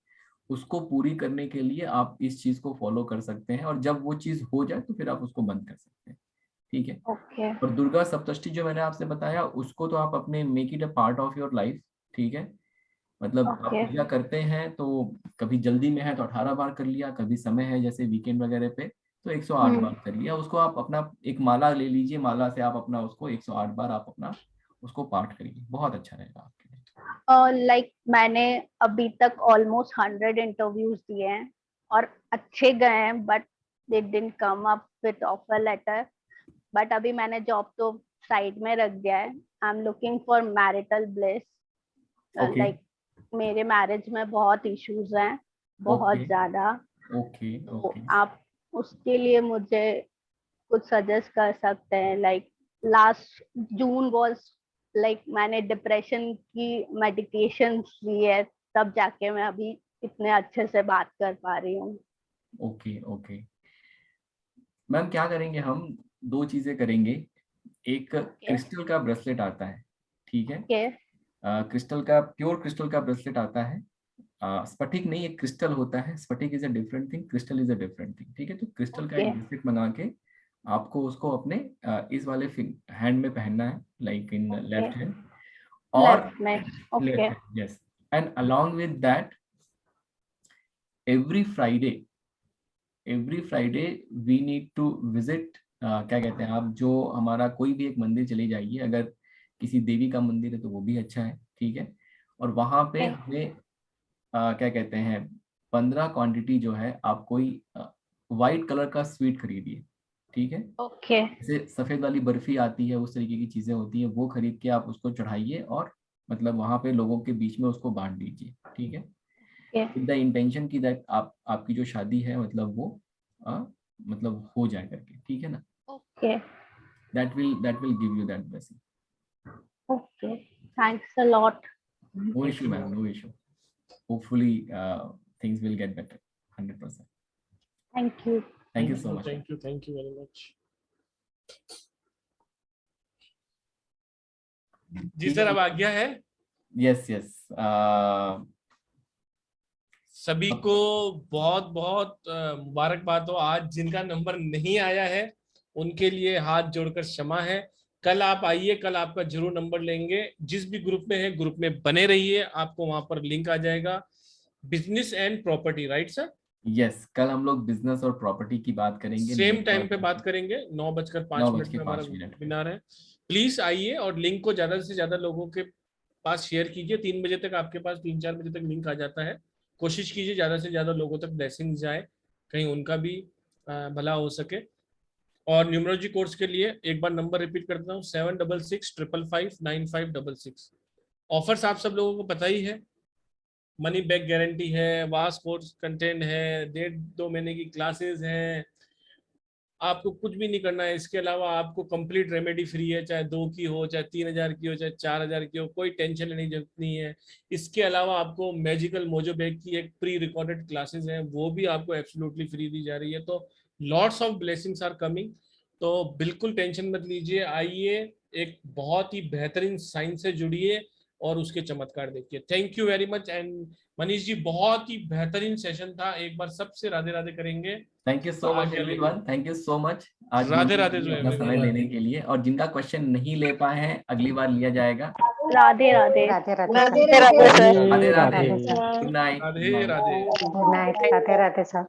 उसको पूरी करने के लिए आप इस चीज को फॉलो कर सकते हैं, और जब वो चीज हो जाए तो फिर आप उसको बंद कर सकते हैं, ठीक है। ओके और दुर्गा सप्तष्टी जो मैंने आपसे बताया, उसको तो आप अपने make it a part of your life, ठीक है। मतलब आप ओके पूजा करते हैं तो कभी जल्दी में है तो 18 बार कर लिया, कभी समय है जैसे वीकेंड वगैरह पे तो 108 बार कर लिया, उसको आप अपना एक माला ले लीजिए, माला से आप अपना उसको 108 बार आप अपना उसको पाठ करिए, बहुत अच्छा रहेगा आपके लिए। लाइक मैंने अभी तक ऑलमोस्ट 100 इंटरव्यूज दिए हैं और अच्छे गए हैं, but they didn't come up with offer letter. But अभी मैंने जॉब तो साइड में रख दिया है। I am looking for marital bliss. Okay. Like मेरे मैरिज में बहुत इश्यूज हैं, बहुत Okay. ज्यादा। ओके तो ओके आप उसके लिए मुझे कुछ सजेस्ट कर सकते हैं? Like last June was like मैंने डिप्रेशन की मेडिकेशन ली है, तब जाके मैं अभी इतने अच्छे से बात कर पा रही हूँ। ओके ओके मैम, क्या करेंगे हम, दो चीजें करेंगे। एक क्रिस्टल का ब्रेसलेट आता है, ठीक है, ओके क्रिस्टल का, प्योर क्रिस्टल का ब्रेसलेट आता है, स्फटिक नहीं, एक क्रिस्टल होता है, स्फटिक is a different thing, crystal is a different thing, ठीक है। तो क्रिस्टल का एक ब्रेसलेट मंगा के आपको उसको अपने इस वाले हैंड में पहनना है, लाइक इन लेफ्ट हैंड, और लेफ्ट में। Left okay hand, yes. And along with that every Friday we need to visit, क्या कहते हैं आप, जो हमारा कोई भी एक मंदिर चली जाइए, अगर किसी देवी का मंदिर है तो वो भी अच्छा है, ठीक है। और वहां पे हमें क्या कहते हैं 15 क्वांटिटी जो है आप कोई वाइट कलर का स्वीट खरीदिए, ठीक है। ओके जैसे सफेद वाली बर्फी आती है, उस तरीके की चीजें होती है, वो खरीद के आप उसको चढ़ाइए और मतलब वहां पे लोगों के बीच में उसको बांट दीजिए, ठीक है, विद द इंटेंशन की दैट आपकी जो शादी है मतलब वो मतलब हो जाए करके, ठीक है ना। Okay that will give you that blessing. Okay thanks a lot. No issue ma'am, no issue, hopefully things will get better 100%. Thank you. Thank you so much. Thank you very much. जी sir, अब आज्ञा है। Yes yes, सभी को बहुत बहुत मुबारकबाद हो। आज जिनका नंबर नहीं आया है उनके लिए हाथ जोड़कर क्षमा है। कल आप आइए, कल आपका जरूर नंबर लेंगे। जिस भी ग्रुप में है, ग्रुप में बने रहिए, आपको वहां पर लिंक आ जाएगा। Business and property, right sir? Yes, कल हम लोग बिजनेस और प्रॉपर्टी की बात करेंगे, सेम टाइम पे बात करेंगे, 9:05 में हमारा वेबिनार है। प्लीज आइए और लिंक को ज्यादा से ज्यादा लोगों के पास शेयर कीजिए। 3 बजे तक आपके पास, 3-4 बजे तक लिंक आ जाता है। कोशिश कीजिए ज्यादा से ज्यादा लोगों तक ब्लेसिंग जाए, कहीं उनका भी भला हो सके। और न्यूमरोलॉजी कोर्स के लिए एक बार नंबर रिपीट करता हूँ, 7665559566। ऑफर्स आप सब लोगों को पता ही है, मनी बैक गारंटी है, वास्ट कोर्स कंटेंट है, 1.5-2 महीने की क्लासेस हैं। आपको कुछ भी नहीं करना है। इसके अलावा आपको कंप्लीट रेमेडी फ्री है, चाहे 2 की हो, चाहे 3000 की हो, चाहे 4000 की हो, कोई टेंशन लेने की जरूरत नहीं है। इसके अलावा आपको मैजिकल मोजो बैग की एक प्री रिकॉर्डेड क्लासेस हैं, वो भी आपको एब्सोल्युटली फ्री दी जा रही है। तो lots of blessings are coming, तो बिल्कुल टेंशन मत लीजिए। आइए, एक बहुत ही बेहतरीन साइंस से जुड़िए और उसके चमत्कार देखिए। Thank you very much. And Manish ji, बहुत ही बेहतरीन सेशन था। एक बार सबसे राधे राधे करेंगे। Thank you so much everyone, thank you so much आज राधे राधे अपना समय देने के लिए। और जिनका क्वेश्चन नहीं ले पाए हैं, अगली बार लिया जाएगा। Radhe Radhe Radhe Radhe Radhe Radhe sir. Radhe Radhe, Radhe good night, Radhe Radhe. Good night, Radhe Radhe sir.